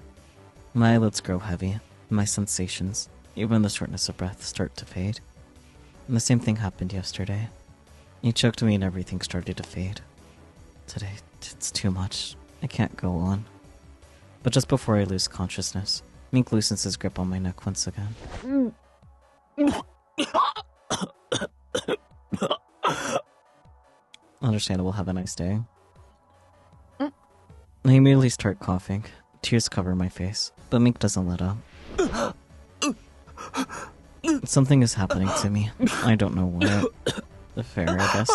My eyelids grow heavy, and my sensations, even the shortness of breath, start to fade. And the same thing happened yesterday. He choked me and everything started to fade. Today, it's too much. I can't go on. But just before I lose consciousness, Mink loosens his grip on my neck once again. Understandable, have a nice day. I immediately start coughing. Tears cover my face, but Mink doesn't let up. Something is happening to me. I don't know what. Fair, I guess.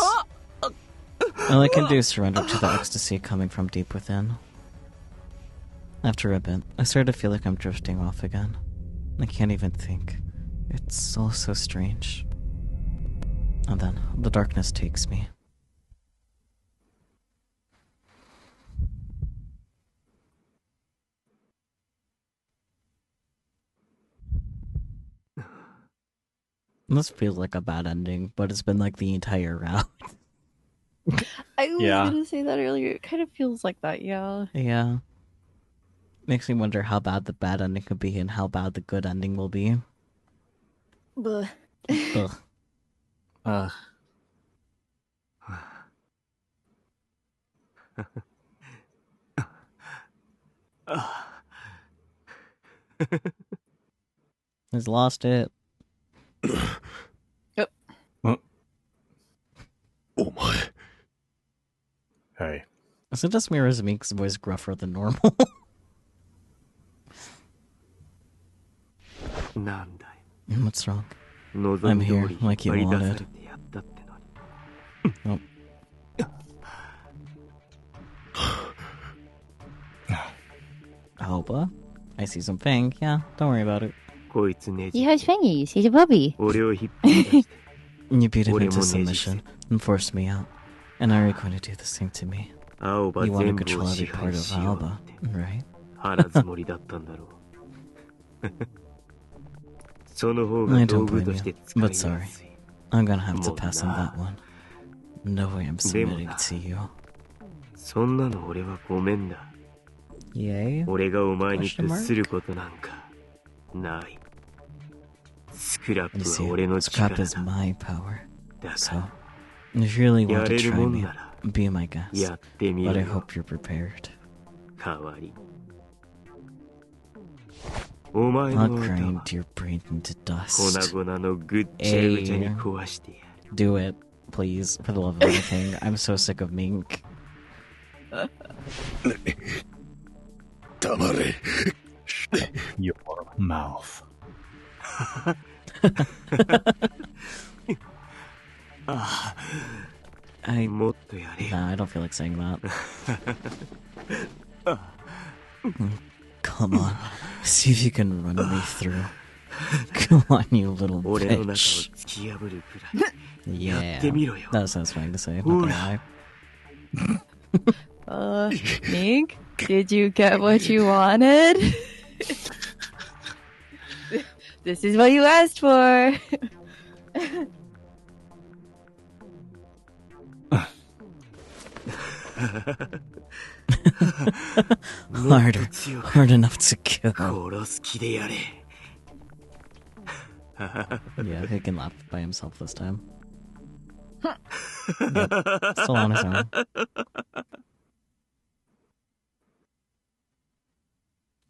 All I can do is surrender to the ecstasy coming from deep within. After a bit, I start to feel like I'm drifting off again. I can't even think. It's all so strange. And then, the darkness takes me. This feels like a bad ending, but it's been like the entire round. I was gonna say that earlier. It kind of feels like that, yeah. Yeah. Makes me wonder how bad the bad ending could be and how bad the good ending will be. Ugh. Ugh. He's lost it. Yep. Oh my. Hey. Is it just Mira's Mink's voice gruffer than normal? What's wrong? I'm here, like you wanted. Oh. Alba? I see some fang. Yeah, don't worry about it. He has fangies. He's a puppy. You beat him into submission and forced me out. And now you're going to do the same to me. You want to control every part of Alba, right? I don't blame you, but sorry. I'm gonna have to pass on that one. No way I'm submitting to you. Yay? Question mark? You see, scrap is my power. So, if you really want to try me, be my guest. But I hope you're prepared. I'll grind your brain into dust. Hey, do it, please, for the love of anything. I'm so sick of Mink. Your mouth. Nah, I don't feel like saying that. Come on, see if you can run me through. Come on, you little bitch. Yeah, that was satisfying to say, not gonna lie. Mink? Did you get what you wanted? This is what you asked for. Hard enough to kill. Yeah, he can laugh by himself this time. Yep. Still on his own.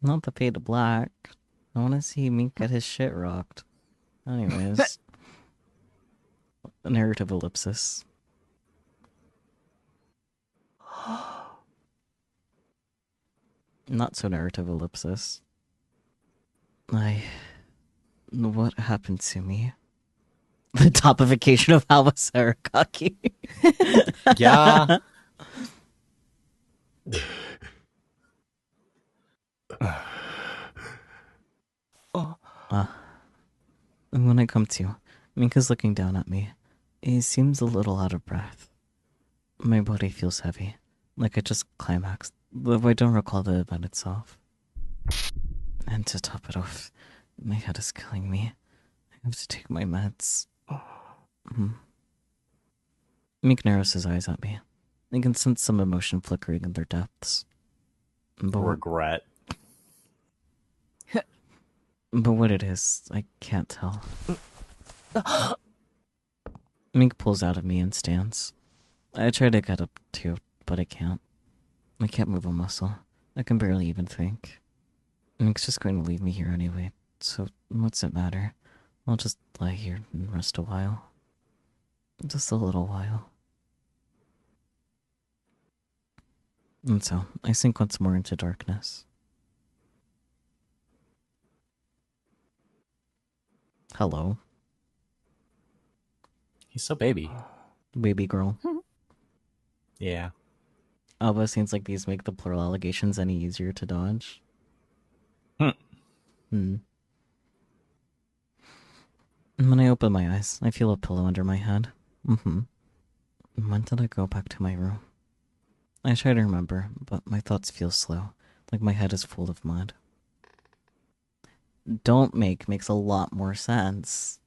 Not the fade to black. I want to see Mink get his shit rocked. Anyways. Narrative ellipsis. Not so narrative ellipsis. What happened to me? The topification of Halva Sarakaki. Yeah. When I come to, Minka's looking down at me. He seems a little out of breath. My body feels heavy, like I just climaxed, though I don't recall the event itself. And to top it off, my head is killing me. I have to take my meds. Mink narrows his eyes at me. I can sense some emotion flickering in their depths. But regret. But what it is, I can't tell. Mink pulls out of me and stands. I try to get up too, but I can't. I can't move a muscle. I can barely even think. Mink's just going to leave me here anyway, so what's it matter? I'll just lie here and rest a while. Just a little while. And so, I sink once more into darkness. Hello. He's so baby. Baby girl. Yeah. Alba seems like these make the plural allegations any easier to dodge. And when I open my eyes, I feel a pillow under my head. When did I go back to my room? I try to remember, but my thoughts feel slow, like my head is full of mud. Don't makes a lot more sense.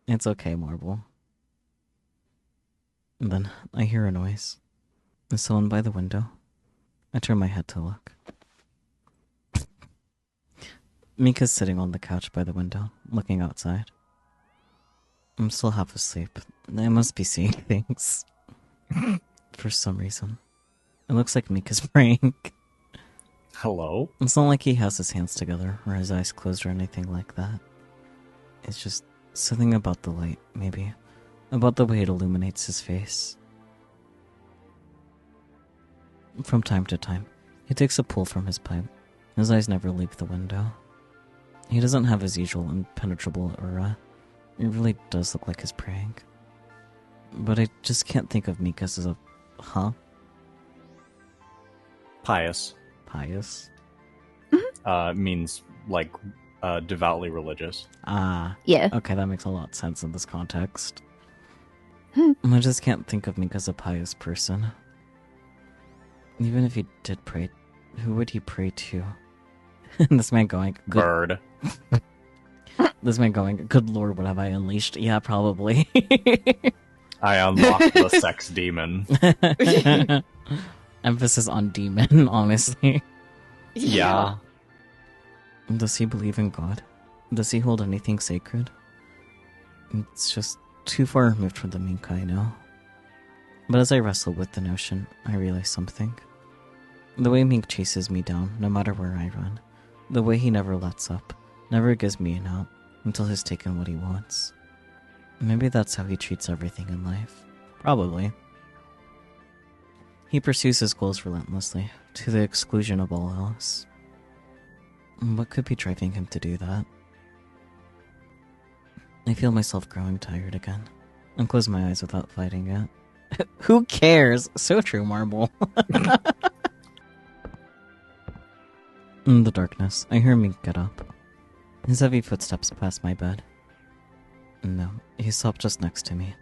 It's okay, Marble. And then I hear a noise. There's someone by the window. I turn my head to look. Mika's sitting on the couch by the window, looking outside. I'm still half asleep. I must be seeing things. For some reason. It looks like Mika's praying. Hello? It's not like he has his hands together, or his eyes closed, or anything like that. It's just something about the light, maybe. About the way it illuminates his face. From time to time, he takes a pull from his pipe. His eyes never leave the window. He doesn't have his usual impenetrable aura. It really does look like he's praying. But I just can't think of Mikas as a... Pious. Pious? Means, like, devoutly religious. Yeah. Okay, that makes a lot of sense in this context. I just can't think of Mink as a pious person. Even if he did pray, who would he pray to? This man going... Bird. This man going, good lord, what have I unleashed? Yeah, probably. I unlocked the sex demon. Emphasis on demon, honestly. Yeah. Does he believe in God? Does he hold anything sacred? It's just too far removed from the Mink I know. But as I wrestle with the notion, I realize something. The way Mink chases me down, no matter where I run. The way he never lets up, never gives me an out, until he's taken what he wants. Maybe that's how he treats everything in life. Probably. He pursues his goals relentlessly, to the exclusion of all else. What could be driving him to do that? I feel myself growing tired again, and close my eyes without fighting it. Who cares? So true, Marble. In the darkness, I hear Mink get up. His heavy footsteps pass my bed. No, he stopped just next to me.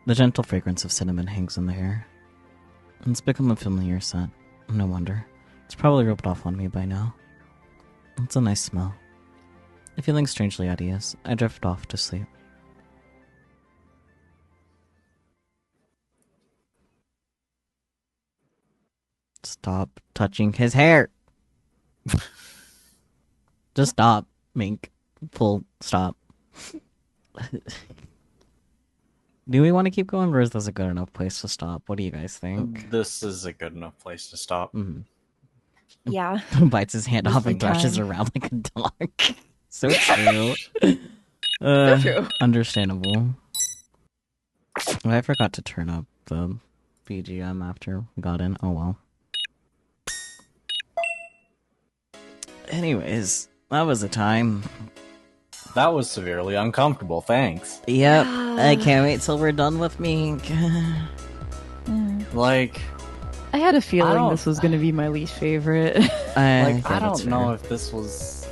The gentle fragrance of cinnamon hangs in the air. It's become a familiar scent. No wonder. It's probably rubbed off on me by now. It's a nice smell. Feeling strangely at ease, I drift off to sleep. Stop touching his hair! Just stop, Mink. Full stop. Do we want to keep going, or is this a good enough place to stop? What do you guys think? This is a good enough place to stop. Mm-hmm. Yeah. Bites his hand off and thrashes around like a dog. So true. So true. Understandable. Oh, I forgot to turn up the BGM after we got in. Oh well. Anyways, that was a time. That was severely uncomfortable, thanks. Yep, I can't wait till we're done with Mink. Like... I had a feeling this was going to be my least favorite. I don't know if this was...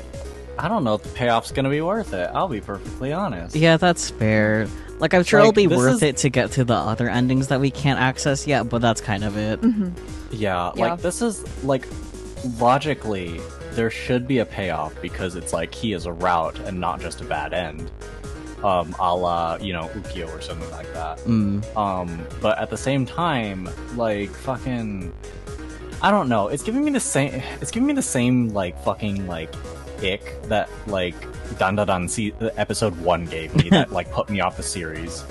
I don't know if the payoff's going to be worth it, I'll be perfectly honest. Yeah, that's fair. Like, I'm sure it'll be worth it to get to the other endings that we can't access yet, but that's kind of it. Mm-hmm. Yeah, like, this is, like, logically, there should be a payoff because it's like he is a route and not just a bad end. A la, you know, Ukyo or something like that. But at the same time, like, fucking... I don't know, it's giving me the same, like, fucking, like, ick that, like, Dandadan episode 1 gave me that, like, put me off the series.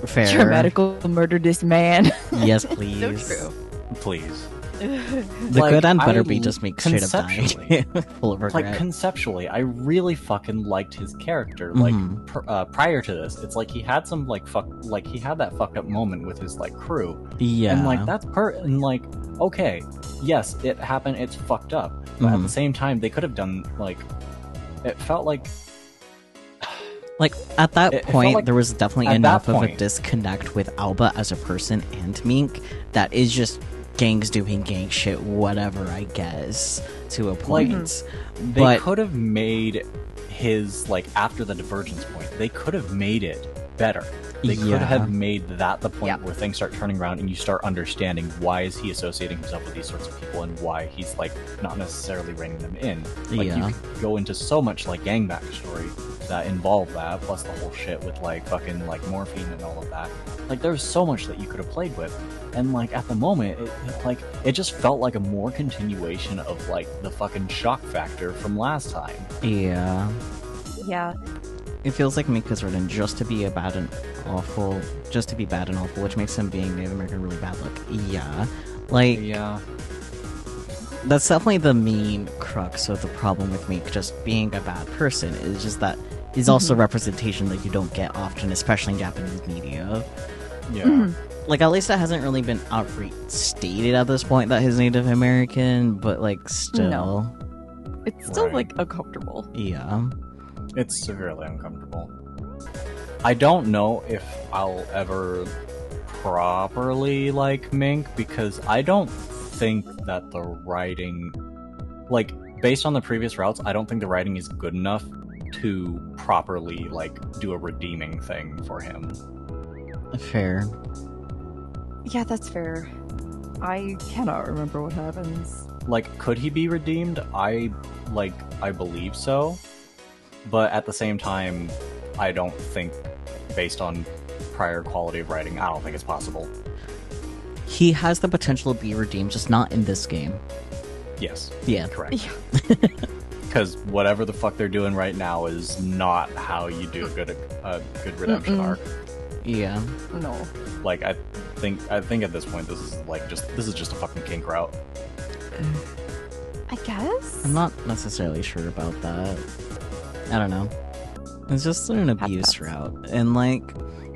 Fair. DRAMAtical murder this man. Yes, please. So true. Please. The like, good end better be just make straight up dying. Full of regret. Like, conceptually, I really fucking liked his character. Like, prior to this, it's like he had some, like, he had that fucked up moment with his, like, crew. Yeah. And, like, that's and, like, okay, yes, it happened, it's fucked up. But at the same time, they could have done, like, it felt like... Like, at that point, like, there was definitely enough of a disconnect with Alba as a person and Mink that is just gangs doing gang shit, whatever, I guess, to a point. They could have made his, like, after the divergence point, they could have made it better. They could have made that the point where things start turning around and you start understanding why is he associating himself with these sorts of people and why he's, like, not necessarily reining them in. Like, you could go into so much, like, gang backstory that involved that, plus the whole shit with, like, fucking, like, morphine and all of that. Like, there's so much that you could have played with. And, like, at the moment, it just felt like a more continuation of, like, the fucking shock factor from last time. Yeah. Yeah. It feels like Mink is written just to be bad and awful, which makes him being Native American really bad. Like, yeah. Like, yeah. That's definitely the main crux of the problem with Mink just being a bad person, is just that is also representation that you don't get often, especially in Japanese media. Yeah. Like, at least it hasn't really been outright stated at this point that he's Native American, but, like, still. No. It's still, like, uncomfortable. Yeah. It's severely uncomfortable. I don't know if I'll ever properly like Mink, because I don't think that the writing... Like, based on the previous routes, I don't think the writing is good enough to properly, like, do a redeeming thing for him. Fair. Yeah, that's fair. I cannot remember what happens. Like, could he be redeemed? I believe so. But at the same time, I don't think, based on prior quality of writing, I don't think it's possible. He has the potential to be redeemed, just not in this game. Yes. Yeah. Correct. Because whatever the fuck they're doing right now is not how you do a good redemption arc. Yeah. No. Like, I think at this point this is just a fucking kink route. I guess? I'm not necessarily sure about that. I don't know. It's just an abuse route. And, like,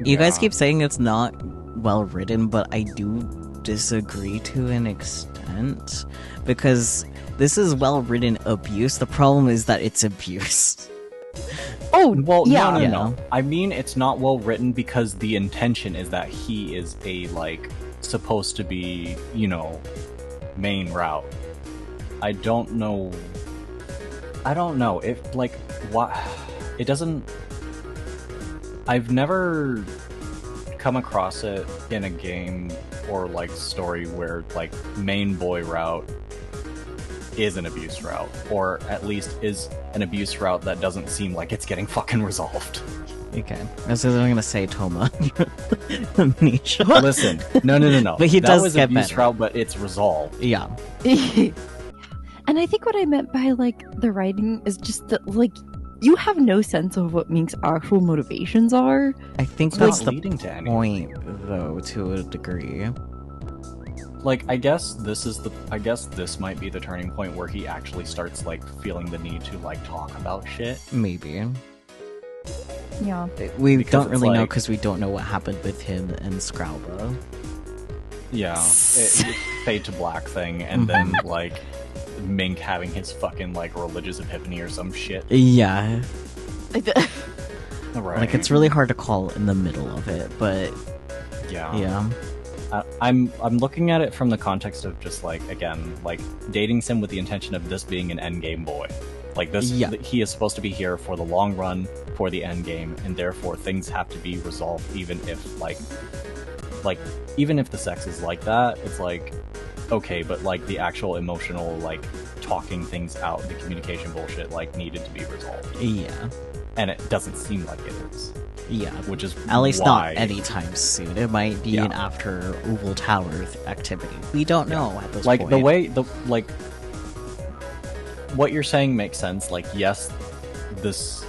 you guys keep saying it's not well written, but I do disagree to an extent. Because this is well written abuse. The problem is that it's abuse. Oh, well, yeah. No. I mean, it's not well written because the intention is that he is a, like, supposed to be, you know, main route. I don't know if, like, what it doesn't. I've never come across it in a game or like story where like main boy route is an abuse route, or at least is an abuse route that doesn't seem like it's getting fucking resolved. Okay, I'm gonna say Toma. Amnesia. Listen, no. But he that does was get abuse better. route, but it's resolved. Yeah. And I think what I meant by like the writing is just that like you have no sense of what Mink's actual motivations are. I think It's that's not the leading to anything. point, though, to a degree. Like, I guess this might be the turning point where he actually starts like feeling the need to like talk about shit. Maybe. Yeah. We Because don't it's really know like- because we don't know what happened with him and Scralba. Yeah, it fade to black thing, and then like Mink having his fucking like religious epiphany or some shit. Yeah. Right. Like, it's really hard to call in the middle of it, but yeah. I'm looking at it from the context of just like, again, like dating sim with the intention of this being an endgame boy. Like this, Yeah. he is supposed to be here for the long run, for the end game, and therefore things have to be resolved, even if like even if the sex is like that. It's like, okay, but like the actual emotional like talking things out, the communication bullshit like needed to be resolved. Yeah. And it doesn't seem like it is. Yeah. Which is At least why... not anytime soon. It might be an after Oval Tower activity. We don't know at this like point. the way what you're saying makes sense. Like, yes, this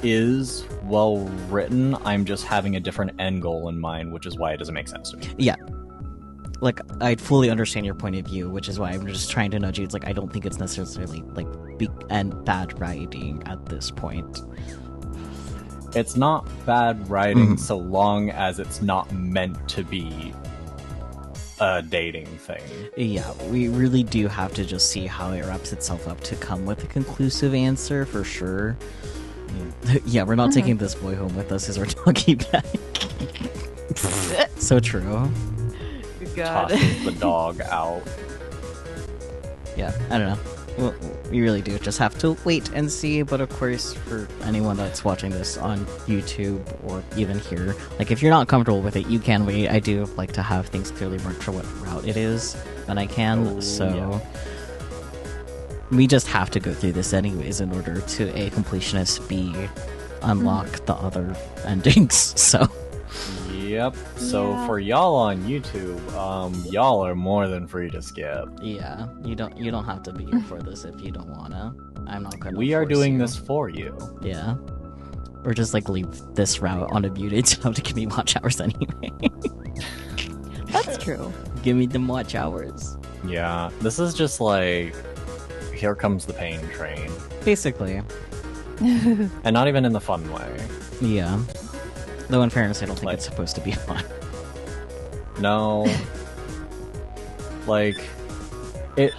is well written. I'm just having a different end goal in mind, which is why it doesn't make sense to me. Yeah. Like, I fully understand your point of view, which is why I'm just trying to nudge you. It's like, I don't think it's necessarily, like, and bad writing at this point. It's not bad writing so long as it's not meant to be a dating thing. Yeah, we really do have to just see how it wraps itself up to come with a conclusive answer, for sure. Yeah, we're not taking this boy home with us as our doggy bag. So true. God. Tosses the dog out. Yeah, I don't know. Well, we really do just have to wait and see, but of course, for anyone that's watching this on YouTube or even here, like, if you're not comfortable with it, you can wait. I do like to have things clearly marked for what route it is when I can, we just have to go through this anyways in order to, A, completionist, B, unlock the other endings, so... Yep. So for y'all on YouTube, y'all are more than free to skip. Yeah, you don't have to be here for this if you don't wanna. I'm not gonna. We are force doing you. this for you. Yeah. Or just like leave this route on a muted tab to give me watch hours anyway. That's true. Give me them watch hours. Yeah, this is just like, here comes the pain train. Basically. And not even in the fun way. Yeah. Though in fairness, I don't think it's supposed to be fun. No. Like, it.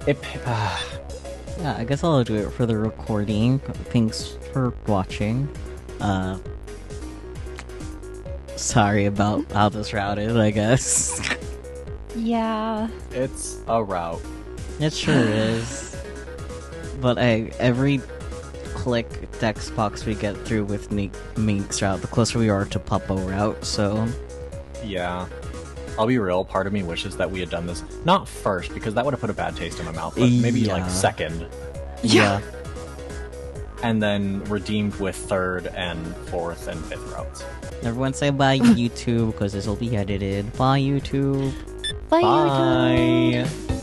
Yeah, I guess I'll do it for the recording. Thanks for watching. Sorry about how this route is, I guess. Yeah. It's a route. It sure is. But every click text box we get through with Mink's route, the closer we are to Puppo route, so... Yeah. I'll be real, part of me wishes that we had done this, not first, because that would have put a bad taste in my mouth, but maybe like second. Yeah. And then redeemed with third and fourth and fifth routes. Everyone say bye YouTube, because this will be edited. Bye YouTube. Bye. YouTube. Bye.